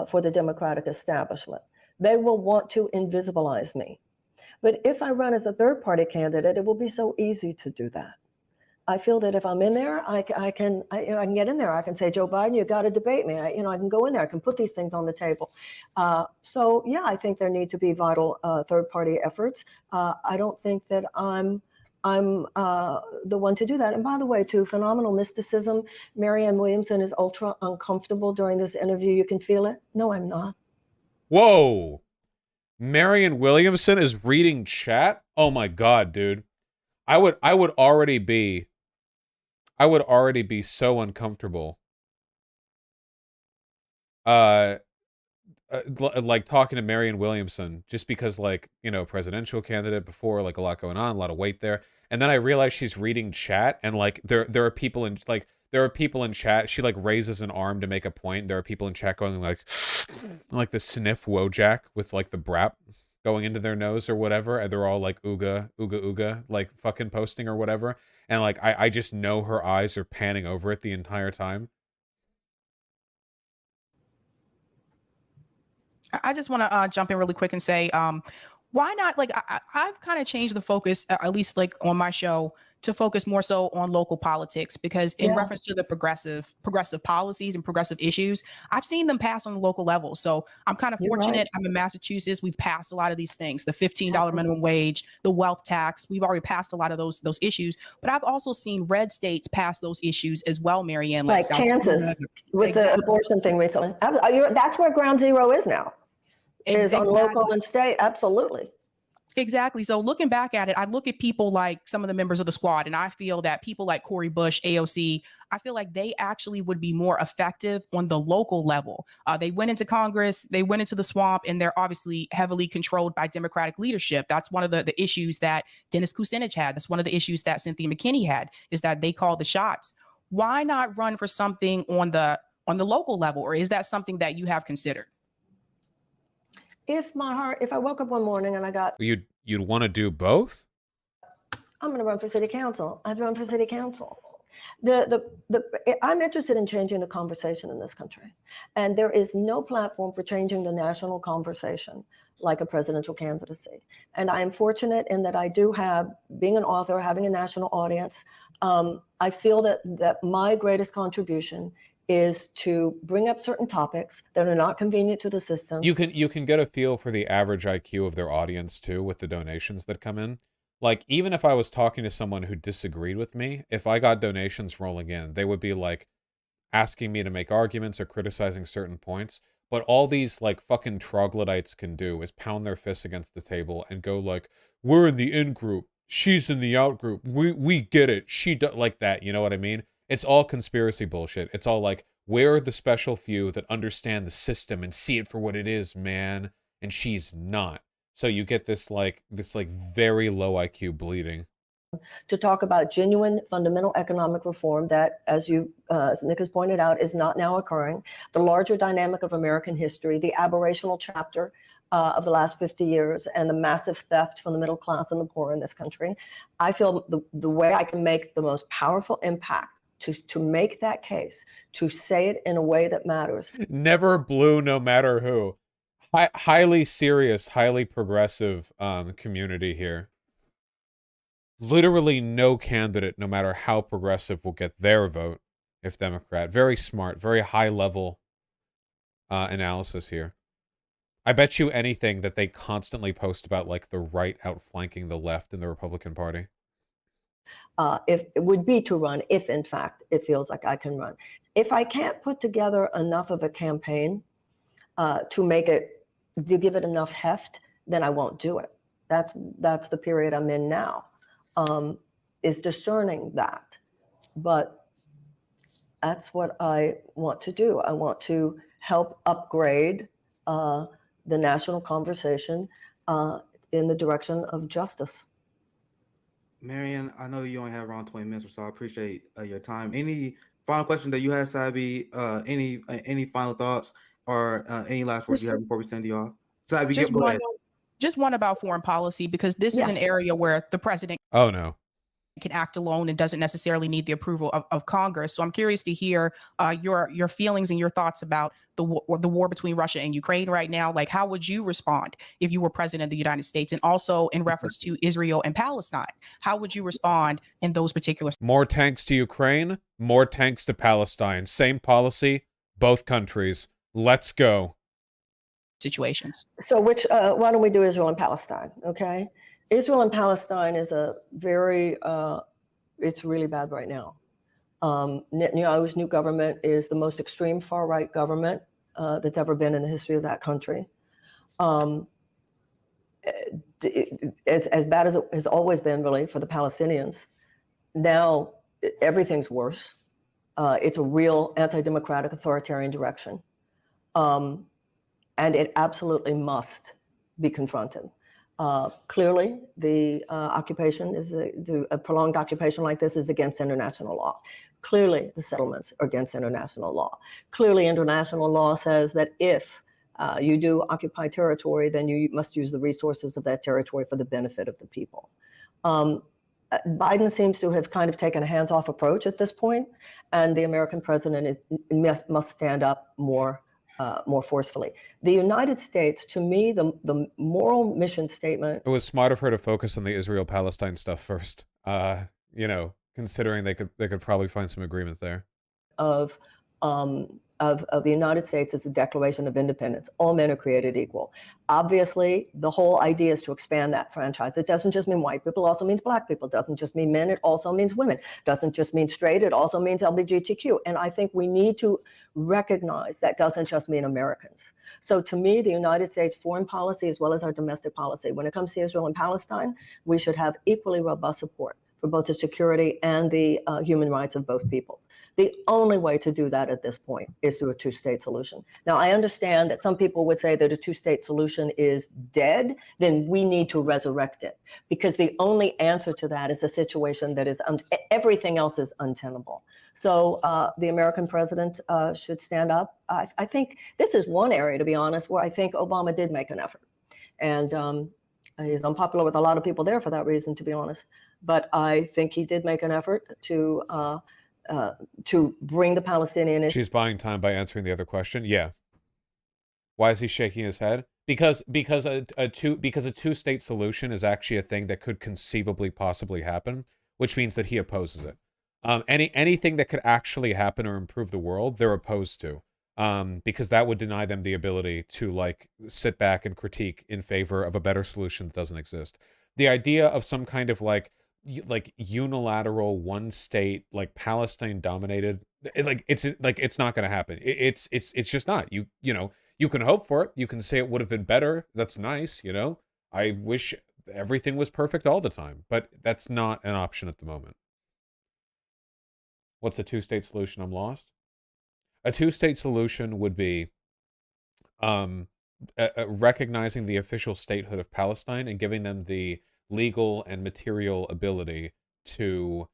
for the Democratic establishment. They will want to invisibilize me. But if I run as a third party candidate, it will be so easy to do that. I feel that if I'm in there, I can get in there. I can say, Joe Biden, you got to debate me. I can go in there. I can put these things on the table. So yeah, I think there need to be vital third-party efforts. I don't think that I'm the one to do that. And by the way, too, phenomenal mysticism. Marianne Williamson is ultra uncomfortable during this interview. You can feel it. No, I'm not. Whoa, Marianne Williamson is reading chat. Oh my God, dude. I would already be so uncomfortable. Like talking to Marianne Williamson, just because presidential candidate before, like a lot going on, a lot of weight there. And then I realized she's reading chat, and there are people in chat. She raises an arm to make a point. There are people in chat going like the sniff Wojak with the brap going into their nose or whatever, and they're all like ooga ooga ooga, fucking posting or whatever, and I just know her eyes are panning over it the entire time. I just want to jump in really quick and say, why not? I've kind of changed the focus, at least on my show, to focus more so on local politics, because in reference to the progressive policies and progressive issues, I've seen them pass on the local level. So I'm kind of fortunate. Right. I'm in Massachusetts. We've passed a lot of these things, the $15 minimum wage, the wealth tax. We've already passed a lot of those issues, but I've also seen red states pass those issues as well, Marianne. Like Kansas with the abortion thing recently. That's where ground zero is now. Is on local and state. Absolutely. Exactly. So looking back at it, I look at people like some of the members of the squad, and I feel that people like Cori Bush, AOC, I feel like they actually would be more effective on the local level. They went into Congress, they went into the swamp, and they're obviously heavily controlled by Democratic leadership. That's one of the issues that Dennis Kucinich had. That's one of the issues that Cynthia McKinney had, is that they call the shots. Why not run for something on the local level, or is that something that you have considered? If I woke up one morning and I got... You'd want to do both? I'm going to run for city council. I'd run for city council. I'm interested in changing the conversation in this country. And there is no platform for changing the national conversation like a presidential candidacy. And I am fortunate in that I do have, being an author, having a national audience, I feel that my greatest contribution is to bring up certain topics that are not convenient to the system. You can get a feel for the average IQ of their audience too with the donations that come in. Like, even if I was talking to someone who disagreed with me, if I got donations rolling in, they would be like asking me to make arguments or criticizing certain points. But all these like fucking troglodytes can do is pound their fists against the table and go like, "We're in the in group, she's in the out group. We get it. She do," like that. You know what I mean? It's all conspiracy bullshit. It's all like, we're the special few that understand the system and see it for what it is, man. And she's not. So you get this very low IQ bleeding. To talk about genuine fundamental economic reform that, as Nick has pointed out, is not now occurring, the larger dynamic of American history, the aberrational chapter of the last 50 years, and the massive theft from the middle class and the poor in this country. I feel the way I can make the most powerful impact to make that case, to say it in a way that matters. Never blue, no matter who. Highly serious, highly progressive community here. Literally no candidate, no matter how progressive, will get their vote if Democrat. Very smart, very high level analysis here. I bet you anything that they constantly post about like the right outflanking the left in the Republican Party. If it would be to run, if in fact it feels like I can run. If I can't put together enough of a campaign to give it enough heft, then I won't do it. That's the period I'm in now. Is discerning that. But that's what I want to do. I want to help upgrade the national conversation in the direction of justice. Marianne, I know you only have around 20 minutes or so. I appreciate your time. Any final question that you have, Sabi? Any final thoughts or any last words you have before we send you off? Sabi, go ahead. Just one about foreign policy, because this is an area where the president can act alone and doesn't necessarily need the approval of Congress. So I'm curious to hear your feelings and your thoughts about the war between Russia and Ukraine right now. Like, how would you respond if you were president of the United States? And also in reference to Israel and Palestine, how would you respond in those particular? More tanks to Ukraine, more tanks to Palestine. Same policy, both countries. Let's go. Situations. So why don't we do Israel and Palestine? Okay. Israel and Palestine is it's really bad right now. Netanyahu's new government is the most extreme far-right government that's ever been in the history of that country. As bad as it has always been, really, for the Palestinians. Now, everything's worse. It's a real anti-democratic authoritarian direction. And it absolutely must be confronted. Clearly, the occupation a prolonged occupation like this is against international law. Clearly, the settlements are against international law. Clearly, international law says that if you do occupy territory, then you must use the resources of that territory for the benefit of the people. Biden seems to have kind of taken a hands-off approach at this point, and the American president must stand up more forcefully. The United States, to me, the moral mission statement. It was smart of her to focus on the Israel-Palestine stuff first. Considering they could probably find some agreement there. Of the United States is the Declaration of Independence. All men are created equal. Obviously, the whole idea is to expand that franchise. It doesn't just mean white people, it also means black people. It doesn't just mean men, it also means women. It doesn't just mean straight, it also means LGBTQ. And I think we need to recognize that doesn't just mean Americans. So to me, the United States foreign policy, as well as our domestic policy, when it comes to Israel and Palestine, we should have equally robust support for both the security and the human rights of both people. The only way to do that at this point is through a two-state solution. Now, I understand that some people would say that a two-state solution is dead, then we need to resurrect it, because the only answer to that is a situation that is, everything else is untenable. So the American president should stand up. I think this is one area, to be honest, where I think Obama did make an effort. And he's unpopular with a lot of people there for that reason, to be honest. But I think he did make an effort to bring the Palestinian issue. She's buying time by answering the other question. Yeah. Why is he shaking his head? Because a two-state solution is actually a thing that could conceivably possibly happen, which means that he opposes it. Anything that could actually happen or improve the world, they're opposed to. Because that would deny them the ability to like sit back and critique in favor of a better solution that doesn't exist. the idea of some kind of like unilateral one state, like Palestine dominated, it's not going to happen. It's just not. You know, you can hope for it. You can say it would have been better. That's nice. You know, I wish everything was perfect all the time, but that's not an option at the moment. What's a two-state solution? I'm lost. A two-state solution would be recognizing the official statehood of Palestine and giving them the legal and material ability to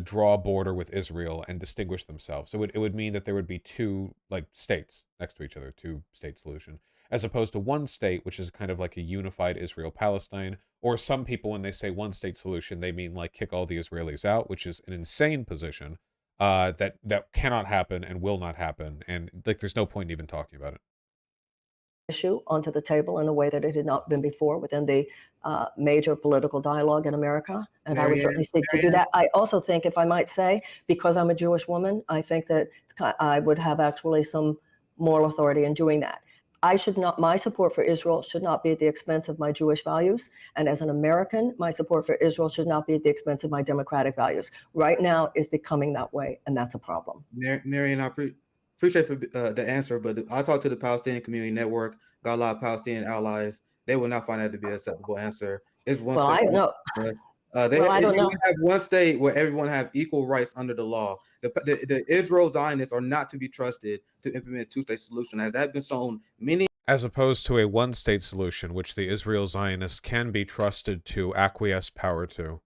draw a border with Israel and distinguish themselves. So it would mean that there would be two like states next to each other, two-state solution, as opposed to one state, which is kind of like a unified Israel-Palestine. Or some people, when they say one-state solution, they mean like kick all the Israelis out, which is an insane position that cannot happen and will not happen. And like, there's no point in even talking about it. Issue onto the table in a way that it had not been before within the major political dialogue in America. And I would certainly seek to do that. I also think, if I might say, because I'm a Jewish woman, I think that I would have actually some moral authority in doing that. My support for Israel should not be at the expense of my Jewish values. And as an American, my support for Israel should not be at the expense of my democratic values. Right now it's becoming that way, and that's a problem. Marian, I appreciate the answer, but I talked to the Palestinian Community Network, got a lot of Palestinian allies. They will not find that to be an acceptable answer. It's one well, state. I know. I don't know. Have one state where everyone have equal rights under the law. The Israel Zionists are not to be trusted to implement a two-state solution, as that has been shown many. As opposed to a one-state solution, which the Israel Zionists can be trusted to acquiesce power to.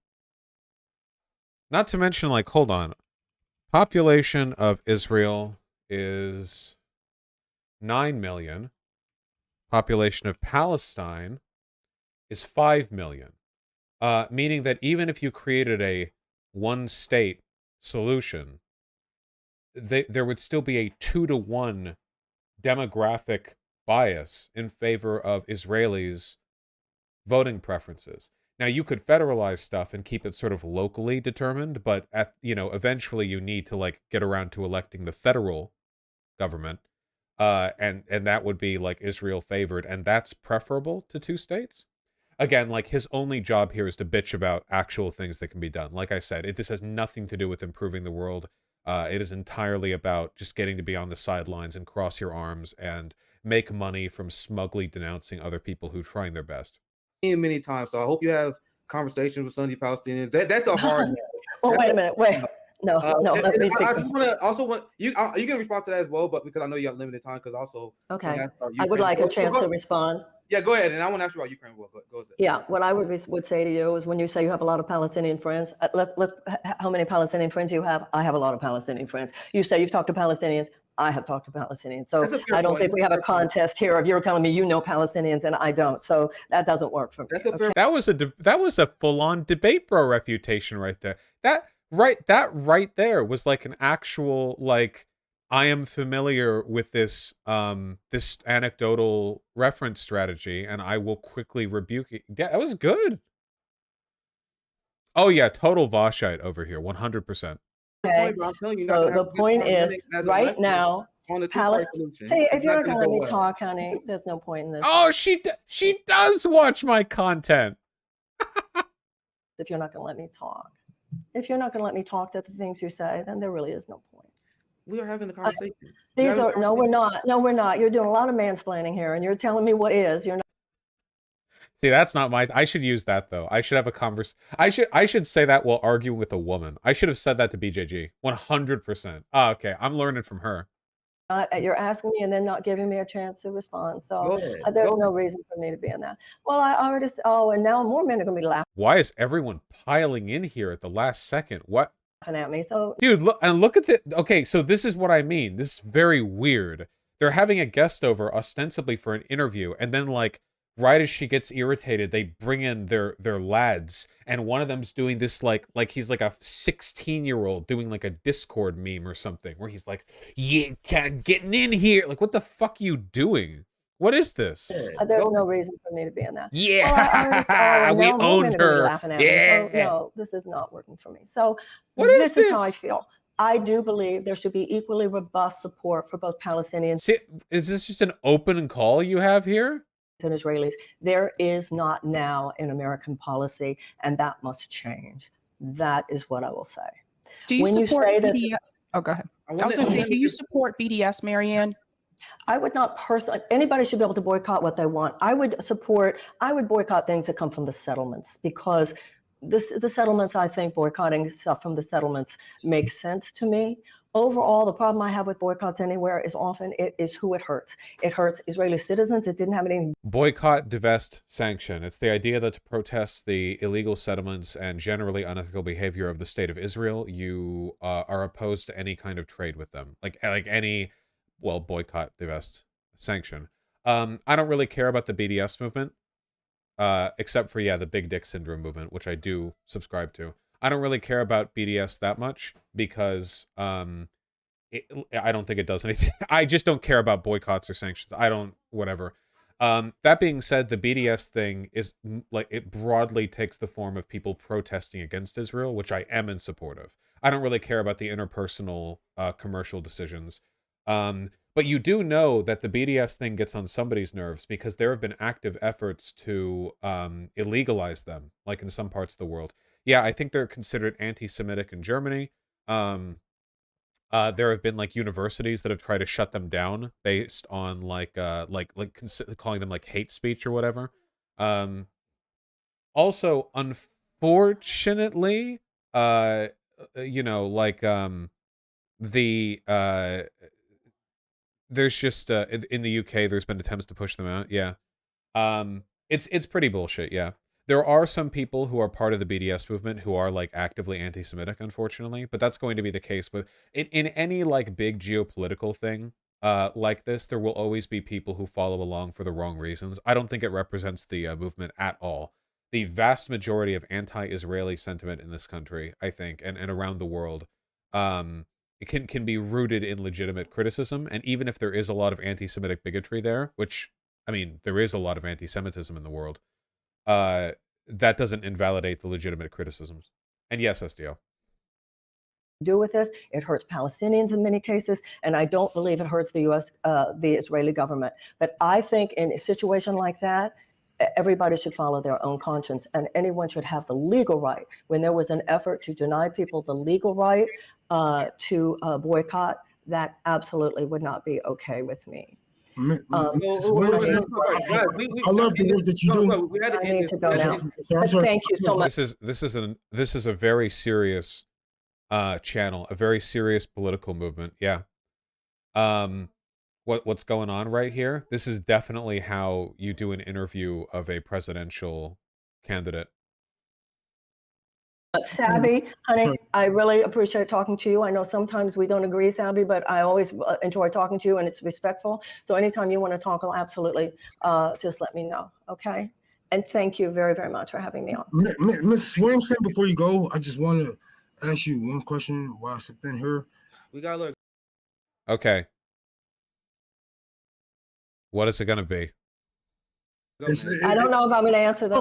Not to mention, like, hold on. Population of Israel is 9 million. Population of Palestine is 5 million. Meaning that even if you created a one-state solution, there would still be a 2-to-1 demographic bias in favor of Israelis' voting preferences. Now, you could federalize stuff and keep it sort of locally determined, but eventually you need to like get around to electing the federal government, and that would be like Israel favored, and that's preferable to two states. Again, like, his only job here is to bitch about actual things that can be done. Like I said, this has nothing to do with improving the world. It is entirely about just getting to be on the sidelines and cross your arms and make money from smugly denouncing other people who are trying their best. Many times. So I hope you have conversations with Sunday Palestinians. That's a hard. Well, wait a minute. Wait. No. Let me speak. I just want you can respond to that as well, but because I know you have limited time, because also. Okay. I would like a chance to respond. Yeah, go ahead. And I want to ask you about Ukraine. Go ahead. Yeah, what I would say to you is, when you say you have a lot of Palestinian friends, how many Palestinian friends you have? I have a lot of Palestinian friends. You say you've talked to Palestinians. I have talked to Palestinians. So I don't think we have a contest here of you're telling me you know Palestinians and I don't. So that doesn't work for me. Okay? That was a full-on debate bro refutation right there. That right there was like an actual, like, I am familiar with this this anecdotal reference strategy, and I will quickly rebuke it. Yeah, that was good. Oh yeah, total Voshite over here, 100%. Okay. So the point is, right now, Palestine. See, if you're not going to let me talk, honey, there's no point in this. Oh, she does watch my content. If you're not going to let me talk, that the things you say, then there really is no point. We are having a conversation. No, we're not. No, we're not. You're doing a lot of mansplaining here, and you're telling me what is. You're not. See, that's not my. I should use that though. I should have a I should say that while arguing with a woman. I should have said that to BJG. 100%. Oh, okay. I'm learning from her. You're asking me and then not giving me a chance to respond. So there's no reason for me to be in that. Well, I already. Oh, and now more men are going to be laughing. Why is everyone piling in here at the last second? What? At me. So, dude, look at the. Okay, so this is what I mean. This is very weird. They're having a guest over ostensibly for an interview, and then like right as she gets irritated, they bring in their lads, and one of them's doing this like he's like a 16-year-old doing like a Discord meme or something, where he's like, "Yeah, getting in here." Like, what the fuck are you doing? What is this? There's no reason for me to be in that. Yeah, we owned her. Yeah. So, no, this is not working for me. So this is how I feel. I do believe there should be equally robust support for both Palestinians. See, is this just an open call you have here? and Israelis. There is not now an American policy, and that must change. That is what I will say. Do you When you support say that- BDS? Oh, go ahead. I was going to say, do you support BDS, Marianne? I would not personally, anybody should be able to boycott what they want. I would boycott things that come from the settlements, because the settlements, I think boycotting stuff from the settlements makes sense to me. Overall, the problem I have with boycotts anywhere is often it is who it hurts. It hurts Israeli citizens. It didn't have anything. Boycott, divest, sanction. It's the idea that to protest the illegal settlements and generally unethical behavior of the state of Israel, you are opposed to any kind of trade with them. Like any, well, boycott, divest, sanction. I don't really care about the BDS movement, except for, yeah, the big dick syndrome movement, which I do subscribe to. I don't really care about BDS that much because I don't think it does anything. I just don't care about boycotts or sanctions. I don't, whatever. That being said, the BDS thing is like, it broadly takes the form of people protesting against Israel, which I am in support of. I don't really care about the interpersonal commercial decisions. But you do know that the BDS thing gets on somebody's nerves because there have been active efforts to illegalize them, like in some parts of the world. Yeah, I think they're considered anti-Semitic in Germany. There have been like universities that have tried to shut them down based on calling them like hate speech or whatever. Also, unfortunately, you know, like there's just in the UK there's been attempts to push them out. Yeah. It's pretty bullshit, yeah. There are some people who are part of the BDS movement who are like actively anti-Semitic, unfortunately, but that's going to be the case with in any like big geopolitical thing like this. There will always be people who follow along for the wrong reasons. I don't think it represents the movement at all. The vast majority of anti-Israeli sentiment in this country, I think, and around the world, it can be rooted in legitimate criticism. And even if there is a lot of anti-Semitic bigotry there, which, I mean, there is a lot of anti-Semitism in the world, that doesn't invalidate the legitimate criticisms. And yes, SDO. Do with this, it hurts Palestinians in many cases, and I don't believe it hurts the U.S., the Israeli government. But I think in a situation like that, everybody should follow their own conscience, and anyone should have the legal right. When there was an effort to deny people the legal right to boycott, that absolutely would not be okay with me. I love the work that you do. I need to go now. Thank you so much. This is a very serious channel, a very serious political movement. Yeah. What's going on right here? This is definitely how you do an interview of a presidential candidate. Sabby, honey, I really appreciate talking to you. I know sometimes we don't agree, Sabby, but I always enjoy talking to you, and it's respectful. So anytime you want to talk, I'll absolutely just let me know, okay? And thank you very, very much for having me on. Ms. Williamson, before you go, I just want to ask you one question while I sit in here. We got to look. Okay. What is it going to be? I don't know if I'm going to answer that.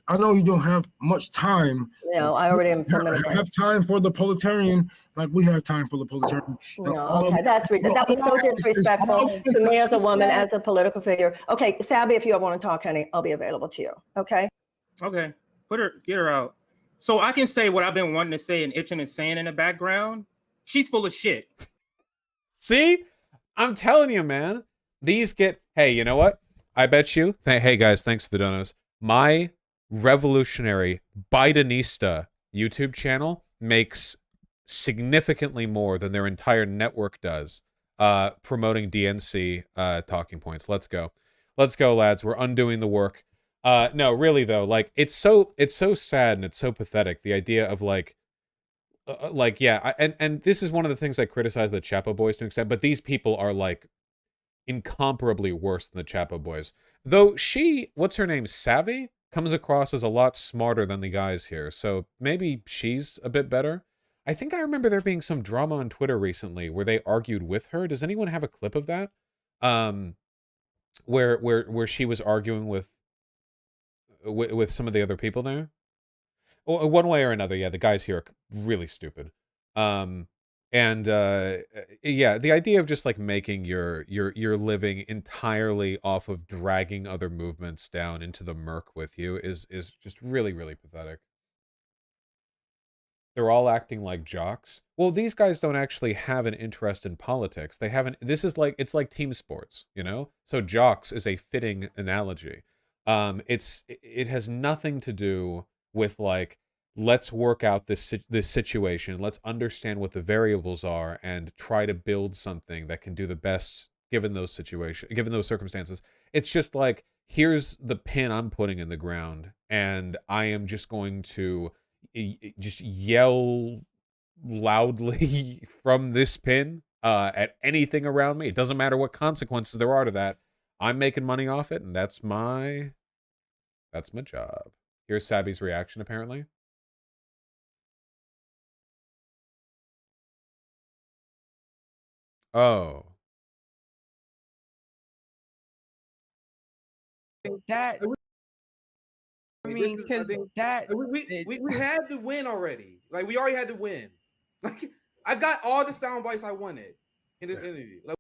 I know you don't have much time. No, I already am 10 minutes. Have time for the proletarian, like we have time for the proletarian. No, okay, that was so disrespectful to me as a woman, as a political figure. Okay, Sabby, if you ever want to talk, honey, I'll be available to you. Okay. Okay, get her out. So I can say what I've been wanting to say and itching and saying in the background. She's full of shit. See, I'm telling you, man. These get. Hey, you know what? I bet you. Hey guys, thanks for the donos. My revolutionary Bidenista YouTube channel makes significantly more than their entire network does promoting DNC talking points. Let's go, lads. We're undoing the work. No, really though, like it's so sad and it's so pathetic. The idea of like yeah, and this is one of the things I criticize the Chapo Boys to an extent, but these people are like incomparably worse than the Chapo Boys. Though what's her name, Savvy, comes across as a lot smarter than the guys here, so maybe she's a bit better. I think I remember there being some drama on Twitter recently where they argued with her. Does anyone have a clip of that? Where she was arguing with some of the other people there? One way or another, yeah, the guys here are really stupid. And yeah, the idea of just like making your living entirely off of dragging other movements down into the murk with you is just really, really pathetic. They're all acting like jocks. Well, these guys don't actually have an interest in politics. They haven't. This is like, it's like team sports, you know? So jocks is a fitting analogy. It has nothing to do with like, let's work out this situation. Let's understand what the variables are and try to build something that can do the best given those circumstances. It's just like, here's the pin I'm putting in the ground, and I am just going to just yell loudly from this pin at anything around me. It doesn't matter what consequences there are to that. I'm making money off it, and that's my job. Here's Sabby's reaction, apparently. Oh. That, I mean, because that we had to win already. Like, we already had to win. Like, I got all the sound bites I wanted in this interview. Like,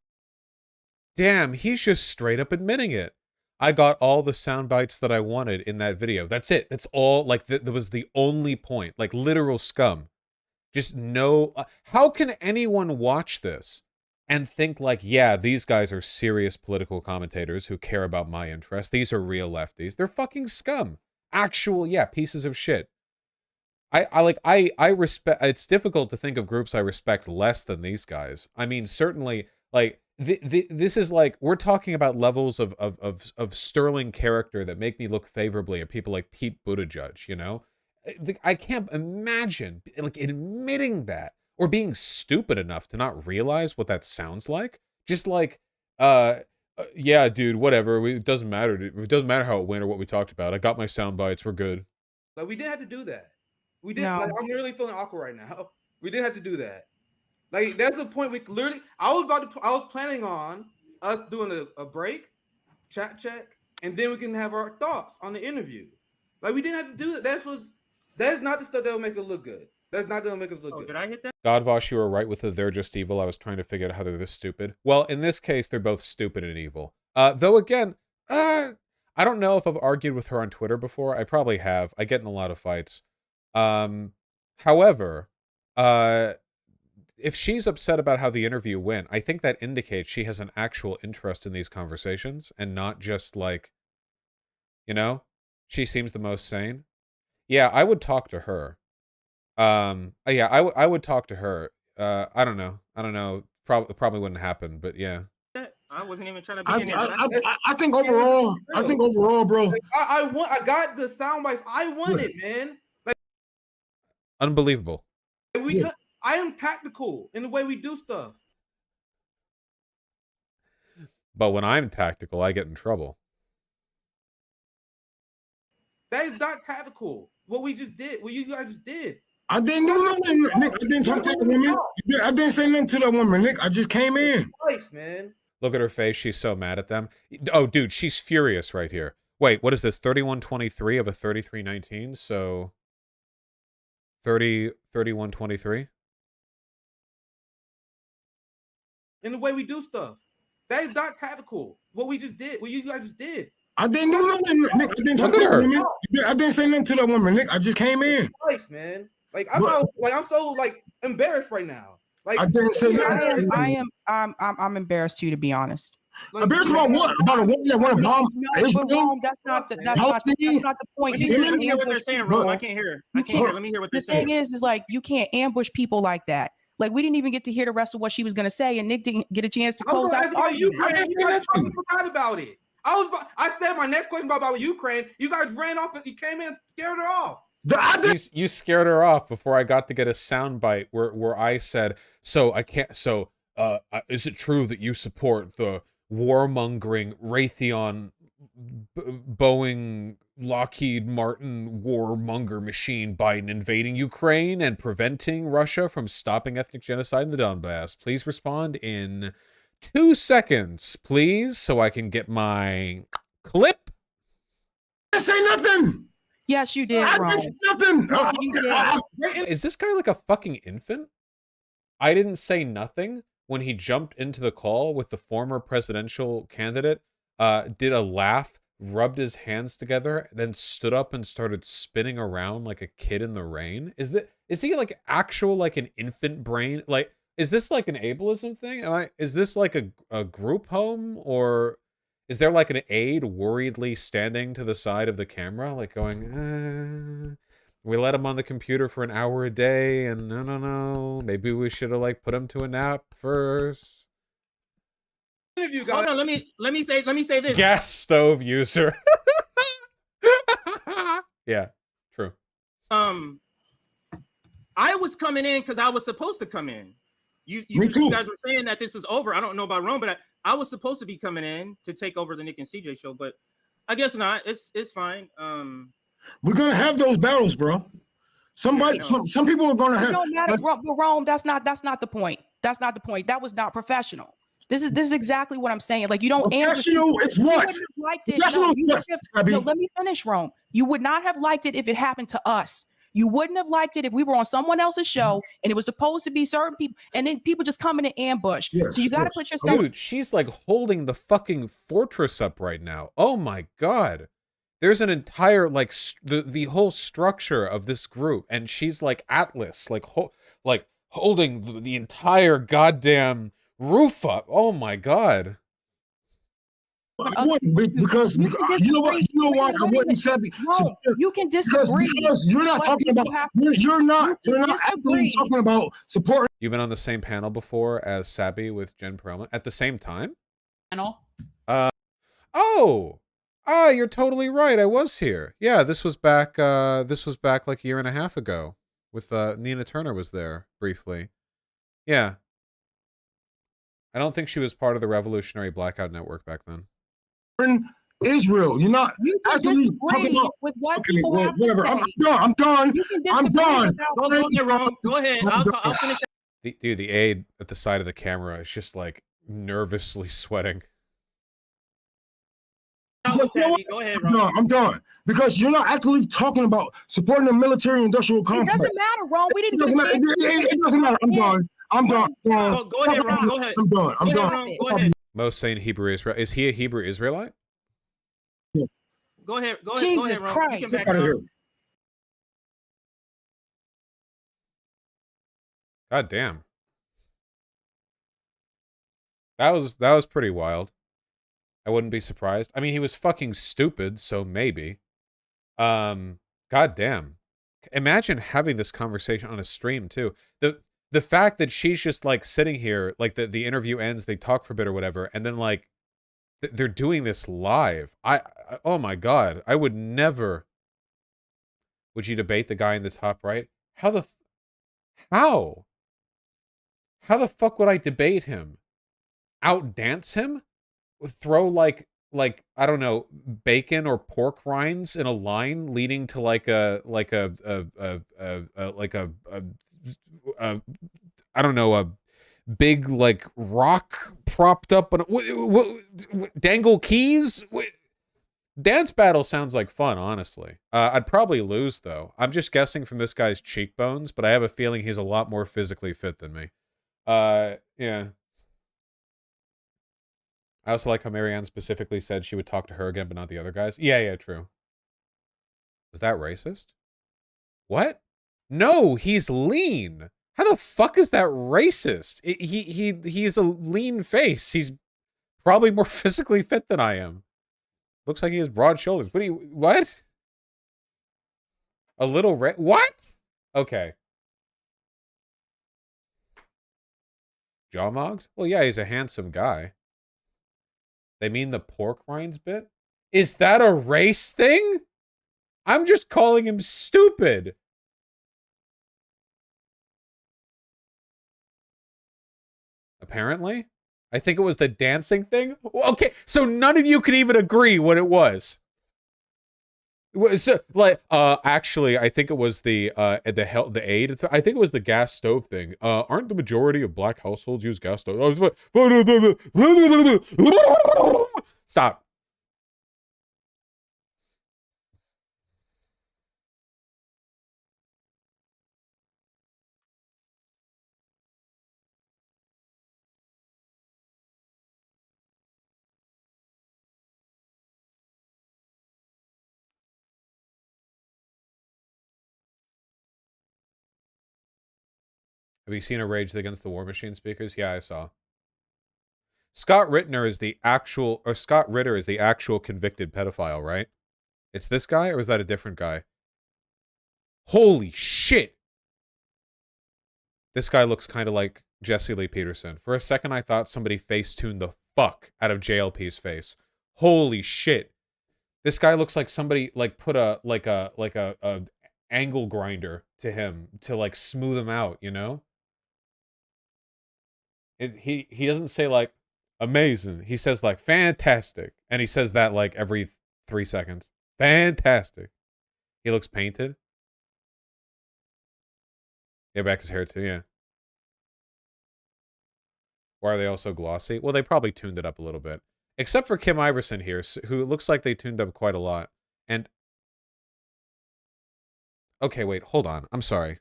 damn, he's just straight up admitting it. I got all the sound bites that I wanted in that video. That's it. That's all. Like, that was the only point. Like, literal scum. Just no. How can anyone watch this and think like, yeah, these guys are serious political commentators who care about my interests? These are real lefties. They're fucking scum. Actual, yeah, pieces of shit. I respect. It's difficult to think of groups I respect less than these guys. I mean, certainly, like this is like, we're talking about levels of sterling character that make me look favorably at people like Pete Buttigieg. You know, I can't imagine like admitting that or being stupid enough to not realize what that sounds like. Just like, yeah, dude, whatever. It doesn't matter. It doesn't matter how it went or what we talked about. I got my sound bites. We're good. Like, we didn't have to do that. We didn't. No. Like, I'm really feeling awkward right now. We didn't have to do that. Like, there's a point we literally. I was planning on us doing a break, chat check, and then we can have our thoughts on the interview. Like, we didn't have to do that. That's not the stuff that will make it look good. That's not gonna make us look good. Did I hit that? Godvosh, you were right with the "they're just evil." I was trying to figure out how they're this stupid. Well, in this case, they're both stupid and evil. Though again, I don't know if I've argued with her on Twitter before. I probably have. I get in a lot of fights. However, if she's upset about how the interview went, I think that indicates she has an actual interest in these conversations and not just like, you know, she seems the most sane. Yeah, I would talk to her. Yeah, I would talk to her. I don't know. Probably wouldn't happen, but yeah. I wasn't even trying to be in there. I think overall, bro. I got the sound bites I wanted, man. Like, unbelievable. I am tactical in the way we do stuff. But when I'm tactical, I get in trouble. That is not tactical. What we just did, what you guys just did. I didn't do nothing, Nick. I didn't talk to that woman. I didn't say nothing to that woman, Nick. I just came in. Nice, man. Look at her face. She's so mad at them. Oh, dude, she's furious right here. Wait, what is this? 31-23 of a 33-19? So 31-23? In the way we do stuff. That is not tactical. What we just did, what you guys just did. I didn't do nothing, Nick. I didn't talk to that woman. I didn't say nothing to that woman, Nick. I just came in. Nice, man. Like, I'm so like embarrassed right now. Like, I didn't say nothing. I'm embarrassed too, to be honest. Like, embarrassed about what? About a woman that want to bomb Israel? That's not the point. Let me hear what they're saying, Rome. I can't hear. Let me hear what they're saying. The thing is like, you can't ambush people like that. Like, we didn't even get to hear the rest of what she was going to say, and Nick didn't get a chance to close out. You guys forgot about it. I said my next question about Ukraine. You guys ran off and you came in and scared her off. You scared her off before I got to get a soundbite where I said, so I can't. So is it true that you support the warmongering Raytheon Boeing Lockheed Martin warmonger machine Biden invading Ukraine and preventing Russia from stopping ethnic genocide in the Donbass? Please respond in 2 seconds, please, so I can get my clip. I say nothing. Yes, you did. I didn't say nothing. Is this guy like a fucking infant? I didn't say nothing when he jumped into the call with the former presidential candidate, did a laugh, rubbed his hands together, then stood up and started spinning around like a kid in the rain. Is he like actual like an infant brain? Like, is this like an ableism thing? Is this like a group home, or is there like an aide worriedly standing to the side of the camera, like going, we let him on the computer for an hour a day, and no, maybe we should have like put him to a nap first. Hold on, let me say this. Gas stove user. Yeah, true. I was coming in because I was supposed to come in. You guys were saying that this is over. I don't know about Rome, but I was supposed to be coming in to take over the Nick and CJ show, but I guess not. It's fine. We're gonna have those battles, bro. Somebody, some people are gonna have. It don't matter, Rome. That's not the point. That's not the point. That was not professional. This is exactly what I'm saying. Like, you don't professional. It's what? Professional. No, let me finish, Rome. You would not have liked it if it happened to us. You wouldn't have liked it if we were on someone else's show and it was supposed to be certain people, and then people just come in and ambush. Yes, so you got to put yourself. Dude, she's like holding the fucking fortress up right now. Oh my god. There's an entire like the whole structure of this group, and she's like Atlas, like holding the entire goddamn roof up. Oh my god. I wouldn't, because you know what? I wouldn't say. No, you can disagree. Because you're not talking about. You're not actually talking about supporting. You've been on the same panel before as Sabi with Jen Perelman at the same time. Panel. You're totally right. I was here. Yeah, this was back. This was back like a year and a half ago. With Nina Turner was there briefly. Yeah. I don't think she was part of the Revolutionary Blackout Network back then. Israel, you're not actually talking about with what people have to whatever. say. I'm done. I'm done. Go ahead. I'll finish. Dude, the aide at the side of the camera is just like nervously sweating. Go ahead, I'm done. Because you're not actually talking about supporting the military-industrial complex. It doesn't matter, Ron. We didn't. It doesn't matter. I'm done. Go ahead, Ron. Go ahead. I'm done. Go ahead. Most saying Hebrew Israel. Is he a Hebrew Israelite? Yeah. Go ahead. Jesus Christ. God damn. That was pretty wild. I wouldn't be surprised. I mean, he was fucking stupid, so maybe. God damn. Imagine having this conversation on a stream too. The fact that she's just like sitting here, like the interview ends, they talk for a bit or whatever, and then like they're doing this live. Oh my god, I would never. Would you debate the guy in the top right? How the fuck would I debate him? Outdance him? Throw like I don't know, bacon or pork rinds in a line leading to like a I don't know, a big like rock propped up on dangle keys. Dance battle sounds like fun, honestly. I'd probably lose though. I'm just guessing from this guy's cheekbones, but I have a feeling he's a lot more physically fit than me. Yeah. I also like how Marianne specifically said she would talk to her again, but not the other guys. Yeah, true. Was that racist? What? No, he's lean. How the fuck is that racist? He's a lean face. He's probably more physically fit than I am. Looks like he has broad shoulders. What? A little what? Okay. Jaw mogged? Well, yeah, he's a handsome guy. They mean the pork rinds bit? Is that a race thing? I'm just calling him stupid. Apparently. I think it was the dancing thing. Okay, so none of you could even agree what it was. So, like, actually, I think it was the aid. I think it was the gas stove thing. Aren't the majority of black households use gas stoves? Stop. Have you seen a Rage Against the War Machine speakers? Yeah, I saw. Scott Ritter is the actual convicted pedophile, right? It's this guy, or is that a different guy? Holy shit! This guy looks kind of like Jesse Lee Peterson. For a second, I thought somebody face-tuned the fuck out of JLP's face. Holy shit! This guy looks like somebody like put a angle grinder to him to like smooth him out, you know? He doesn't say like amazing. He says like fantastic, and he says that like every 3 seconds. Fantastic. He looks painted. Yeah, back his hair too. Yeah. Why are they all so glossy? Well, they probably tuned it up a little bit, except for Kim Iverson here, who looks like they tuned up quite a lot. And okay, wait, hold on. I'm sorry.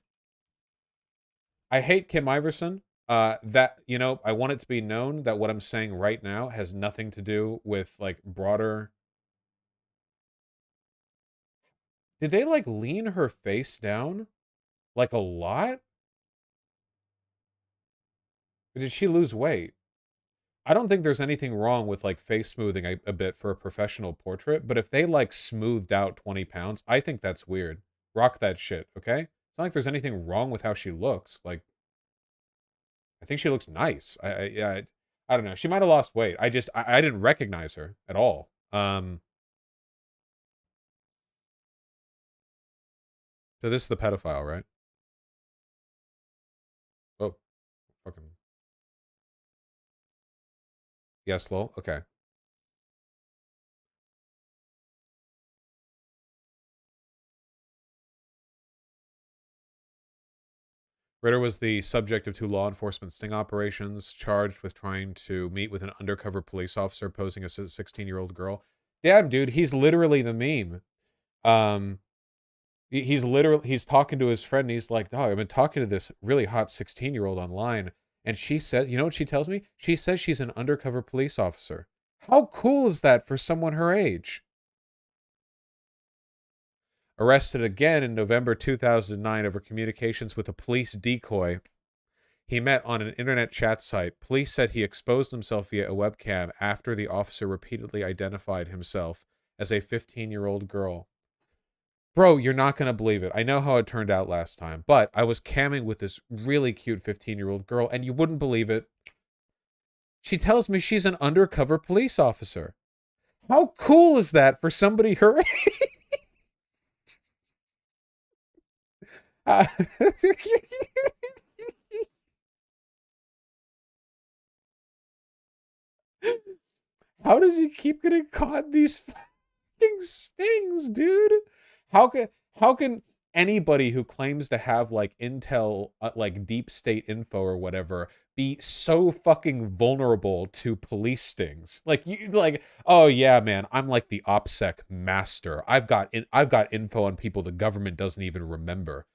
I hate Kim Iverson. That, you know, I want it to be known that what I'm saying right now has nothing to do with like broader. Did they like lean her face down like a lot? Or did she lose weight? I don't think there's anything wrong with like face smoothing a bit for a professional portrait, but if they like smoothed out 20 pounds, I think that's weird. Rock that shit, okay? It's not like there's anything wrong with how she looks. Like, I think she looks nice. I don't know. She might have lost weight. I didn't recognize her at all. So this is the pedophile, right? Oh, fucking. Yes, lol. Okay. Ritter was the subject of 2 law enforcement sting operations, charged with trying to meet with an undercover police officer posing as a 16-year-old girl. Damn, dude, he's literally the meme. He's talking to his friend, and he's like, dog, I've been talking to this really hot 16-year-old online, and she says, you know what she tells me? She says she's an undercover police officer. How cool is that for someone her age? Arrested again in November 2009 over communications with a police decoy he met on an internet chat site. Police said he exposed himself via a webcam after the officer repeatedly identified himself as a 15-year-old girl. Bro, you're not going to believe it. I know how it turned out last time, but I was camming with this really cute 15-year-old girl, and you wouldn't believe it. She tells me she's an undercover police officer. How cool is that for somebody her age? How does he keep getting caught in these fucking stings, dude? How can anybody who claims to have like intel, like deep state info or whatever, be so fucking vulnerable to police stings? Like oh yeah, man, I'm like the OPSEC master. I've got info on people the government doesn't even remember.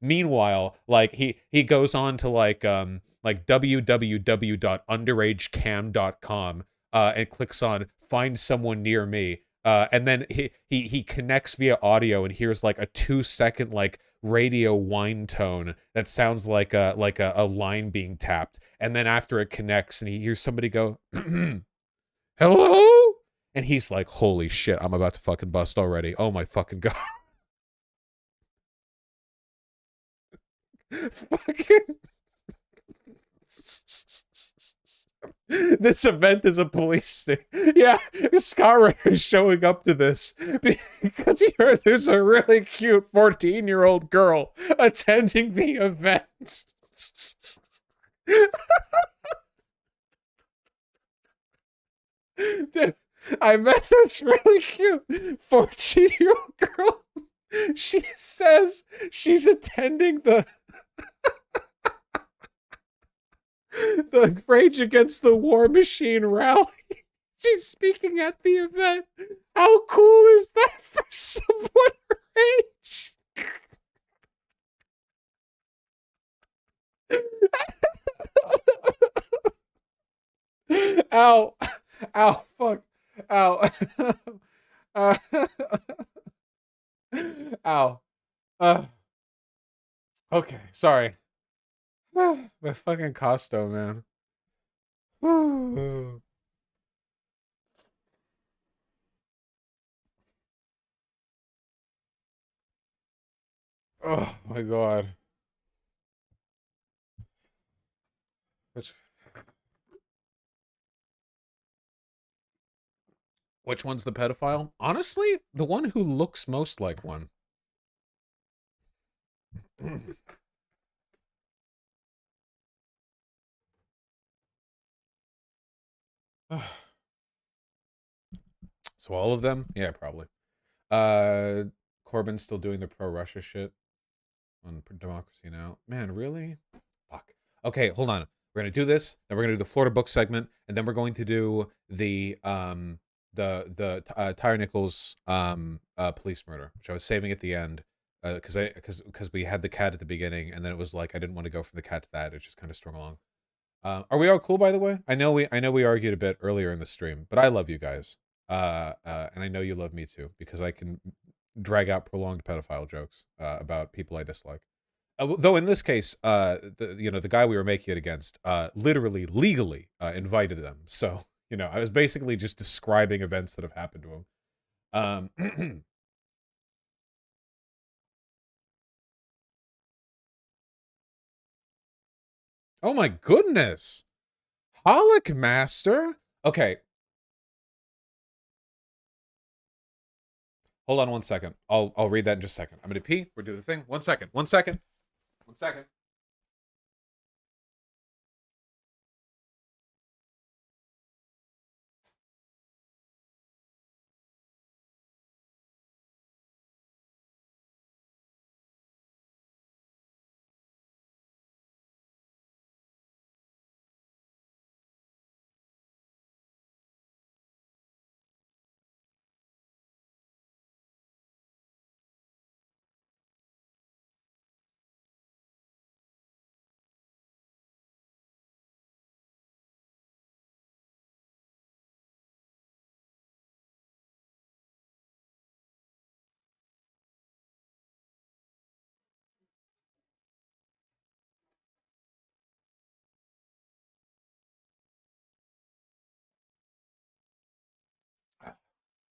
Meanwhile, like he goes on to like www.underagecam.com and clicks on find someone near me. And then he connects via audio and hears like a 2-second like radio whine tone that sounds like a line being tapped. And then after it connects and he hears somebody go, hello? And he's like, holy shit, I'm about to fucking bust already. Oh my fucking God. Fucking this event is a police sting. Yeah, Scott Ritter is showing up to this because he heard there's a really cute 14-year-old girl attending the event. Dude, I met this really cute 14-year-old girl. She says she's attending the Rage Against the War Machine rally. She's speaking at the event. How cool is that for someone her age? Ow. Ow. Fuck. Ow. Ow. Okay, sorry. My fucking Costo, man. Oh my god. Which one's the pedophile? Honestly, the one who looks most like one. So all of them? Yeah, probably. Corbyn's still doing the pro-Russia shit on Democracy Now. Man, really? Fuck. Okay, hold on. We're gonna do this, then we're gonna do the Florida book segment, and then we're going to do the Tyre Nichols police murder, which I was saving at the end because we had the cat at the beginning, and then it was like I didn't want to go from the cat to that. It just kind of strung along. Are we all cool, by the way? I know we argued a bit earlier in the stream, but I love you guys. And I know you love me too, because I can drag out prolonged pedophile jokes about people I dislike. Though in this case, the guy we were making it against, literally legally invited them. So I was basically just describing events that have happened to him. Oh my goodness, Holic Master. Okay. Hold on 1 second. I'll read that in just a second. I'm gonna pee. We're doing the thing. 1 second. 1 second. 1 second.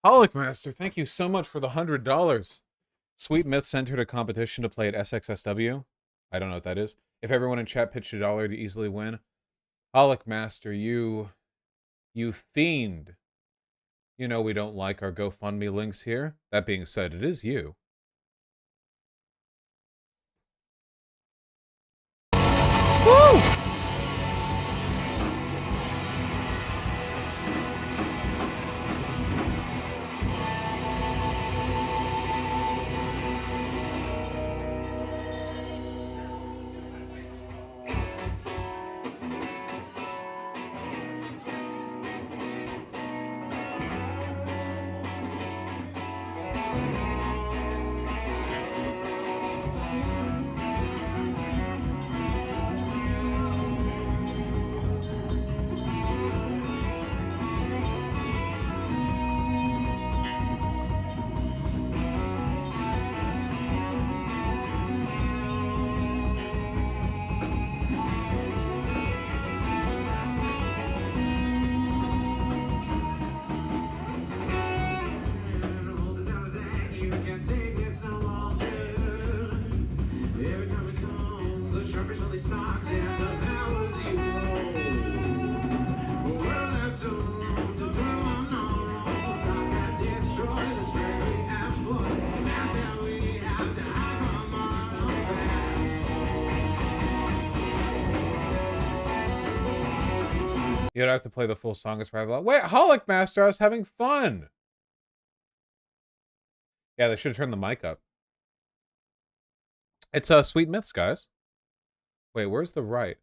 Holic Master, thank you so much for the $100. Sweet Myths entered a competition to play at SXSW. I don't know what that is. If everyone in chat pitched $1 to easily win. Holic Master, you fiend. You know we don't like our GoFundMe links here. That being said, it is you. Woo! You don't have to play the full song as part of the... Wait, Holic Master, I was having fun. Yeah, they should have turned the mic up. It's Sweet Myths, guys. Wait, where's the right?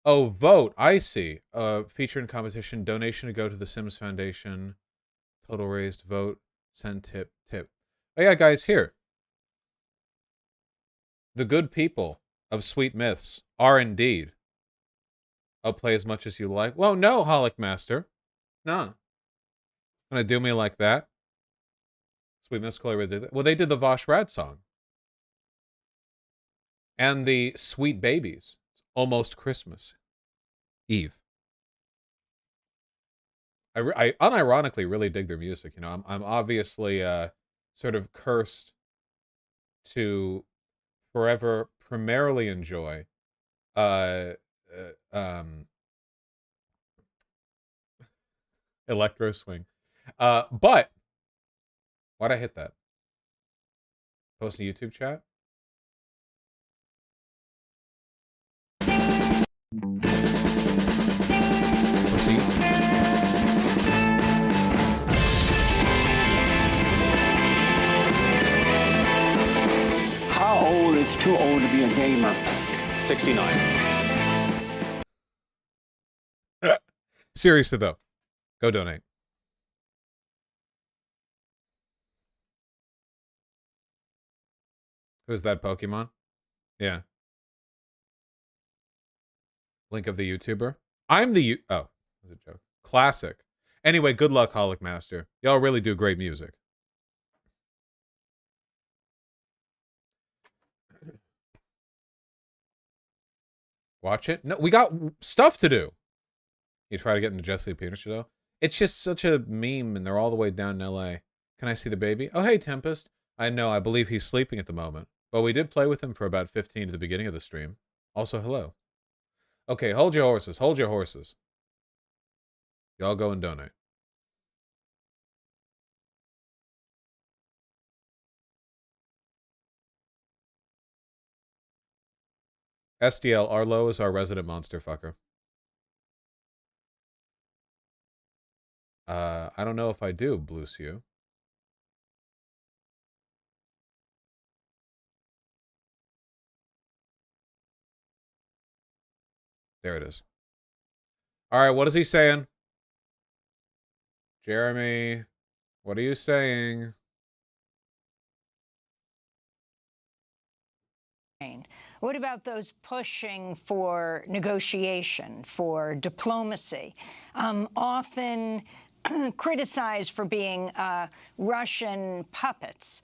Oh, vote. I see. Feature in competition. Donation to go to the Sims Foundation. Total raised. Vote. Send tip. Tip. Oh yeah, guys, here. The good people of Sweet Myths are indeed. I'll play as much as you like. Well, no, Holic Master. No. Gonna do me like that. Sweet Myths Color did that. Well, they did the Vosh Rad song. And the Sweet Babies. It's almost Christmas Eve. I unironically really dig their music. You know, I'm obviously sort of cursed to forever primarily enjoy electro swing. But why'd I hit that? Post a YouTube chat? How old is too old to be a gamer? 69. Seriously though, go donate. Who's that Pokemon? Yeah. Link of the YouTuber. I'm the oh, that's a joke. Classic. Anyway, good luck, Holic Master. Y'all really do great music. Watch it? No, we got stuff to do. You try to get into Jesse Peterson though? It's just such a meme, and they're all the way down in LA. Can I see the baby? Oh, hey, Tempest. I know, I believe he's sleeping at the moment. But we did play with him for about 15 at the beginning of the stream. Also, hello. Okay, hold your horses. Hold your horses. Y'all go and donate. SDL, Arlo is our resident monster fucker. I don't know if I do, Blue Sue. There it is. All right, what is he saying? Jeremy, what are you saying? What about those pushing for negotiation, for diplomacy, often criticized for being Russian puppets,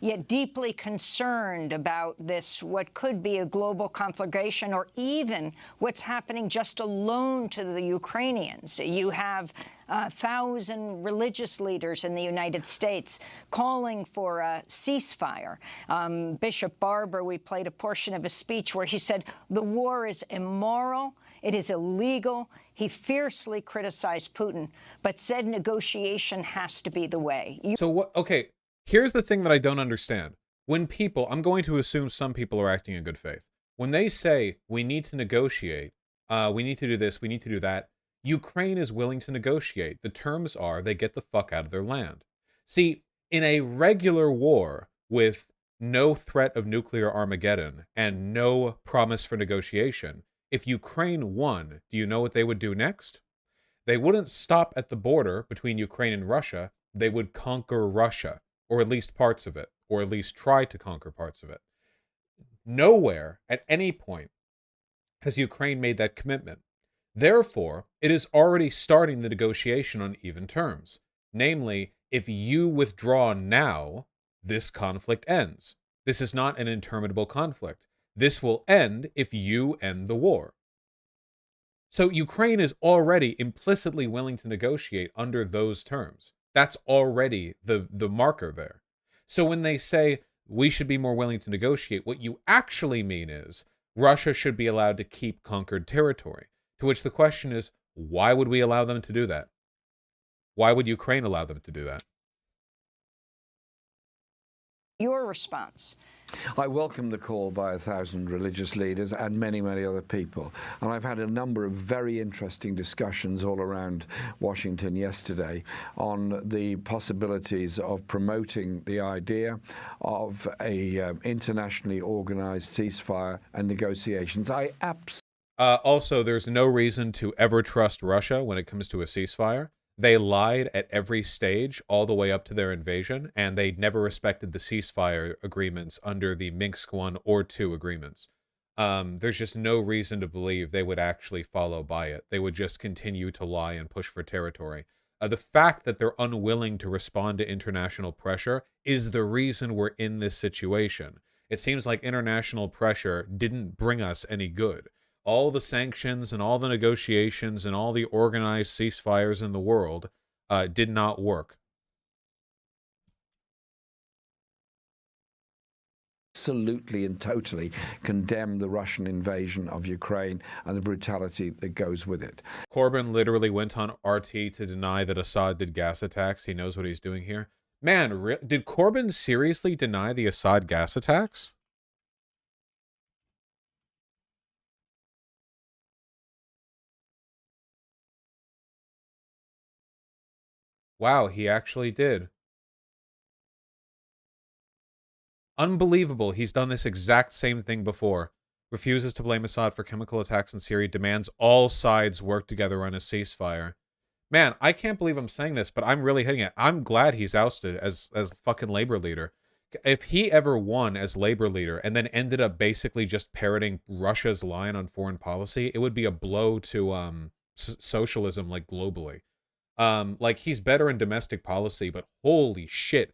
yet deeply concerned about this, what could be a global conflagration, or even what's happening just alone to the Ukrainians? You have 1,000 religious leaders in the United States calling for a ceasefire. Bishop Barber, we played a portion of his speech where he said the war is immoral, it is illegal. He fiercely criticized Putin, but said negotiation has to be the way. So what? Okay, here's the thing that I don't understand. When people, I'm going to assume some people are acting in good faith. When they say we need to negotiate, we need to do this, we need to do that, Ukraine is willing to negotiate. The terms are they get the fuck out of their land. See, in a regular war with no threat of nuclear Armageddon and no promise for negotiation, if Ukraine won, do you know what they would do next? They wouldn't stop at the border between Ukraine and Russia. They would conquer Russia, or at least parts of it, or at least try to conquer parts of it. Nowhere at any point has Ukraine made that commitment. Therefore, it is already starting the negotiation on even terms. Namely, if you withdraw now, this conflict ends. This is not an interminable conflict. This will end if you end the war. So Ukraine is already implicitly willing to negotiate under those terms. That's already the marker there. So when they say we should be more willing to negotiate, what you actually mean is Russia should be allowed to keep conquered territory. To which the question is, why would we allow them to do that? Why would Ukraine allow them to do that? Your response. I welcome the call by 1,000 religious leaders and many, many other people. And I've had a number of very interesting discussions all around Washington yesterday on the possibilities of promoting the idea of a internationally organized ceasefire and negotiations. Also, there's no reason to ever trust Russia when it comes to a ceasefire. They lied at every stage all the way up to their invasion, and they never respected the ceasefire agreements under the Minsk I or II agreements. There's just no reason to believe they would actually follow by it. They would just continue to lie and push for territory. The fact that they're unwilling to respond to international pressure is the reason we're in this situation. It seems like international pressure didn't bring us any good. All the sanctions and all the negotiations and all the organized ceasefires in the world did not work. Absolutely and totally condemn the Russian invasion of Ukraine and the brutality that goes with it. Corbyn literally went on RT to deny that Assad did gas attacks. He knows what he's doing here. Man, did Corbyn seriously deny the Assad gas attacks? Wow, he actually did. Unbelievable. He's done this exact same thing before. Refuses to blame Assad for chemical attacks in Syria, demands all sides work together on a ceasefire. Man, I can't believe I'm saying this, but I'm really hitting it. I'm glad he's ousted as fucking labor leader. If he ever won as labor leader and then ended up basically just parroting Russia's line on foreign policy, it would be a blow to socialism, like, globally. Like, he's better in domestic policy, but holy shit.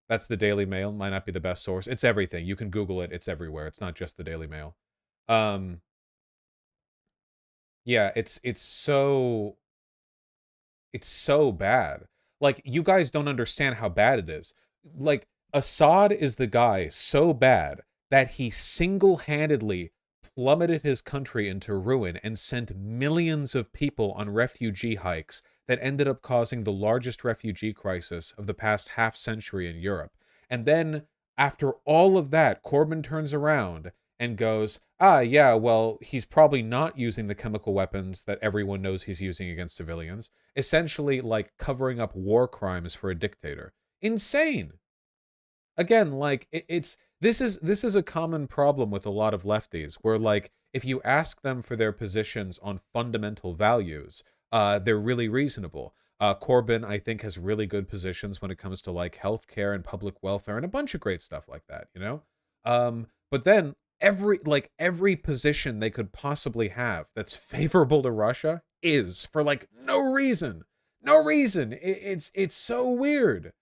That's the Daily Mail. Might not be the best source. It's everything. You can Google it. It's everywhere. It's not just the Daily Mail. Yeah, it's so bad. Like, you guys don't understand how bad it is. Like, Assad is the guy so bad that he single-handedly plummeted his country into ruin and sent millions of people on refugee hikes that ended up causing the largest refugee crisis of the past half-century in Europe. And then, after all of that, Corbyn turns around and goes, yeah, well, he's probably not using the chemical weapons that everyone knows he's using against civilians. Essentially, like, covering up war crimes for a dictator. Insane! Again, like, this is a common problem with a lot of lefties, where, like, if you ask them for their positions on fundamental values, they're really reasonable. Corbyn, I think, has really good positions when it comes to, like, healthcare and public welfare and a bunch of great stuff like that, you know? But then every position they could possibly have that's favorable to Russia is for, like, no reason. No reason. It's so weird.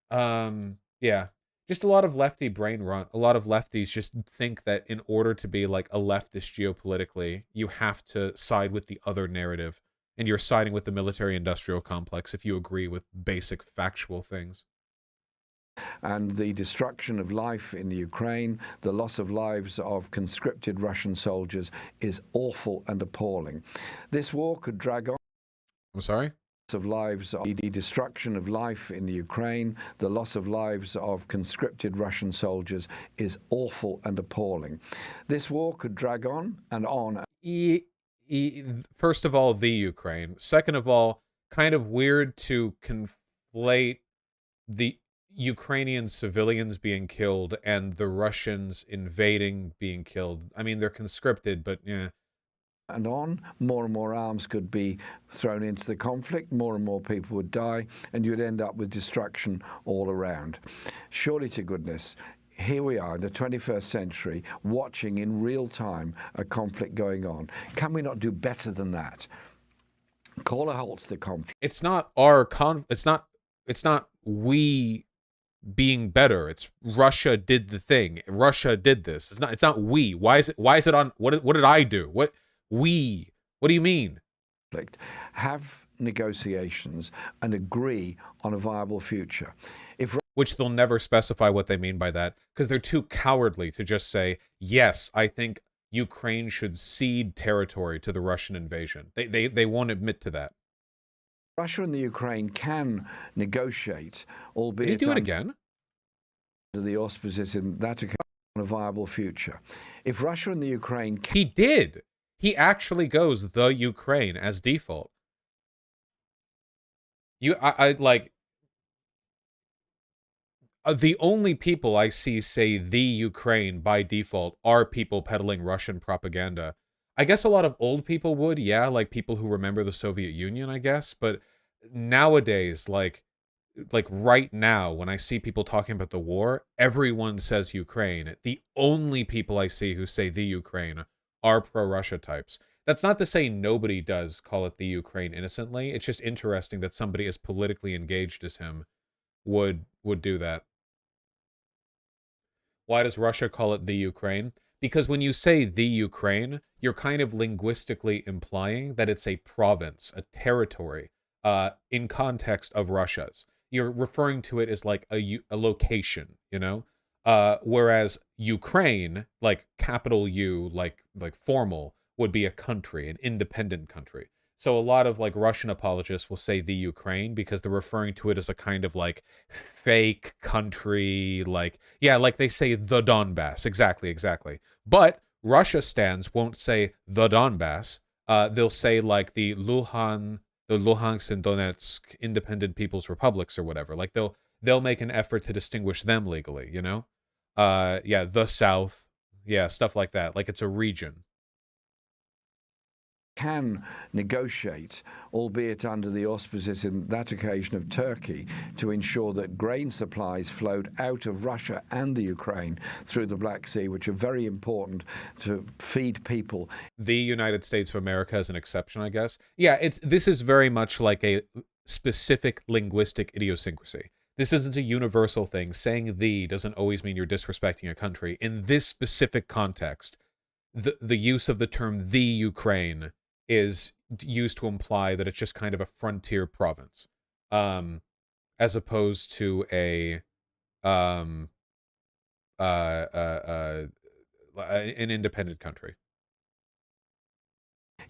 Yeah. Just a lot of lefty brain rot. A lot of lefties just think that in order to be, like, a leftist geopolitically, you have to side with the other narrative. And you're siding with the military-industrial complex if you agree with basic factual things. And the destruction of life in the Ukraine, the loss of lives of conscripted Russian soldiers is awful and appalling. This war could drag on. I'm sorry? Of lives, the destruction of life in the Ukraine, the loss of lives of conscripted Russian soldiers is awful and appalling. This war could drag on and on. First of all, the Ukraine. Second of all, kind of weird to conflate the Ukrainian civilians being killed and the Russians invading being killed. I mean, they're conscripted, but yeah. And on, more and more arms could be thrown into the conflict, more and more people would die, and you'd end up with destruction all around. Surely to goodness, here we are in the 21st century, watching in real time a conflict going on. Can we not do better than that? Call a halt to the conflict. It's not our it's not we being better. It's Russia did the thing. Russia did this. It's not we. Why is it on what did I do? What do you mean? Have negotiations and agree on a viable future. Which they'll never specify what they mean by that, because they're too cowardly to just say, yes, I think Ukraine should cede territory to the Russian invasion. They won't admit to that. Russia and the Ukraine can negotiate, albeit... Did he do it again? ...the auspices in that account on a viable future. If Russia and the Ukraine... He did! He actually goes the Ukraine as default. The only people I see say the Ukraine by default are people peddling Russian propaganda. I guess a lot of old people would, yeah, like people who remember the Soviet Union, I guess. But nowadays, like right now, when I see people talking about the war, everyone says Ukraine. The only people I see who say the Ukraine are pro-Russia types. That's not to say nobody does call it the Ukraine innocently. It's just interesting that somebody as politically engaged as him would do that. Why does Russia call it the Ukraine? Because when you say the Ukraine, you're kind of linguistically implying that it's a province, a territory, in context of Russia's. You're referring to it as like a location, you know? Whereas Ukraine, like capital U, like formal, would be a country, an independent country. So a lot of like Russian apologists will say the Ukraine because they're referring to it as a kind of like fake country, like, yeah, like they say the Donbass. Exactly. But Russia stands won't say the Donbass. They'll say like the Luhansk and Donetsk independent people's republics or whatever. Like they'll make an effort to distinguish them legally, you know? Yeah, the South. Yeah, stuff like that. Like it's a region. Can negotiate, albeit under the auspices in that occasion of Turkey, to ensure that grain supplies flowed out of Russia and the Ukraine through the Black Sea, which are very important to feed people. The United States of America is an exception, I guess. Yeah, this is very much like a specific linguistic idiosyncrasy. This isn't a universal thing. Saying the doesn't always mean you're disrespecting a country. In this specific context, the use of the term the Ukraine is used to imply that it's just kind of a frontier province, as opposed to an independent country.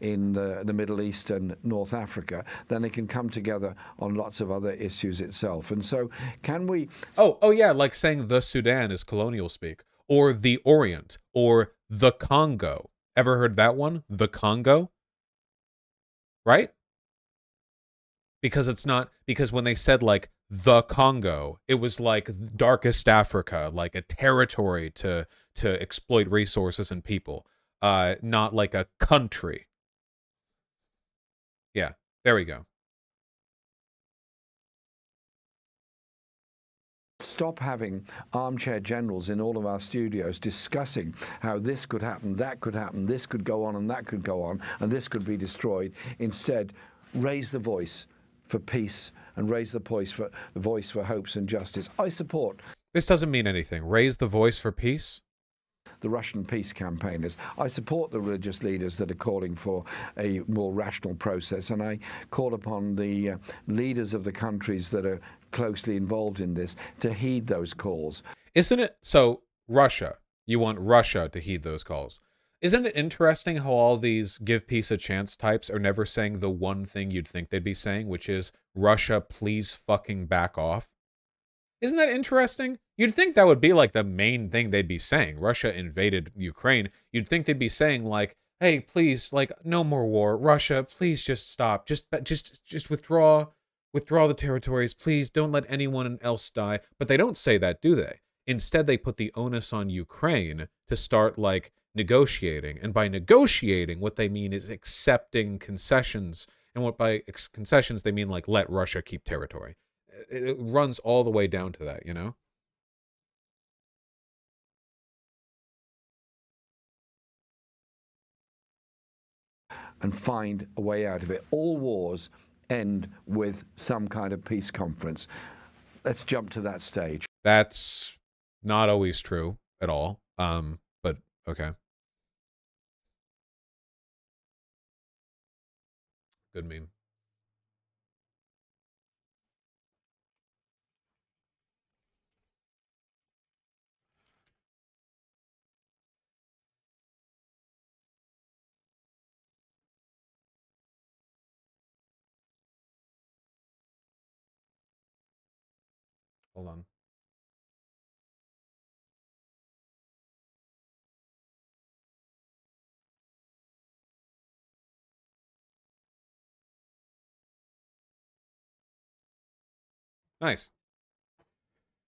In the Middle East and North Africa, then it can come together on lots of other issues itself. And so can we... Oh yeah, like saying the Sudan is colonial speak, or the Orient, or the Congo. Ever heard that one? The Congo? Right? Because it's not, because when they said like the Congo, it was like darkest Africa, like a territory to exploit resources and people, not like a country. Yeah, there we go. Stop having armchair generals in all of our studios discussing how this could happen, that could happen, this could go on and that could go on, and this could be destroyed. Instead, raise the voice for peace and raise the voice for hopes and justice. I support. This doesn't mean anything. Raise the voice for peace? The Russian peace campaigners. I support the religious leaders that are calling for a more rational process, and I call upon the leaders of the countries that are closely involved in this to heed those calls. Isn't it? So Russia, you want Russia to heed those calls. Isn't it interesting how all these give peace a chance types are never saying the one thing you'd think they'd be saying, which is, Russia, please fucking back off? Isn't that interesting? You'd think that would be like the main thing they'd be saying. Russia invaded Ukraine. You'd think they'd be saying like, hey, please, like, no more war. Russia, please just stop. Just withdraw the territories. Please don't let anyone else die. But they don't say that, do they? Instead, they put the onus on Ukraine to start like negotiating. And by negotiating, what they mean is accepting concessions. And what by concessions, they mean like let Russia keep territory. It runs all the way down to that, you know? And find a way out of it. All wars end with some kind of peace conference. Let's jump to that stage. That's not always true at all. But okay. Good meme. Hold on. Nice.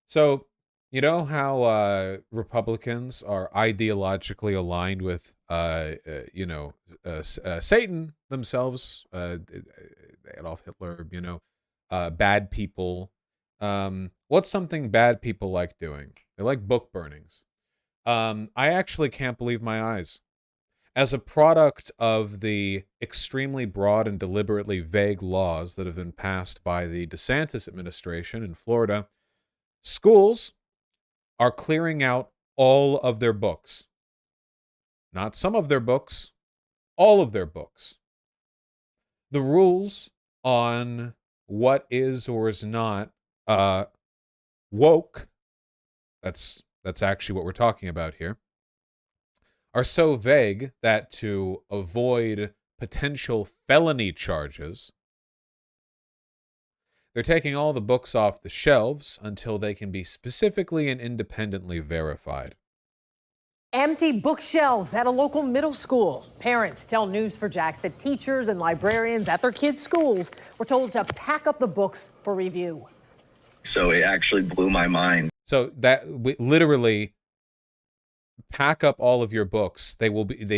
So, you know how Republicans are ideologically aligned with, Satan themselves, Adolf Hitler, bad people. What's something bad people like doing? They like book burnings. I actually can't believe my eyes. As a product of the extremely broad and deliberately vague laws that have been passed by the DeSantis administration in Florida, schools are clearing out all of their books. Not some of their books, all of their books. The rules on what is or is not woke, that's actually what we're talking about here, are so vague that to avoid potential felony charges, they're taking all the books off the shelves until they can be specifically and independently verified. Empty bookshelves at a local middle school. Parents tell News4Jax that teachers and librarians at their kids' schools were told to pack up the books for review. So it actually blew my mind. So that literally pack up all of your books. They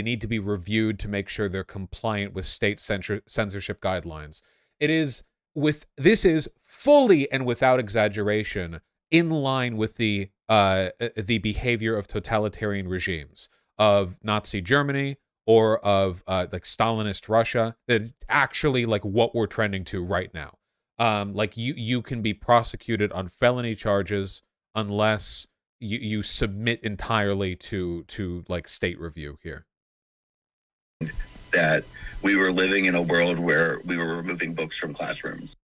need to be reviewed to make sure they're compliant with state censorship guidelines. This is fully and without exaggeration in line with the behavior of totalitarian regimes of Nazi Germany or of like Stalinist Russia. That's actually like what we're trending to right now. Like you can be prosecuted on felony charges unless you submit entirely to like state review here. That we were living in a world where we were removing books from classrooms.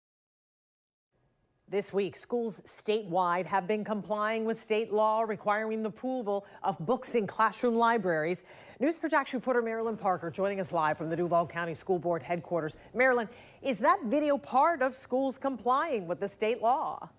This week, schools statewide have been complying with state law requiring the approval of books in classroom libraries. News4Jax reporter Marilyn Parker joining us live from the Duval County School Board headquarters. Marilyn, is that video part of schools complying with the state law?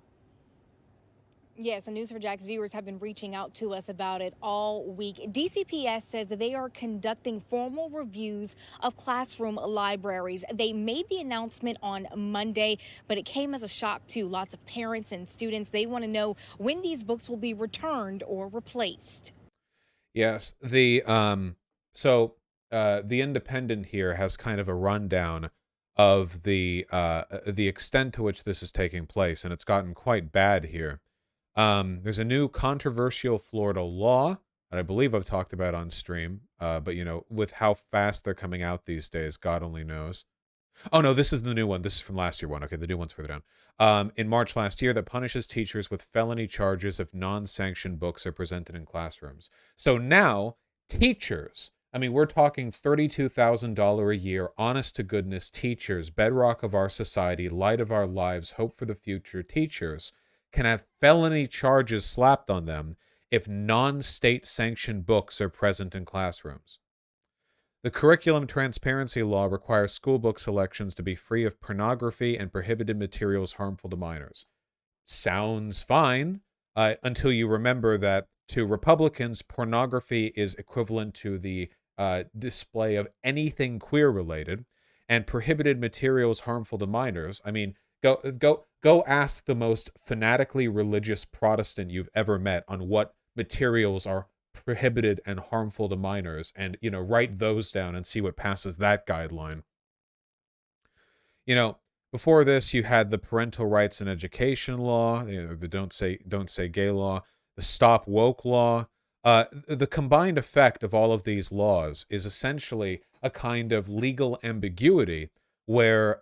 Yes, and News4Jax viewers have been reaching out to us about it all week. DCPS says that they are conducting formal reviews of classroom libraries. They made the announcement on Monday, but it came as a shock to lots of parents and students. They want to know when these books will be returned or replaced. Yes, the Independent here has kind of a rundown of the extent to which this is taking place, and it's gotten quite bad here. There's a new controversial Florida law that I believe I've talked about on stream, but you know, with how fast they're coming out these days, God only knows. Oh no, this is the new one. This is from last year one. Okay, the new one's further down. In March last year, that punishes teachers with felony charges if non-sanctioned books are presented in classrooms. So now, teachers, I mean, we're talking $32,000 a year, honest to goodness teachers, bedrock of our society, light of our lives, hope for the future teachers, can have felony charges slapped on them if non-state sanctioned books are present in classrooms. The curriculum transparency law requires school book selections to be free of pornography and prohibited materials harmful to minors. Sounds fine, until you remember that to Republicans, pornography is equivalent to the display of anything queer related, and prohibited materials harmful to minors. I mean, Go ask the most fanatically religious Protestant you've ever met on what materials are prohibited and harmful to minors, and, you know, write those down and see what passes that guideline. You know, before this, you had the parental rights and education law, you know, the don't say gay law, the stop woke law. The combined effect of all of these laws is essentially a kind of legal ambiguity where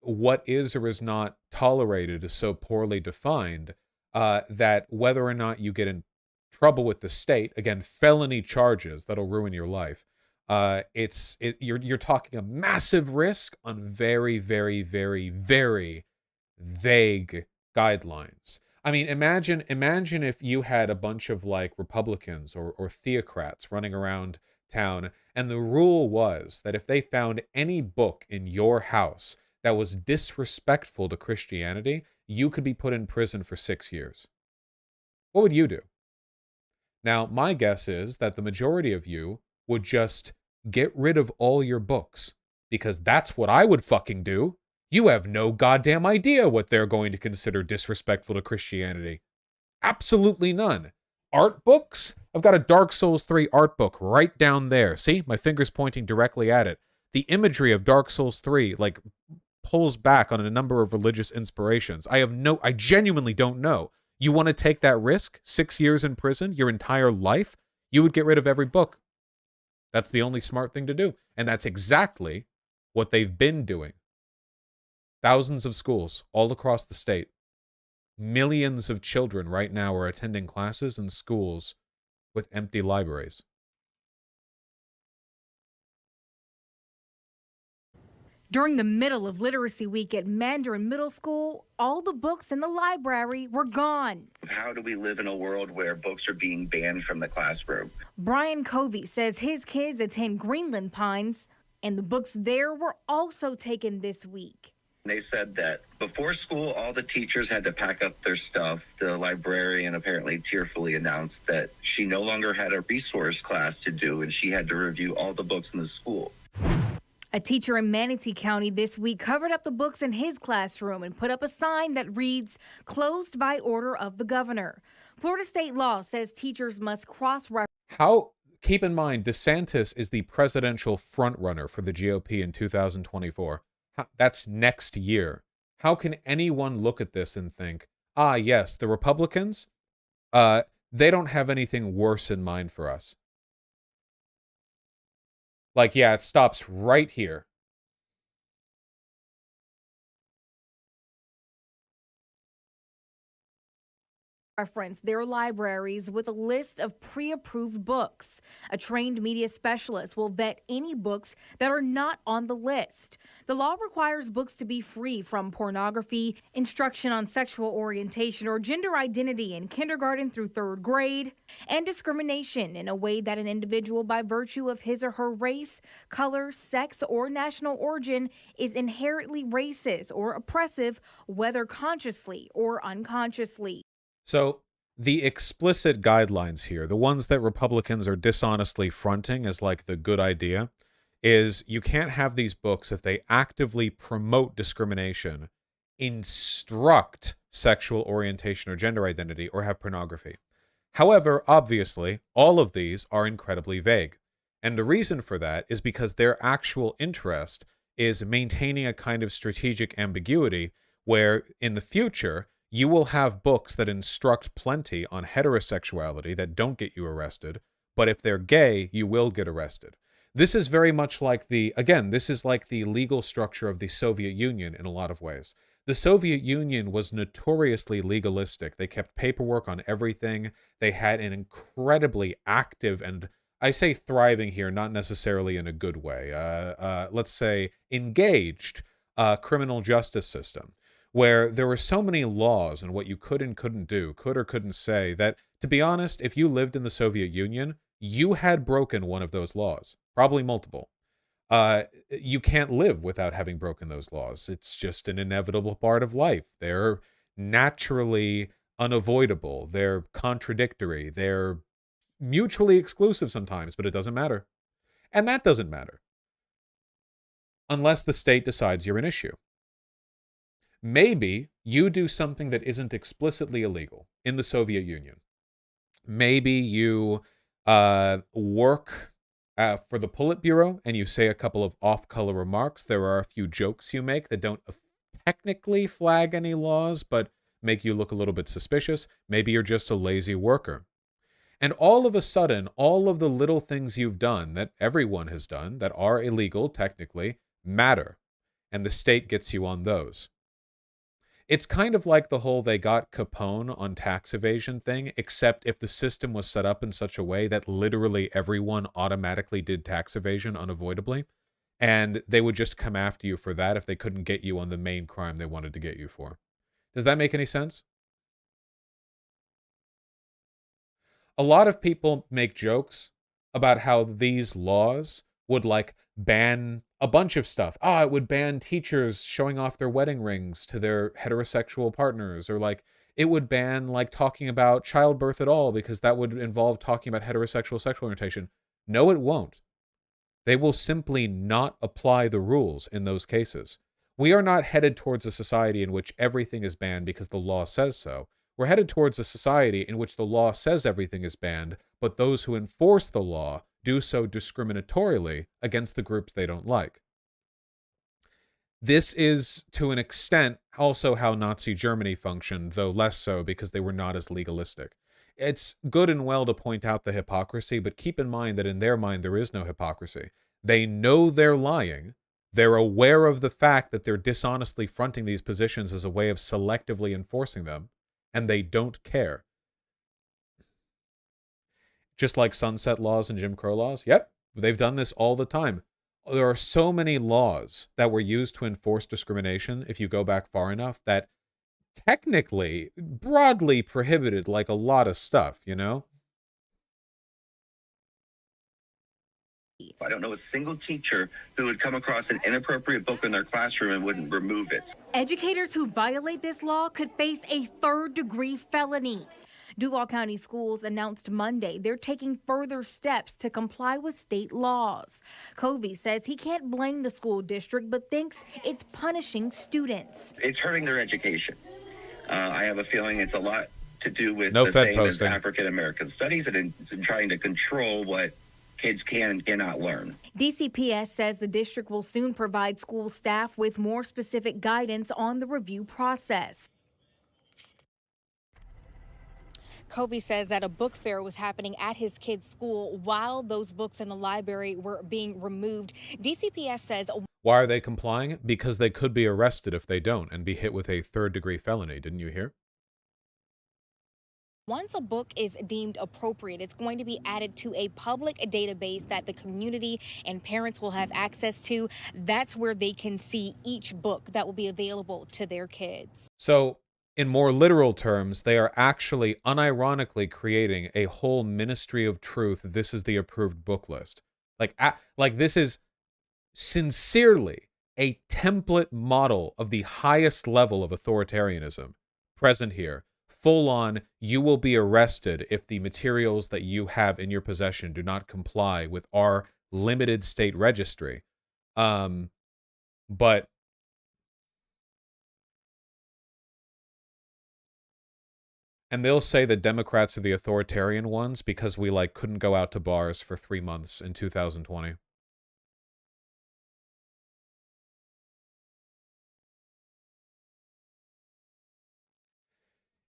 what is or is not tolerated is so poorly defined that whether or not you get in trouble with the state, again, felony charges that'll ruin your life, you're talking a massive risk on very, very, very, very vague guidelines. I mean, imagine if you had a bunch of like Republicans or theocrats running around town, and the rule was that if they found any book in your house that was disrespectful to Christianity, you could be put in prison for 6 years. What would you do? Now, my guess is that the majority of you would just get rid of all your books, because that's what I would fucking do. You have no goddamn idea what they're going to consider disrespectful to Christianity. Absolutely none. Art books? I've got a Dark Souls 3 art book right down there. See? My finger's pointing directly at it. The imagery of Dark Souls 3, like, pulls back on a number of religious inspirations. I genuinely don't know. You want to take that risk? 6 years in prison? Your entire life? You would get rid of every book. That's the only smart thing to do. And that's exactly what they've been doing. Thousands of schools all across the state. Millions of children right now are attending classes in schools with empty libraries. During the middle of Literacy Week at Mandarin Middle School, all the books in the library were gone. How do we live in a world where books are being banned from the classroom? Brian Covey says his kids attend Greenland Pines, and the books there were also taken this week. They said that before school, all the teachers had to pack up their stuff. The librarian apparently tearfully announced that she no longer had a resource class to do, and she had to review all the books in the school. A teacher in Manatee County this week covered up the books in his classroom and put up a sign that reads, "Closed by order of the governor." Florida state law says teachers must cross-reference. Keep in mind, DeSantis is the presidential frontrunner for the GOP in 2024. That's next year. How can anyone look at this and think, yes, the Republicans, they don't have anything worse in mind for us? Like, yeah, it stops right here. Reference their libraries with a list of pre-approved books. A trained media specialist will vet any books that are not on the list. The law requires books to be free from pornography, instruction on sexual orientation or gender identity in kindergarten through third grade, and discrimination in a way that an individual by virtue of his or her race, color, sex, or national origin is inherently racist or oppressive, whether consciously or unconsciously. So the explicit guidelines here, the ones that Republicans are dishonestly fronting as like the good idea, is you can't have these books if they actively promote discrimination, instruct sexual orientation or gender identity, or have pornography. However, obviously, all of these are incredibly vague. And the reason for that is because their actual interest is maintaining a kind of strategic ambiguity where in the future, you will have books that instruct plenty on heterosexuality that don't get you arrested, but if they're gay, you will get arrested. This is very much like this is like the legal structure of the Soviet Union in a lot of ways. The Soviet Union was notoriously legalistic. They kept paperwork on everything. They had an incredibly active, and I say thriving here, not necessarily in a good way, let's say engaged criminal justice system, where there were so many laws and what you could and couldn't do, could or couldn't say, that, to be honest, if you lived in the Soviet Union, you had broken one of those laws, probably multiple. You can't live without having broken those laws. It's just an inevitable part of life. They're naturally unavoidable. They're contradictory. They're mutually exclusive sometimes, but it doesn't matter. And that doesn't matter unless the state decides you're an issue. Maybe you do something that isn't explicitly illegal in the Soviet Union. Maybe you work for the Politburo and you say a couple of off-color remarks. There are a few jokes you make that don't technically flag any laws, but make you look a little bit suspicious. Maybe you're just a lazy worker. And all of a sudden, all of the little things you've done that everyone has done that are illegal technically matter. And the state gets you on those. It's kind of like the whole they got Capone on tax evasion thing, except if the system was set up in such a way that literally everyone automatically did tax evasion unavoidably, and they would just come after you for that if they couldn't get you on the main crime they wanted to get you for. Does that make any sense? A lot of people make jokes about how these laws would like ban a bunch of stuff. It would ban teachers showing off their wedding rings to their heterosexual partners, or like it would ban like talking about childbirth at all because that would involve talking about heterosexual sexual orientation. No, it won't. They will simply not apply the rules in those cases. We are not headed towards a society in which everything is banned because the law says so. We're headed towards a society in which the law says everything is banned, but those who enforce the law do so discriminatorily against the groups they don't like. This is, to an extent, also how Nazi Germany functioned, though less so because they were not as legalistic. It's good and well to point out the hypocrisy, but keep in mind that in their mind there is no hypocrisy. They know they're lying. They're aware of the fact that they're dishonestly fronting these positions as a way of selectively enforcing them, and they don't care. just like sunset laws and Jim Crow laws. Yep, they've done this all the time. There are so many laws that were used to enforce discrimination, if you go back far enough, that technically broadly prohibited like a lot of stuff, you know? I don't know a single teacher who would come across an inappropriate book in their classroom and wouldn't remove it. Educators who violate this law could face a third-degree felony. Duval County Schools announced Monday they're taking further steps to comply with state laws. Covey says he can't blame the school district, but thinks it's punishing students. It's hurting their education. I have a feeling it's a lot to do with No the Fed same posting. as African American studies and in trying to control what kids can and cannot learn. DCPS says the district will soon provide school staff with more specific guidance on the review process. Covey says that a book fair was happening at his kid's school while those books in the library were being removed. DCPS says... Why are they complying? Because they could be arrested if they don't and be hit with a third-degree felony. Didn't you hear? Once a book is deemed appropriate, it's going to be added to a public database that the community and parents will have access to. That's where they can see each book that will be available to their kids. So, in more literal terms, they are actually unironically creating a whole ministry of truth. This is the approved book list. Like this is sincerely a template model of the highest level of authoritarianism present here. Full on, you will be arrested if the materials that you have in your possession do not comply with our limited state registry. But and they'll say that Democrats are the authoritarian ones because we couldn't go out to bars for 3 months in 2020.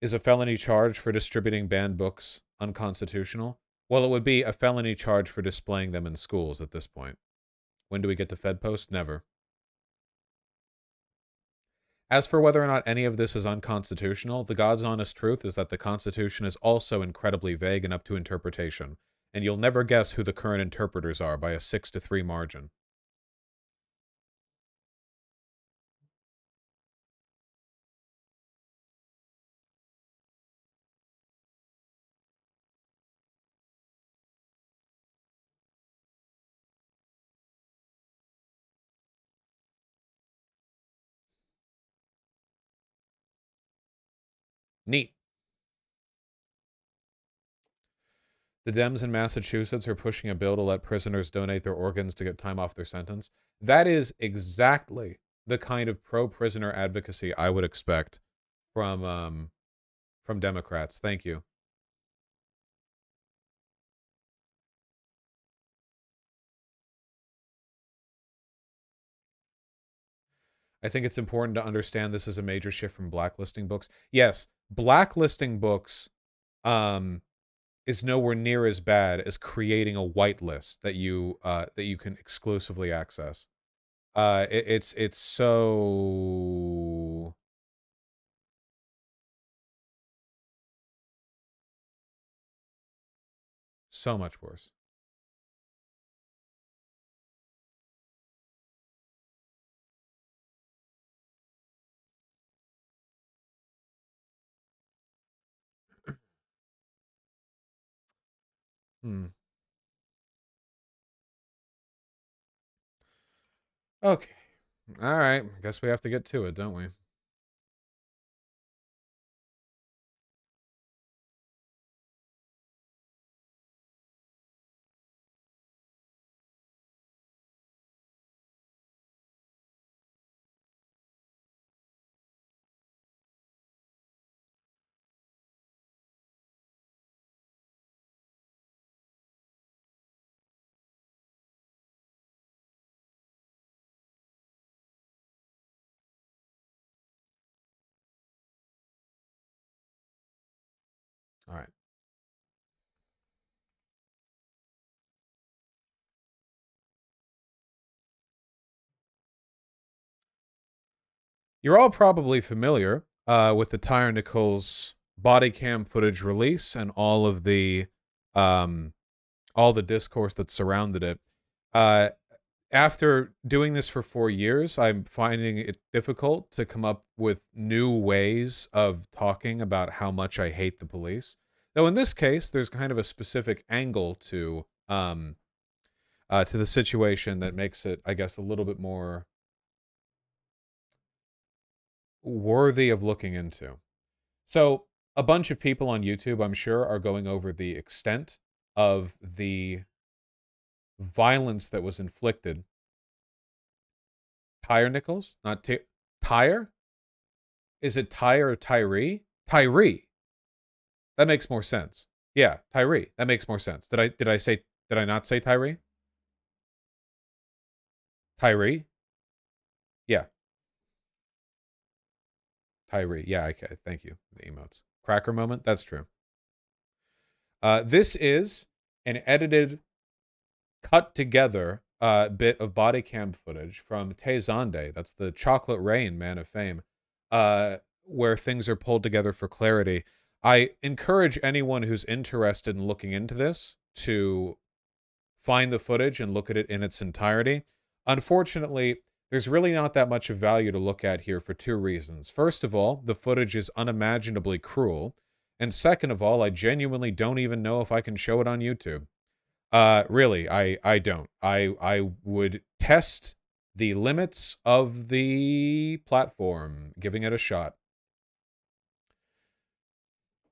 Is a felony charge for distributing banned books unconstitutional? Well, it would be a felony charge for displaying them in schools at this point. When do we get to Fed Post? Never. As for whether or not any of this is unconstitutional, the God's honest truth is that the Constitution is also incredibly vague and up to interpretation, and you'll never guess who the current interpreters are by a 6-3 margin. Neat. The Dems in Massachusetts are pushing a bill to let prisoners donate their organs to get time off their sentence. That is exactly the kind of pro-prisoner advocacy I would expect from Democrats. Thank you. I think it's important to understand this is a major shift from blacklisting books. Yes, blacklisting books is nowhere near as bad as creating a whitelist that you can exclusively access. It's so much worse. Okay. All right. Guess we have to get to it, don't we? All right. You're all probably familiar with the Tyre Nichols body cam footage release and all of the all the discourse that surrounded it. After doing this for 4 years, I'm finding it difficult to come up with new ways of talking about how much I hate the police. Though in this case, there's kind of a specific angle to the situation that makes it, I guess, a little bit more worthy of looking into. So a bunch of people on YouTube, I'm sure, are going over the extent of the violence that was inflicted. Tyre Nichols? Not Tyre? Is it Tyre or Tyree? Tyree. That makes more sense. Yeah, Tyree. That makes more sense. Did I not say Tyree? Tyree? Yeah. Tyree. Yeah, okay. Thank you. The emotes. Cracker moment? That's true. This is an edited, cut together bit of body cam footage from Tay Zonde. That's the Chocolate Rain Man of Fame, where things are pulled together for clarity. I encourage anyone who's interested in looking into this to find the footage and look at it in its entirety. Unfortunately, there's really not that much of value to look at here for 2 reasons. First of all, the footage is unimaginably cruel. And second of all, I genuinely don't even know if I can show it on YouTube. Really, I don't. I would test the limits of the platform, giving it a shot.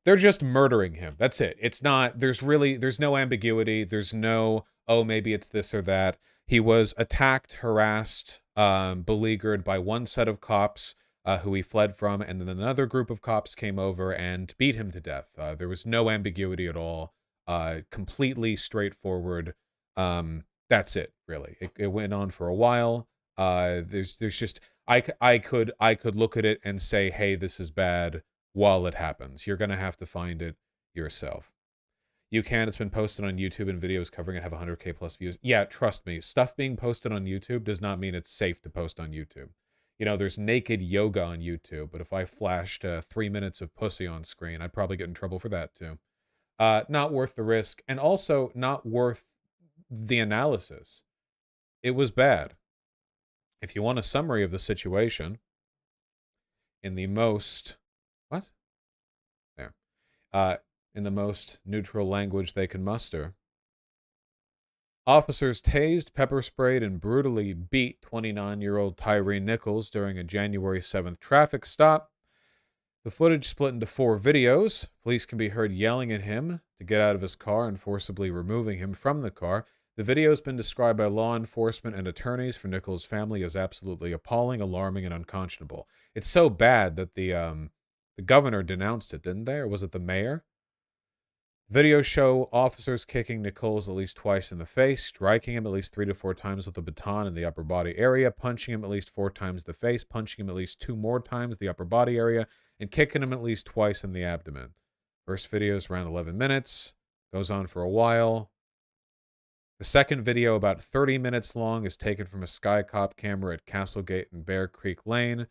They're just murdering him. That's it. It's not, there's no ambiguity. There's no, oh, maybe it's this or that. He was attacked, harassed, beleaguered by one set of cops who he fled from, and then another group of cops came over and beat him to death. There was no ambiguity at all. Completely straightforward. That's it, really. It went on for a while. There's just, I could look at it and say, hey, this is bad, while it happens. You're gonna have to find it yourself. You can. It's been posted on YouTube, and videos covering it have 100K plus views. Yeah, trust me. Stuff being posted on YouTube does not mean it's safe to post on YouTube. You know, there's naked yoga on YouTube, but if I flashed 3 minutes of pussy on screen, I'd probably get in trouble for that too. Not worth the risk, and also not worth the analysis. It was bad. If you want a summary of the situation, in the most... What? There. In the most neutral language they can muster. Officers tased, pepper sprayed, and brutally beat 29-year-old Tyre Nichols during a January 7th traffic stop. The footage split into 4 videos. Police can be heard yelling at him to get out of his car and forcibly removing him from the car. The video has been described by law enforcement and attorneys for Nichols' family as absolutely appalling, alarming, and unconscionable. It's so bad that the governor denounced it, didn't they? Or was it the mayor? Videos show officers kicking Nichols at least twice in the face, striking him at least 3 to 4 times with a baton in the upper body area, punching him at least 4 times the face, punching him at least 2 more times the upper body area, and kicking him at least twice in the abdomen. First video is around 11 minutes, goes on for a while. The second video, about 30 minutes long, is taken from a Skycop camera at Castlegate and Bear Creek Lane.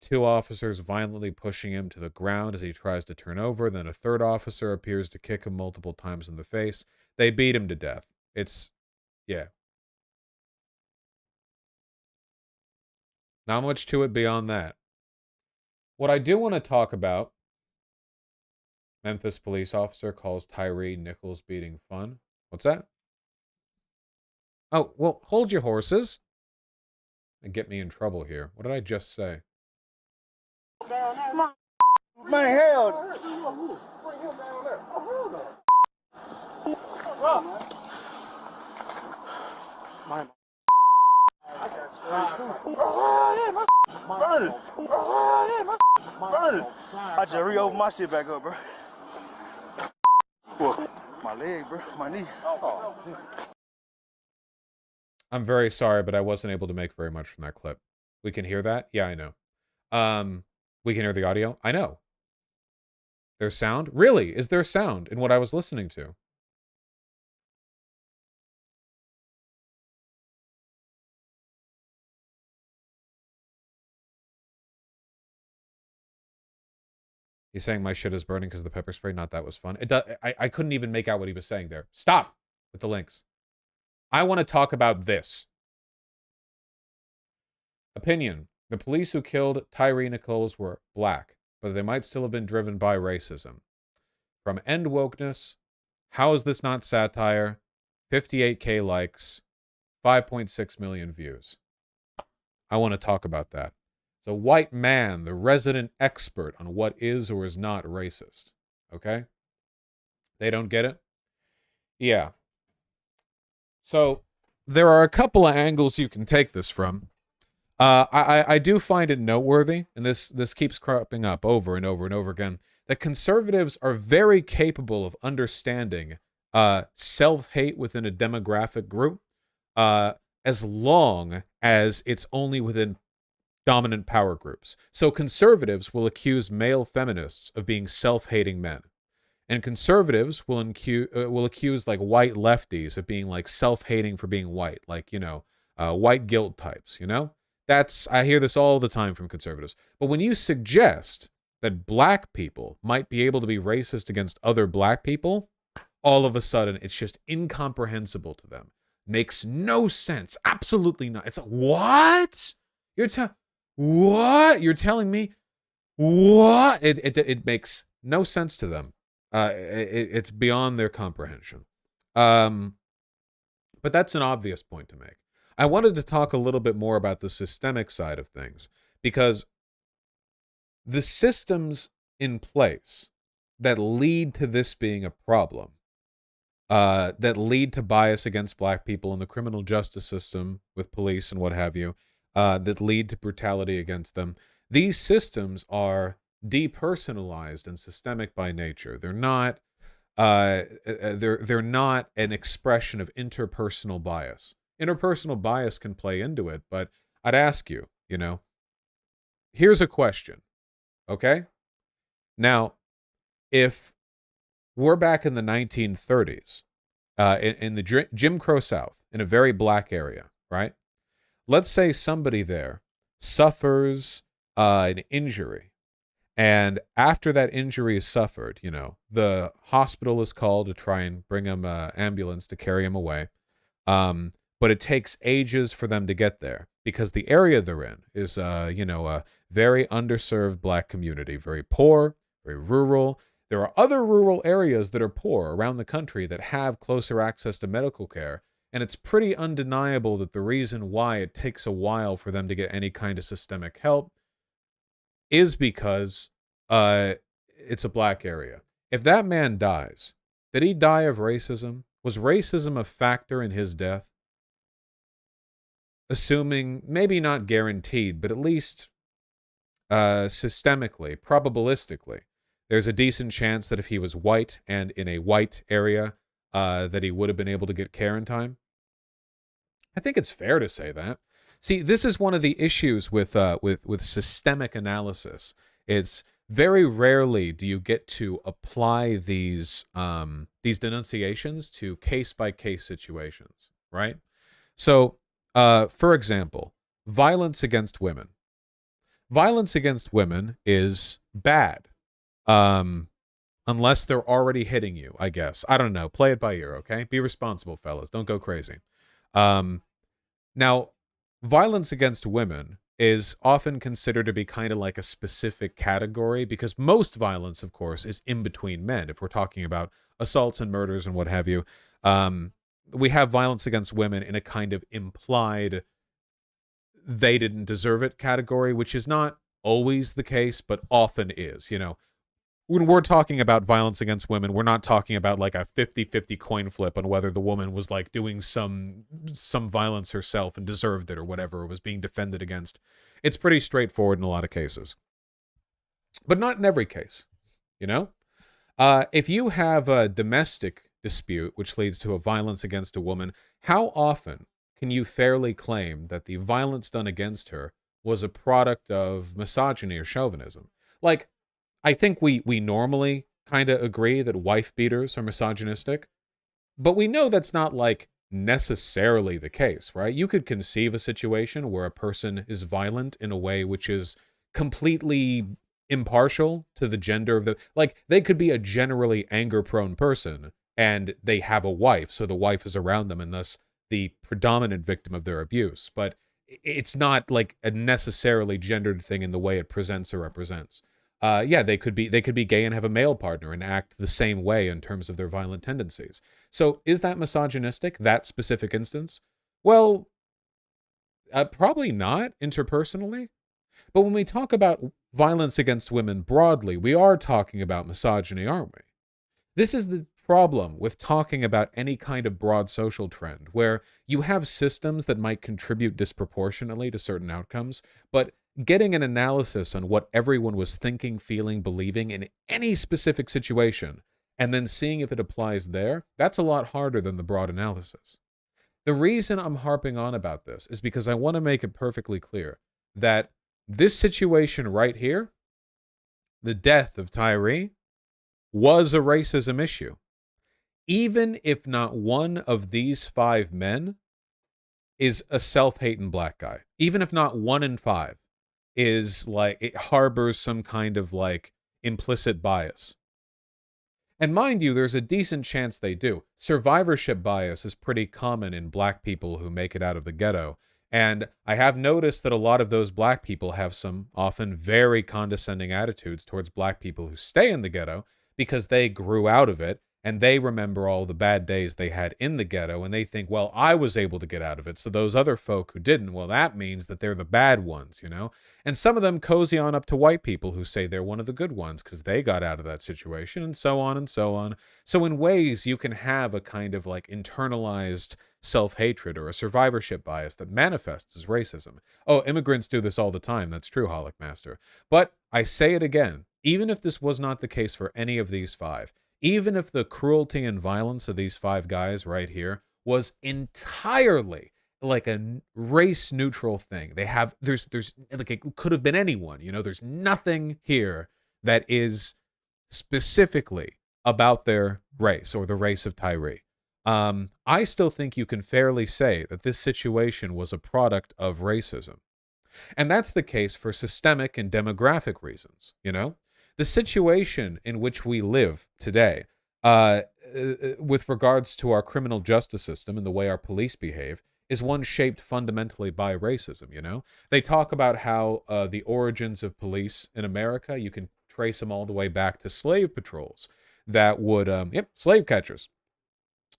2 officers violently pushing him to the ground as he tries to turn over. Then a third officer appears to kick him multiple times in the face. They beat him to death. It's, yeah. Not much to it beyond that. What I do want to talk about, Memphis police officer calls Tyre Nichols beating fun. What's that? Oh, well, hold your horses. And get me in trouble here. What did I just say? Man, hell. I just re-opened my shit back up, bro. My leg, bro. My knee. I'm very sorry, but I wasn't able to make very much from that clip. We can hear that? Yeah, I know. We can hear the audio? I know. There's sound? Really? Is there sound in what I was listening to? He's saying my shit is burning because of the pepper spray. Not that was fun. I couldn't even make out what he was saying there. Stop with the links. I want to talk about this. Opinion. The police who killed Tyre Nichols were black, but they might still have been driven by racism. From End Wokeness, how is this not satire? 58K likes, 5.6 million views. I want to talk about that. It's a white man, the resident expert on what is or is not racist. Okay? They don't get it? Yeah. So, there are a couple of angles you can take this from. I do find it noteworthy, and this keeps cropping up over and over and over again, that conservatives are very capable of understanding self-hate within a demographic group, as long as it's only within dominant power groups. So conservatives will accuse male feminists of being self-hating men. And conservatives will accuse like white lefties of being like self-hating for being white, like, you know, white guilt types, you know? I hear this all the time from conservatives. But when you suggest that black people might be able to be racist against other black people, all of a sudden it's just incomprehensible to them. Makes no sense. Absolutely not. It's like, what? What? You're telling me? What? It makes no sense to them. It's beyond their comprehension. But that's an obvious point to make. I wanted to talk a little bit more about the systemic side of things, because the systems in place that lead to this being a problem, that lead to bias against black people in the criminal justice system with police and what have you, that lead to brutality against them, these systems are depersonalized and systemic by nature. They're not they're not an expression of interpersonal bias. Interpersonal bias can play into it, but I'd ask you, you know, here's a question, okay? Now, if we're back in the 1930s, in the Jim Crow South, in a very black area, right? Let's say somebody there suffers an injury, and after that injury is suffered, you know, the hospital is called to try and bring him an ambulance to carry him away. But it takes ages for them to get there because the area they're in is, you know, a very underserved black community, very poor, very rural. There are other rural areas that are poor around the country that have closer access to medical care, and it's pretty undeniable that the reason why it takes a while for them to get any kind of systemic help is because it's a black area. If that man dies, did he die of racism? Was racism a factor in his death? Assuming, maybe not guaranteed, but at least systemically, probabilistically, there's a decent chance that if he was white and in a white area, that he would have been able to get care in time. I think it's fair to say that. See, this is one of the issues with systemic analysis. It's very rarely do you get to apply these denunciations to case-by-case situations, right? So, for example, violence against women. Violence against women is bad, unless they're already hitting you, I guess. I don't know. Play it by ear, okay? Be responsible, fellas. Don't go crazy. Now, violence against women is often considered to be kind of like a specific category because most violence, of course, is in between men. If we're talking about assaults and murders and what have you, we have violence against women in a kind of implied they didn't deserve it category, which is not always the case, but often is. You know, when we're talking about violence against women, we're not talking about like a 50-50 coin flip on whether the woman was like doing some violence herself and deserved it or whatever, or was being defended against. It's pretty straightforward in a lot of cases, but not in every case, you know? If you have a domestic dispute which leads to a violence against a woman, how often can you fairly claim that the violence done against her was a product of misogyny or chauvinism? Like, I think we normally kind of agree that wife beaters are misogynistic, but we know that's not like necessarily the case, right? You could conceive a situation where a person is violent in a way which is completely impartial to the gender of the, like, they could be a generally anger-prone person, and they have a wife, so the wife is around them and thus the predominant victim of their abuse. But it's not like a necessarily gendered thing in the way it presents or represents. Yeah, they could be gay and have a male partner and act the same way in terms of their violent tendencies. So is that misogynistic, that specific instance? Well, probably not interpersonally. But when we talk about violence against women broadly, we are talking about misogyny, aren't we? This is the problem with talking about any kind of broad social trend, where you have systems that might contribute disproportionately to certain outcomes, but getting an analysis on what everyone was thinking, feeling, believing in any specific situation, and then seeing if it applies there, that's a lot harder than the broad analysis. The reason I'm harping on about this is because I want to make it perfectly clear that this situation right here, the death of Tyre, was a racism issue. Even if not one of these 5 men is a self-hating black guy, even if not 1 in 5 is like, it harbors some kind of like implicit bias. And mind you, there's a decent chance they do. Survivorship bias is pretty common in black people who make it out of the ghetto. And I have noticed that a lot of those black people have some often very condescending attitudes towards black people who stay in the ghetto because they grew out of it and they remember all the bad days they had in the ghetto and they think, well, I was able to get out of it. So those other folk who didn't, well, that means that they're the bad ones, you know? And some of them cozy on up to white people who say they're one of the good ones because they got out of that situation, and so on and so on. So in ways, you can have a kind of like internalized self-hatred or a survivorship bias that manifests as racism. Oh, immigrants do this all the time. That's true, Holic Master. But I say it again, even if this was not the case for any of these 5, even if the cruelty and violence of these 5 guys right here was entirely like a race neutral thing, there's like, it could have been anyone, you know, there's nothing here that is specifically about their race or the race of Tyre. I still think you can fairly say that this situation was a product of racism. And that's the case for systemic and demographic reasons, you know? The situation in which we live today, with regards to our criminal justice system and the way our police behave, is one shaped fundamentally by racism, you know? They talk about how the origins of police in America, you can trace them all the way back to slave patrols that would, slave catchers,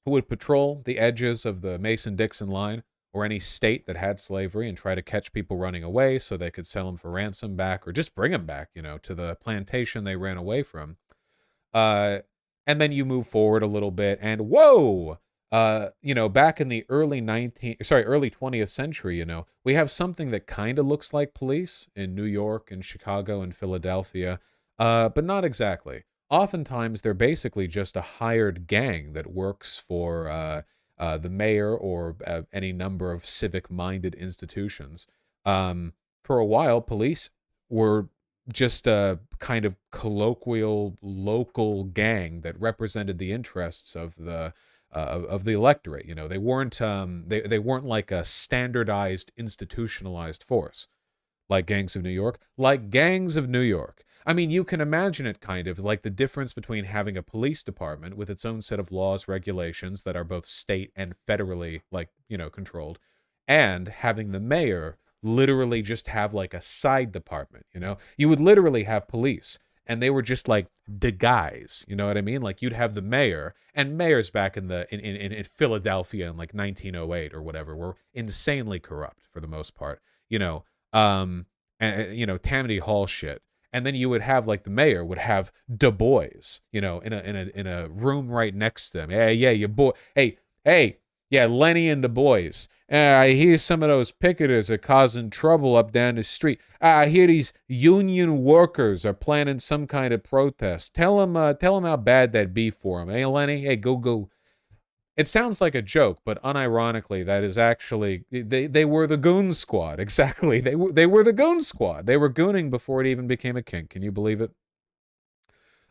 who would patrol the edges of the Mason-Dixon line or any state that had slavery and try to catch people running away so they could sell them for ransom back or just bring them back, you know, to the plantation they ran away from. And then you move forward a little bit and whoa, you know, back in the early 20th century, you know, we have something that kind of looks like police in New York and Chicago and Philadelphia, but not exactly. Oftentimes, they're basically just a hired gang that works for the mayor or any number of civic-minded institutions. For a while, police were just a kind of colloquial local gang that represented the interests of the electorate. You know, they weren't they weren't like a standardized, institutionalized force like gangs of New York. Like gangs of New York. I mean, you can imagine it kind of like the difference between having a police department with its own set of laws, regulations that are both state and federally, like, you know, controlled, and having the mayor literally just have like a side department, you know? You would literally have police, and they were just like the guys, you know what I mean? Like you'd have the mayor, and mayors back in Philadelphia in like 1908 or whatever were insanely corrupt for the most part, you know, you know, Tammany Hall shit. And then you would have like the mayor would have Du Bois, you know, in a room right next to them. Yeah, your boy. Hey, yeah, Lenny and Du Bois. I hear some of those picketers are causing trouble up down the street. I hear these union workers are planning some kind of protest. Tell them how bad that'd be for them. Hey, Lenny, hey, go. It sounds like a joke, but unironically, that is actually they were the goon squad. Exactly, they were the goon squad. They were gooning before it even became a kink. Can you believe it?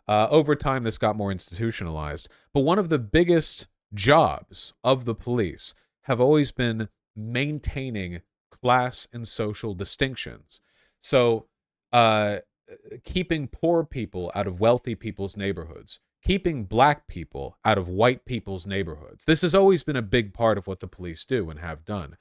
Over time, this got more institutionalized. But one of the biggest jobs of the police have always been maintaining class and social distinctions. So, keeping poor people out of wealthy people's neighborhoods, keeping black people out of white people's neighborhoods. This has always been a big part of what the police do and have done.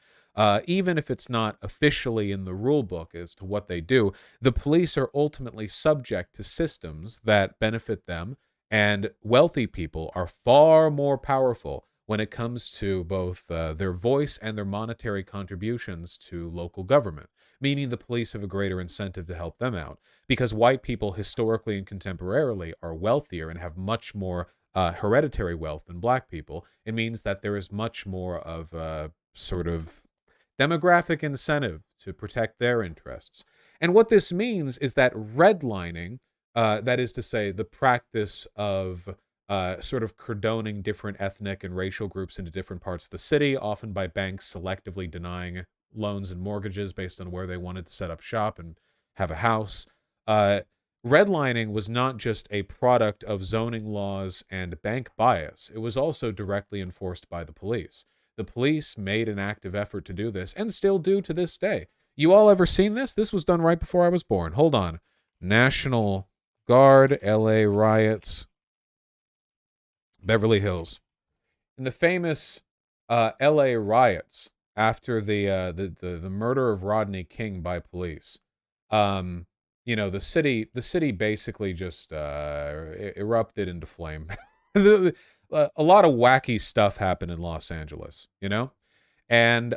Even if it's not officially in the rule book as to what they do, the police are ultimately subject to systems that benefit them, and wealthy people are far more powerful when it comes to both their voice and their monetary contributions to local government, meaning the police have a greater incentive to help them out. Because white people historically and contemporarily are wealthier and have much more hereditary wealth than black people, it means that there is much more of a sort of demographic incentive to protect their interests. And what this means is that redlining, that is to say, the practice of sort of cordoning different ethnic and racial groups into different parts of the city, often by banks selectively denying loans and mortgages based on where they wanted to set up shop and have a house. Redlining was not just a product of zoning laws and bank bias. It was also directly enforced by the police. The police made an active effort to do this and still do to this day. You all ever seen this? This was done right before I was born. Hold on. National Guard, LA riots, Beverly Hills. In the famous LA riots after the murder of Rodney King by police, you know, the city basically just erupted into flame. A lot of wacky stuff happened in Los Angeles, you know? And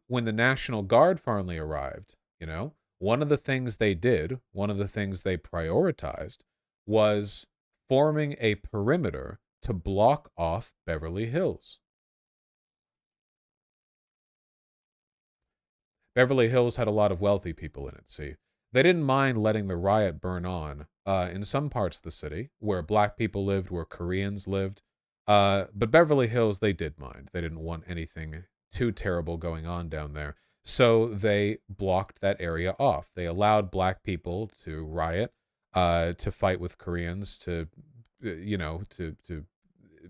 when the National Guard finally arrived, you know, one of the things they did, one of the things they prioritized was forming a perimeter to block off Beverly Hills. Beverly Hills had a lot of wealthy people in it, see? They didn't mind letting the riot burn on in some parts of the city where black people lived, where Koreans lived. But Beverly Hills, they did mind. They didn't want anything too terrible going on down there. So they blocked that area off. They allowed black people to riot, to fight with Koreans, to, you know, to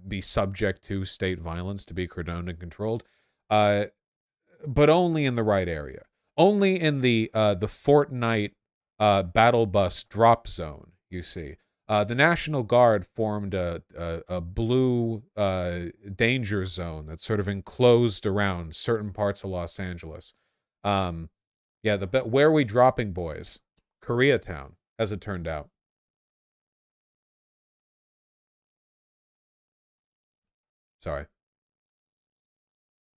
be subject to state violence, to be cordoned and controlled, but only in the right area. Only in the Fortnite battle bus drop zone, you see. The National Guard formed a blue danger zone that's sort of enclosed around certain parts of Los Angeles. Yeah, where are we dropping, boys? Koreatown, as it turned out. Sorry.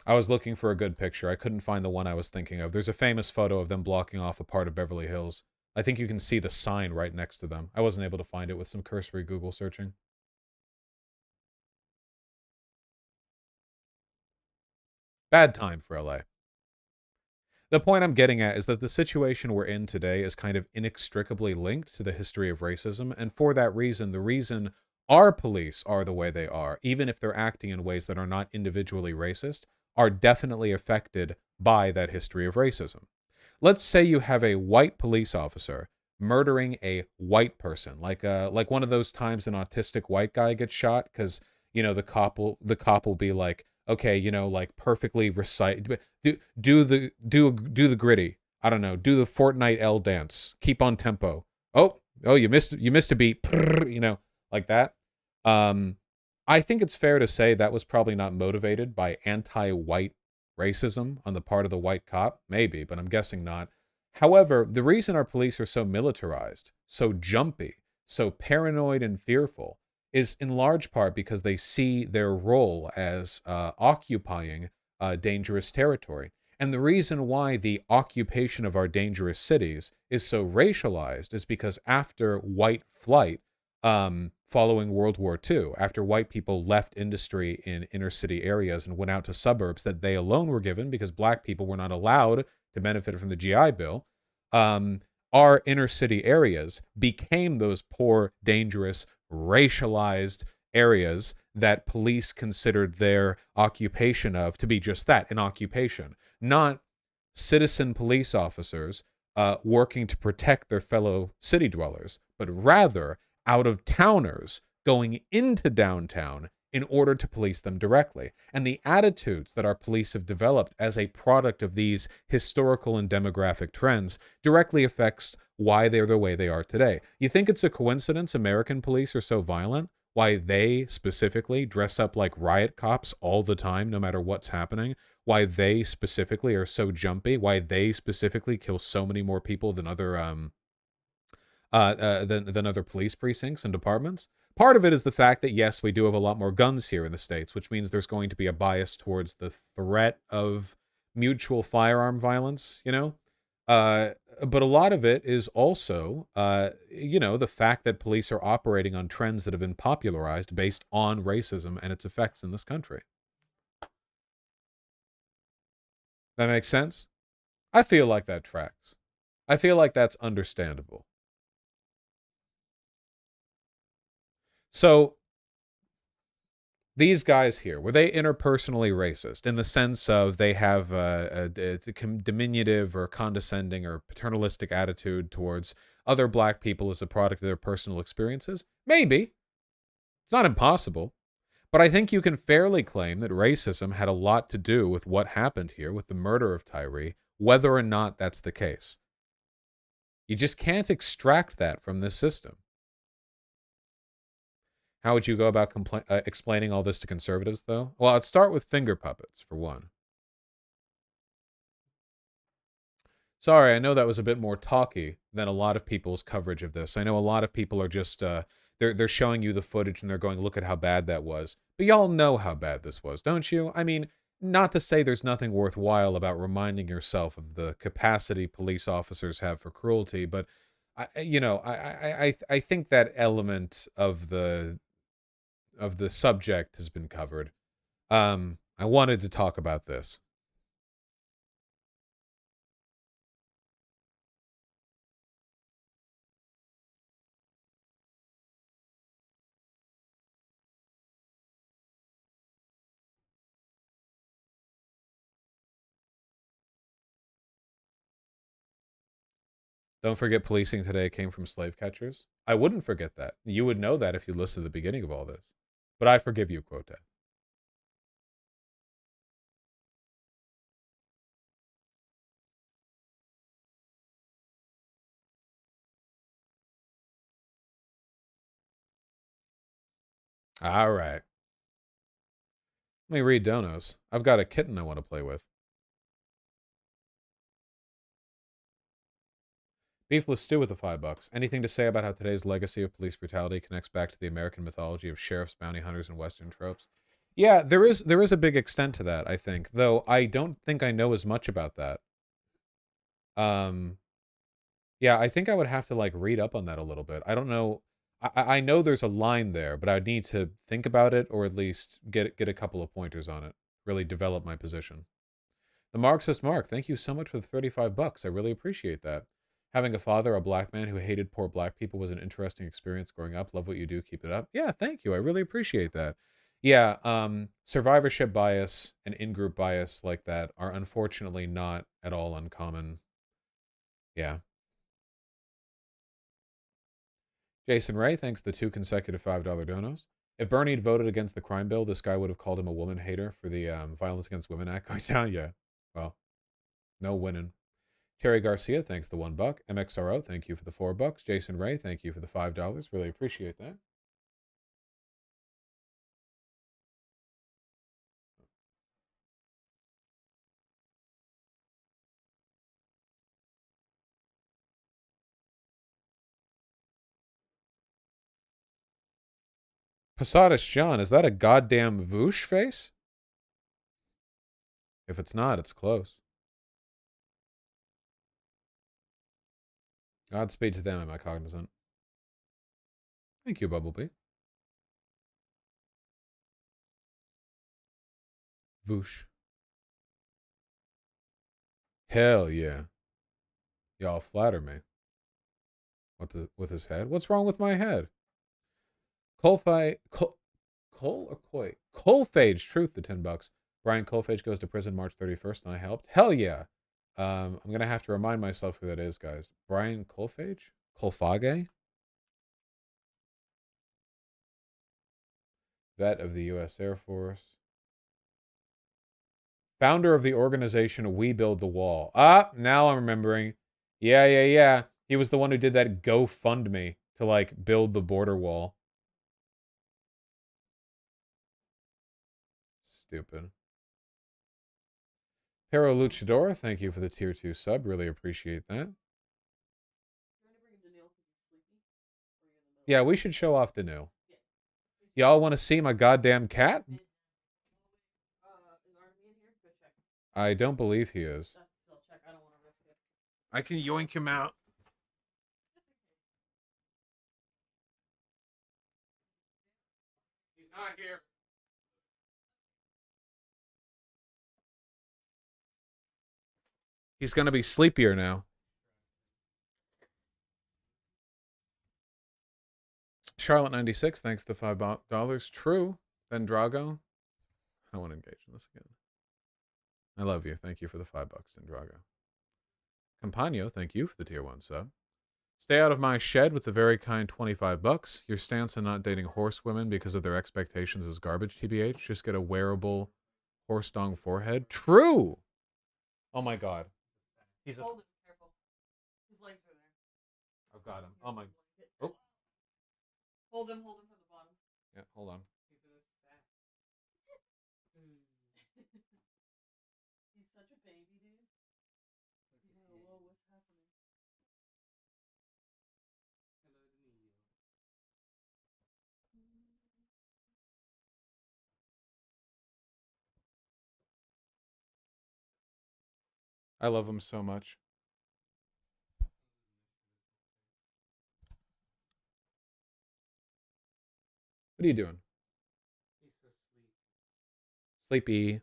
I was looking for a good picture. I couldn't find the one I was thinking of. There's a famous photo of them blocking off a part of Beverly Hills. I think you can see the sign right next to them. I wasn't able to find it with some cursory Google searching. Bad time for LA. The point I'm getting at is that the situation we're in today is kind of inextricably linked to the history of racism, and for that reason, the reason our police are the way they are, even if they're acting in ways that are not individually racist, are definitely affected by that history of racism. Let's say you have a white police officer murdering a white person, like one of those times an autistic white guy gets shot because, you know, the cop will be like, okay, you know, like perfectly recite, do the gritty. I don't know, do the Fortnite L dance. Keep on tempo. Oh, you missed a beat. You know, like that. I think it's fair to say that was probably not motivated by anti-white racism on the part of the white cop. Maybe, but I'm guessing not. However, the reason our police are so militarized, so jumpy, so paranoid and fearful is in large part because they see their role as occupying dangerous territory. And the reason why the occupation of our dangerous cities is so racialized is because after white flight, following World War II, after white people left industry in inner city areas and went out to suburbs that they alone were given because black people were not allowed to benefit from the GI Bill, our inner city areas became those poor, dangerous, racialized areas that police considered their occupation of to be just that, an occupation, not citizen police officers working to protect their fellow city dwellers, but rather out-of-towners going into downtown in order to police them directly. And the attitudes that our police have developed as a product of these historical and demographic trends directly affects why they're the way they are today. You think it's a coincidence American police are so violent? why they specifically dress up like riot cops all the time, no matter what's happening, why they specifically are so jumpy, why they specifically kill so many more people than other than other police precincts and departments. Part of it is the fact that, yes, we do have a lot more guns here in the States, which means there's going to be a bias towards the threat of mutual firearm violence, you know? But a lot of it is also, you know, the fact that police are operating on trends that have been popularized based on racism and its effects in this country. That makes sense? I feel like that tracks. I feel like that's understandable. So, these guys here, were they interpersonally racist in the sense of they have a diminutive or condescending or paternalistic attitude towards other black people as a product of their personal experiences? Maybe. It's not impossible. But I think you can fairly claim that racism had a lot to do with what happened here with the murder of Tyre, whether or not that's the case. You just can't extract that from this system. How would you go about explaining all this to conservatives, though? Well, I'd start with finger puppets, for one. Sorry, I know that was a bit more talky than a lot of people's coverage of this. I know a lot of people are just, they're showing you the footage and they're going, look at how bad that was. But y'all know how bad this was, don't you? I mean, not to say there's nothing worthwhile about reminding yourself of the capacity police officers have for cruelty, but, I think that element of the subject has been covered. I wanted to talk about this. Don't forget policing today came from slave catchers. I wouldn't forget that. You would know that if you listened to the beginning of all this. But I forgive you, Quote. All right. Let me read donos. I've got a kitten I want to play with. Beefless stew with the $5. Anything to say about how today's legacy of police brutality connects back to the American mythology of sheriffs, bounty hunters, and Western tropes? Yeah, there is a big extent to that, I think. Though I don't think I know as much about that. Yeah, I think I would have to like read up on that a little bit. I don't know. I know there's a line there, but I'd need to think about it or at least get a couple of pointers on it. Really develop my position. The Marxist Mark, thank you so much for the $35. I really appreciate that. Having a father, a black man who hated poor black people was an interesting experience growing up. Love what you do. Keep it up. Yeah, thank you. I really appreciate that. Yeah, survivorship bias and in-group bias like that are unfortunately not at all uncommon. Yeah. Jason Ray, thanks the 2 consecutive $5 donos. If Bernie had voted against the crime bill, this guy would have called him a woman hater for the Violence Against Women Act going down. Yeah. Well, no winning. Terry Garcia, thanks the $1. MXRO, thank you for the $4. Jason Ray, thank you for the $5. Really appreciate that. Posadas John, is that a goddamn Voosh face? If it's not, it's close. Godspeed to them, am I cognizant? Thank you, Bumblebee. Voosh. Hell yeah. Y'all flatter me. With his head? What's wrong with my head? Cole or Coy? Colphage, truth, the $10. Brian Colphage goes to prison March 31st, and I helped. Hell yeah. I'm gonna have to remind myself who that is, guys. Brian Colphage? Colfage? Vet of the U.S. Air Force. Founder of the organization We Build the Wall. Ah, now I'm remembering. Yeah. He was the one who did that GoFundMe to, like, build the border wall. stupid. Pero Luchador, thank you for the tier 2 sub. Really appreciate that. Yeah, we should show off Danu. Y'all want to see my goddamn cat? I don't believe he is. I can yoink him out. He's not here. He's gonna be sleepier now. Charlotte 96, thanks to the $5. True. Then Drago. I don't want to engage in this again. I love you. Thank you for the $5, then Drago. Campagno, thank you for the tier 1 sub. Stay out of my shed with the very kind $25. Your stance on not dating horsewomen because of their expectations is garbage, TBH. Just get a wearable horse dong forehead. True. Oh my god. He's a... Hold him, careful. His legs are there. I've got him. Oh my. Oh. Hold him from the bottom. Yeah, hold on. He's in his stack. He's such a baby, dude. Yeah, whoa, what's happening? Hello, Danilo. I love him so much. What are you doing? He's so Sleepy.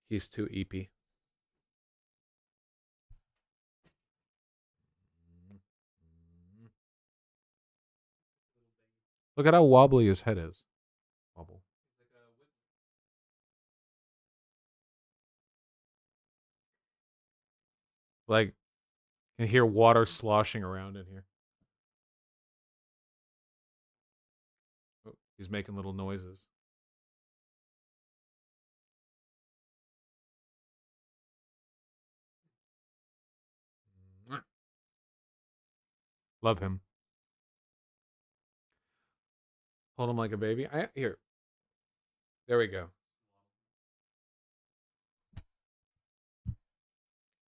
He's too eepy. Look at how wobbly his head is. Wobble. Like, can hear water sloshing around in here. Oh, he's making little noises. Love him. Hold him like a baby. Here. There we go.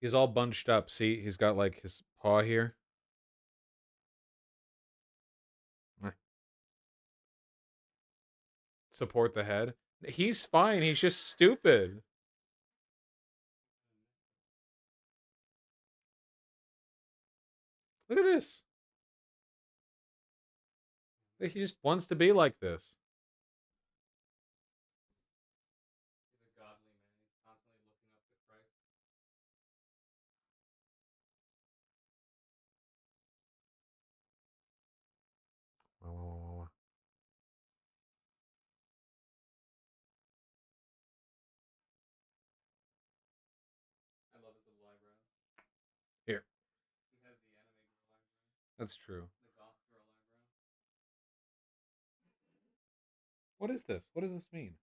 He's all bunched up. See, he's got like his paw here. Support the head. He's fine. He's just stupid. Look at this. He just wants to be like this. He's a godly man. He's constantly looking up to Christ. Oh. I love his little eyebrows. Here. He has the anime girl eyebrow. That's true. The goth girl eyebrow. What is this? What does this mean?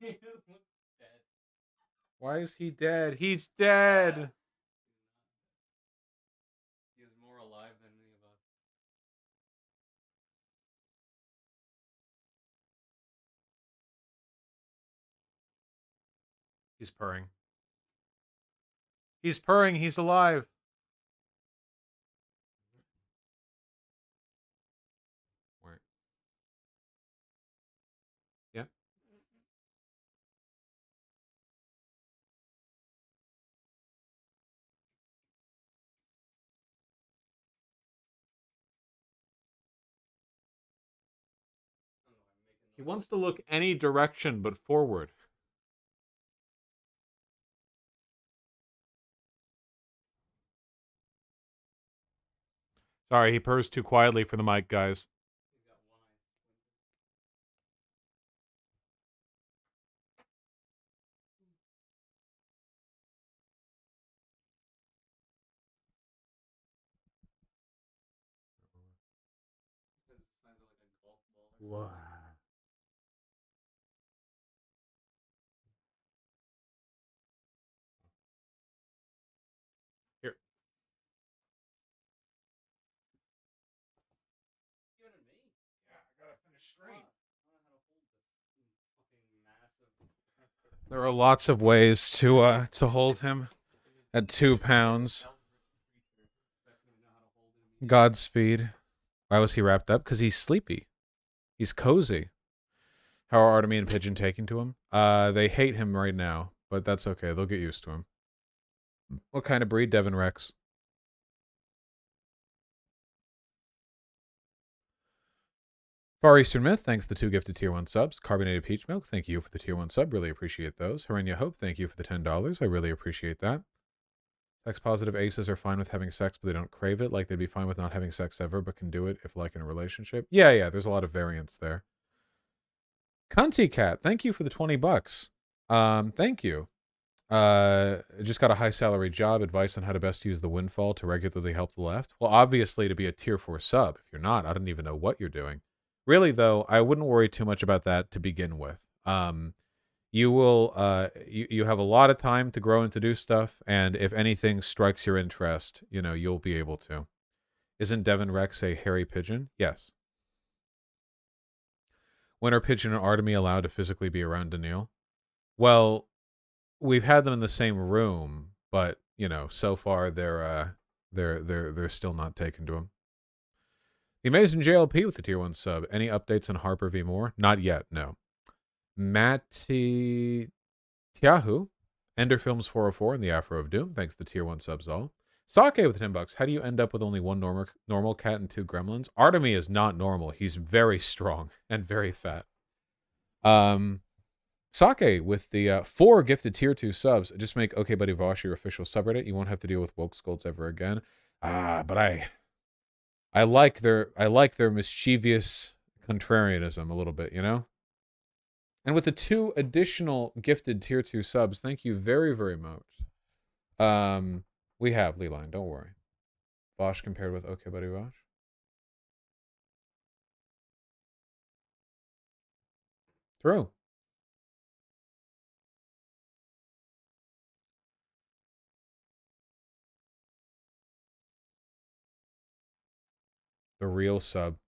He looks dead. Why is he dead? He's dead. He's more alive than any of us. He's purring. He's purring. He's alive. Where? Yeah. He wants to look any direction but forward. Sorry, he purrs too quietly for the mic, guys. Wow. There are lots of ways to hold him at 2 pounds. Godspeed. Why was he wrapped up? Because he's sleepy. He's cozy. How are Artemy and Pigeon taking to him? They hate him right now, but that's okay. They'll get used to him. What kind of breed? Devin Rex. Far Eastern Myth, thanks the 2 gifted tier 1 subs. Carbonated Peach Milk, thank you for the tier 1 sub. Really appreciate those. Harenya Hope, thank you for the $10. I really appreciate that. Sex positive aces are fine with having sex, but they don't crave it. Like they'd be fine with not having sex ever, but can do it if like in a relationship. Yeah, there's a lot of variance there. Cunty Cat, thank you for the $20. Thank you. Just got a high salary job. Advice on how to best use the windfall to regularly help the left. Well, obviously to be a tier 4 sub. If you're not, I don't even know what you're doing. Really, though, I wouldn't worry too much about that to begin with. You will, you have a lot of time to grow and to do stuff, and if anything strikes your interest, you know, you'll be able to. Isn't Devin Rex a hairy pigeon? Yes. When are Pigeon and Artemy allowed to physically be around Daniil? Well, we've had them in the same room, but, you know, so far they're still not taken to him. The Amazing JLP with the tier 1 sub. Any updates on Harper v. Moore? Not yet, no. Matty Tiahu, Ender Films 404 and the Afro of Doom. Thanks to the tier 1 subs all. Sake with $10. How do you end up with only 1 normal cat and 2 gremlins? Artemy is not normal. He's very strong and very fat. Sake with the 4 gifted tier 2 subs. Just make OK Buddy Vosh your official subreddit. You won't have to deal with woke scolds ever again. But I like their mischievous contrarianism a little bit, you know? And with the 2 additional gifted tier 2 subs, thank you very, very much. We have Leeline, don't worry. Vosh compared with OK Buddy Vosh. True. The real sub.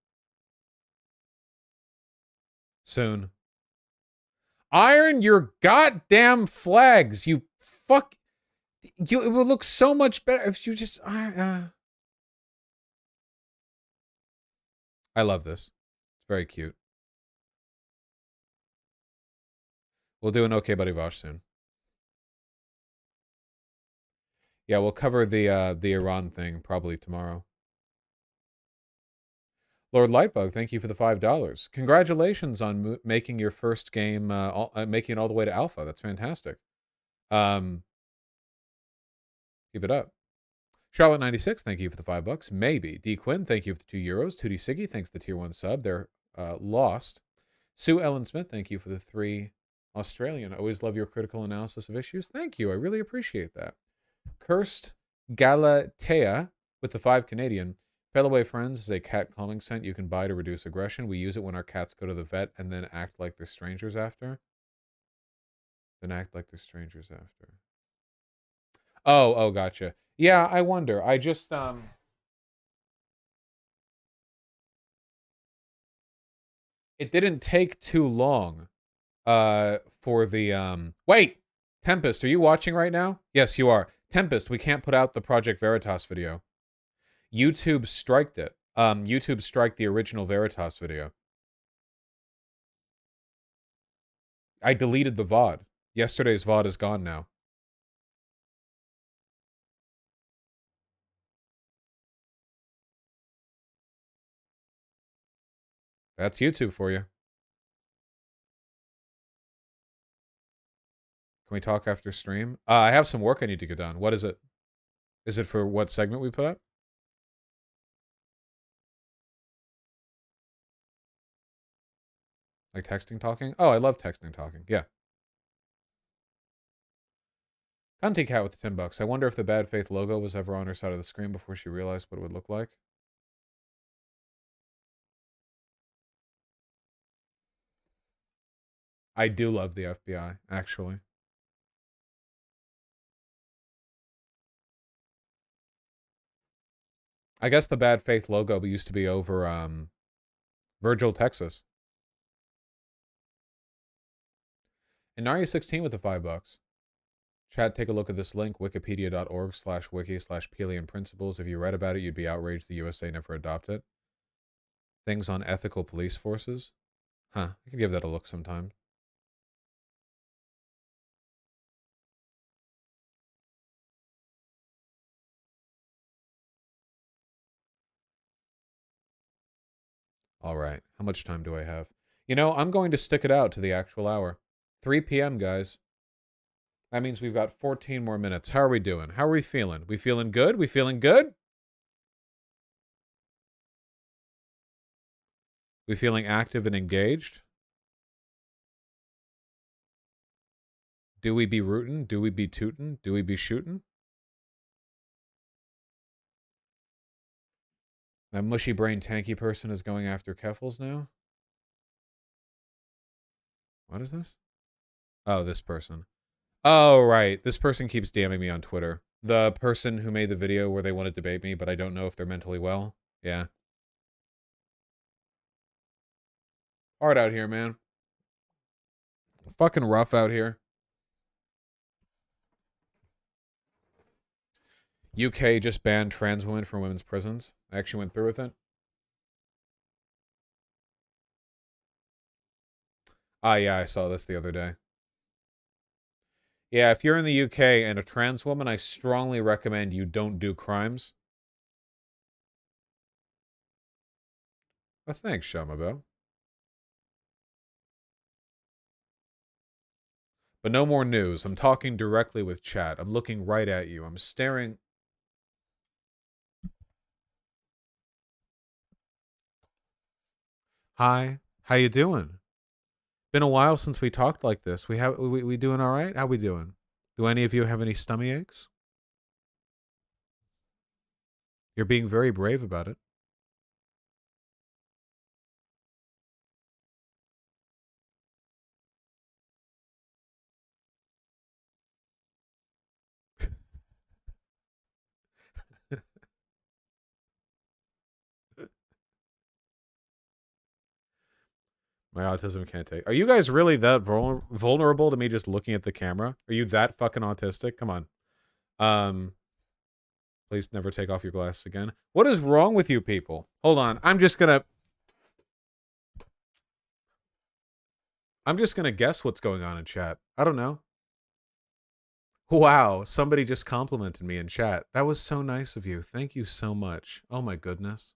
Soon. Iron your goddamn flags, you fuck. It would look so much better if you just... I love this. It's very cute. We'll do an OK Buddy Vosh soon. Yeah, we'll cover the Iran thing probably tomorrow. Lord Lightbug, thank you for the $5. Congratulations on making your first game, making it all the way to alpha. That's fantastic. Keep it up. Charlotte96, thank you for the $5. Maybe. D Quinn, thank you for the €2. 2D Siggy, thanks for the tier 1 sub. They're lost. Sue Ellen Smith, thank you for the 3 Australian. Always love your critical analysis of issues. Thank you. I really appreciate that. Cursed Galatea with the 5 Canadian. Fellaway Friends is a cat calming scent you can buy to reduce aggression. We use it when our cats go to the vet and then act like they're strangers after. Oh, gotcha. Yeah, I wonder. I just, it didn't take too long, for the, wait! Tempest, are you watching right now? Yes, you are. Tempest, we can't put out the Project Veritas video. YouTube striked it. YouTube striked the original Veritas video. I deleted the VOD. Yesterday's VOD is gone now. That's YouTube for you. Can we talk after stream? I have some work I need to get done. What is it? Is it for what segment we put up? Like texting, talking? Oh, I love texting, talking. Yeah. Cunty Cat with the $10. I wonder if the Bad Faith logo was ever on her side of the screen before she realized what it would look like. I do love the FBI, actually. I guess the Bad Faith logo used to be over Virgil, Texas. And Narya16 with the $5. Chat, take a look at this link, wikipedia.org/wiki/Pelian Principles. If you read about it, you'd be outraged the USA never adopted it. Things on ethical police forces. Huh, I could give that a look sometime. All right, how much time do I have? You know, I'm going to stick it out to the actual hour. 3 p.m., guys. That means we've got 14 more minutes. How are we doing? How are we feeling? We feeling good? We feeling good? We feeling active and engaged? Do we be rootin'? Do we be tootin'? Do we be shootin'? That mushy brain tanky person is going after Keffels now? What is this? Oh, this person. Oh, right. This person keeps DMing me on Twitter. The person who made the video where they want to debate me, but I don't know if they're mentally well. Yeah. Hard out here, man. Fucking rough out here. UK just banned trans women from women's prisons. I actually went through with it. Ah, yeah, I saw this the other day. Yeah, if you're in the UK and a trans woman, I strongly recommend you don't do crimes. Oh, thanks, Shamabo. But no more news. I'm talking directly with chat. I'm looking right at you. I'm staring. Hi. How you doing? Been a while since we talked like this. We doing all right? How we doing? Do any of you have any stomach aches? You're being very brave about it. My autism can't take. Are you guys really that vulnerable to me just looking at the camera? Are you that fucking autistic? Come on. Please never take off your glasses again. What is wrong with you people? Hold on. I'm just gonna guess what's going on in chat. I don't know. Wow, somebody just complimented me in chat. That was so nice of you. Thank you so much. Oh my goodness.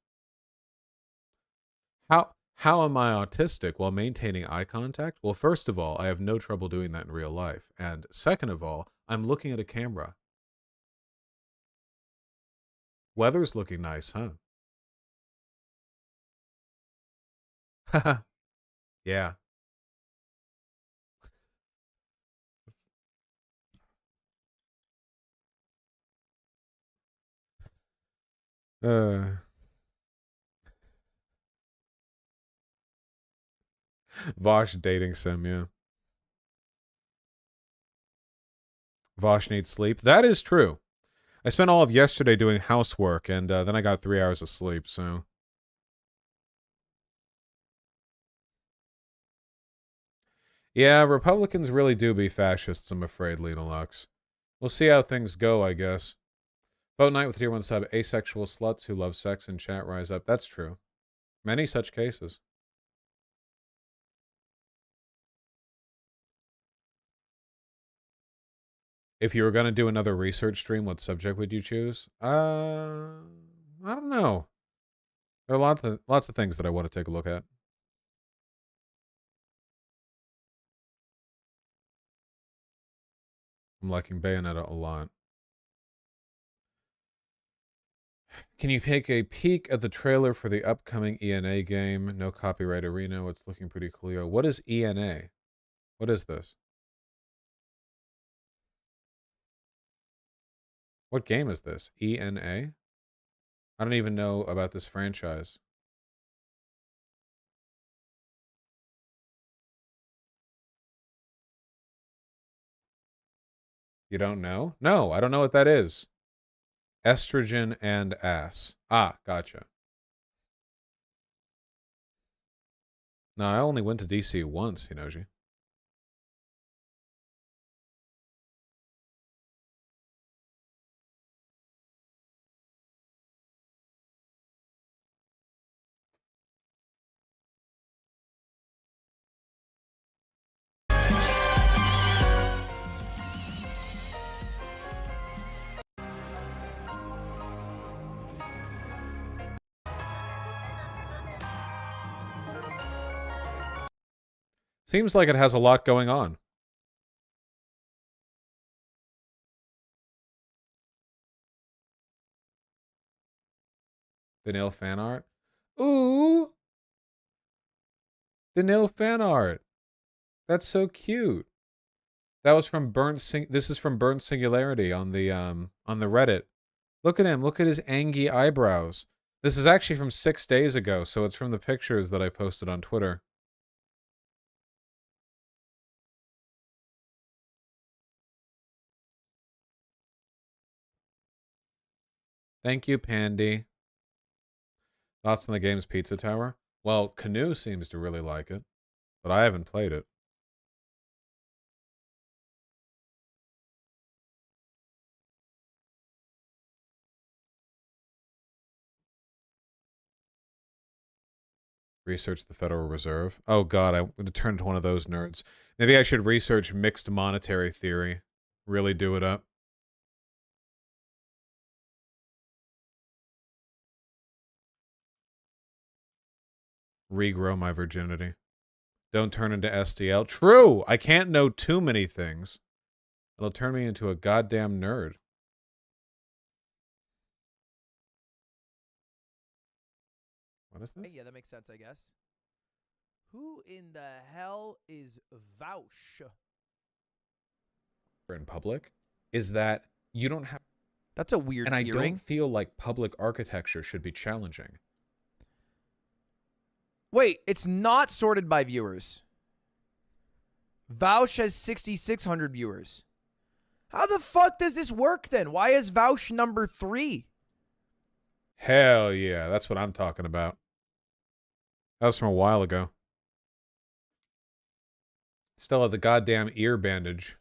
How am I autistic while maintaining eye contact? Well, first of all, I have no trouble doing that in real life. And second of all, I'm looking at a camera. Weather's looking nice, huh? Haha. Yeah. Vosh dating sim, yeah. Vosh needs sleep. That is true. I spent all of yesterday doing housework, and then I got 3 hours of sleep, so... Yeah, Republicans really do be fascists, I'm afraid, Lena Lux. We'll see how things go, I guess. Vote night with tier 1 sub. Asexual sluts who love sex in chat rise up. That's true. Many such cases. If you were going to do another research stream, what subject would you choose? I don't know. There are lots of things that I want to take a look at. I'm liking Bayonetta a lot. Can you take a peek at the trailer for the upcoming ENA game? No copyright arena. It's looking pretty clear. What is ENA? What is this? What game is this? ENA? I don't even know about this franchise. You don't know? No, I don't know what that is. Estrogen and ass. Ah, gotcha. No, I only went to DC once, Hinoji. Seems like it has a lot going on. Danielle fan art. Ooh! Danielle fan art. That's so cute. That was from this is from Burnt Singularity on the Reddit. Look at him. Look at his angy eyebrows. This is actually from 6 days ago, so it's from the pictures that I posted on Twitter. Thank you, Pandy. Thoughts on the game's Pizza Tower? Well, Canoe seems to really like it, but I haven't played it. Research the Federal Reserve. Oh god, I'm going to turn into one of those nerds. Maybe I should research mixed monetary theory. Really do it up. Regrow my virginity. Don't turn into SDL. True! I can't know too many things. It'll turn me into a goddamn nerd. What is this? Yeah, that makes sense, I guess. Who in the hell is Vaush? In public is that you don't have. That's a weird and I hearing. don't feel like public architecture should be challenging. Wait, it's not sorted by viewers. Vaush has 6,600 viewers. How the fuck does this work then? Why is Vaush number 3? Hell yeah, that's what I'm talking about. That was from a while ago. Still have the goddamn ear bandage.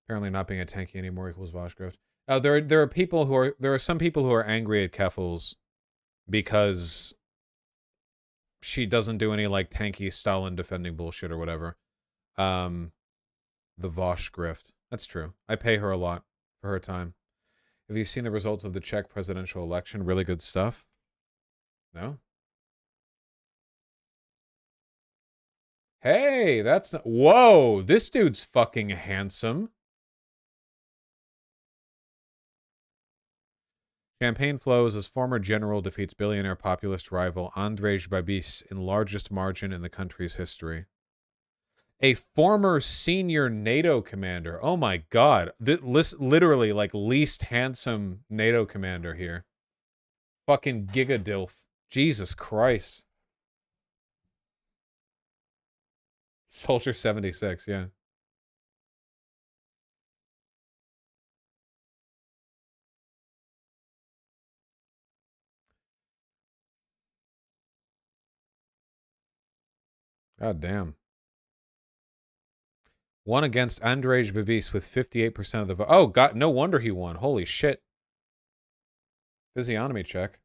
Apparently not being a tanky anymore equals Voshcraft. Oh, there are some people who are angry at Keffels because she doesn't do any like tanky Stalin defending bullshit or whatever. The Vosh grift. That's true. I pay her a lot for her time. Have you seen the results of the Czech presidential election? Really good stuff. No? Hey, that's not... Whoa, this dude's fucking handsome. Champagne flows as former general defeats billionaire populist rival Andrzej Babis in largest margin in the country's history. A former senior NATO commander. Oh my god. Literally, like, least handsome NATO commander here. Fucking gigadilf. Jesus Christ. Soldier 76, yeah. God damn. Won against Andrzej Babis with 58% of the vote. Oh, God, no wonder he won. Holy shit. Physiognomy check.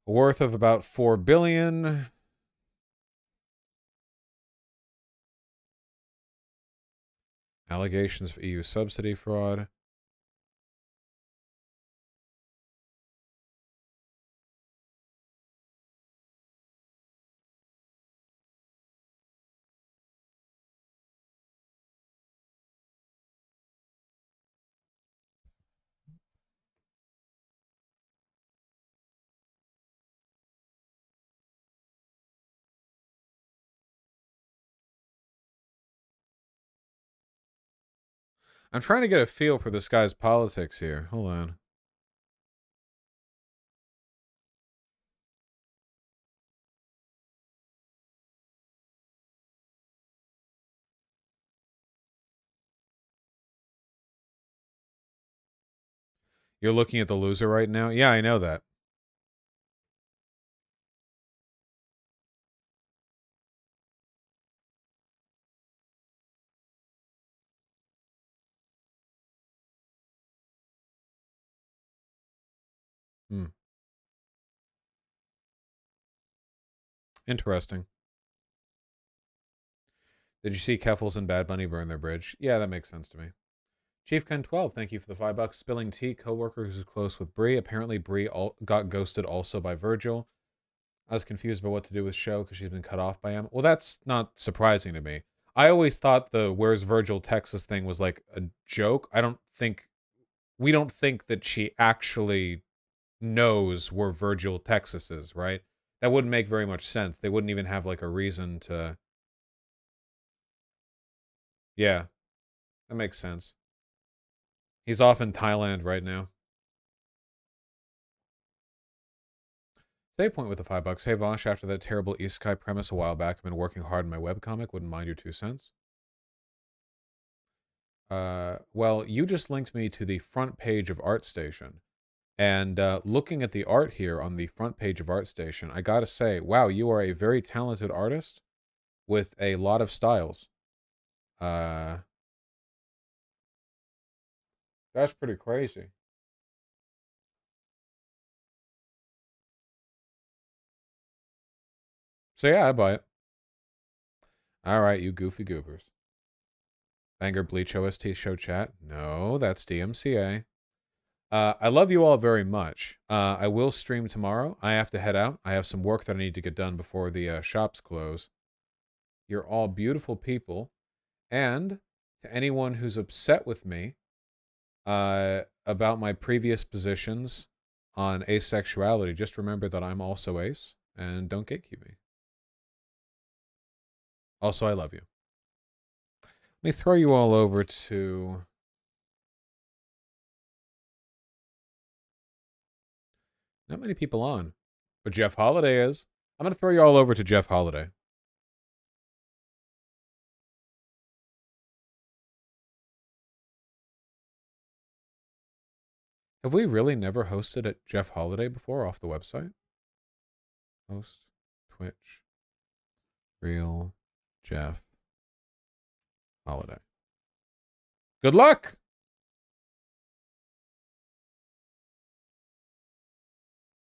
Worth of about $4 billion. Allegations of EU subsidy fraud. I'm trying to get a feel for this guy's politics here. Hold on. You're looking at the loser right now? Yeah, I know that. Hmm. Interesting. Did you see Keffels and Bad Bunny burn their bridge? Yeah, that makes sense to me. Chief Ken 12, thank you for the $5. Spilling tea, coworker who's close with Bree. Apparently, Bree got ghosted also by Virgil. I was confused about what to do with Show because she's been cut off by him. Well, that's not surprising to me. I always thought the "Where's Virgil" Texas thing was like a joke. We don't think that she actually knows where Virgil, Texas is, right? That wouldn't make very much sense. They wouldn't even have like a reason to. Yeah, that makes sense. He's off in Thailand right now. Save point with the $5. Hey Vosh, after that terrible isekai premise a while back, I've been working hard on my webcomic. Wouldn't mind your 2 cents. Well, you just linked me to the front page of ArtStation. And looking at the art here on the front page of ArtStation, I gotta say, wow, you are a very talented artist with a lot of styles. That's pretty crazy. So yeah, I buy it. All right, you goofy goobers. Banger Bleach OST show chat. No, that's DMCA. I love you all very much. I will stream tomorrow. I have to head out. I have some work that I need to get done before the shops close. You're all beautiful people. And to anyone who's upset with me about my previous positions on asexuality, just remember that I'm also ace, and don't gatekeep me. Also, I love you. Let me throw you all over to... Not many people on, but Jeff Holiday is. I'm going to throw you all over to Jeff Holiday. Have we really never hosted at Jeff Holiday before off the website? Host, Twitch, Real Jeff Holiday. Good luck!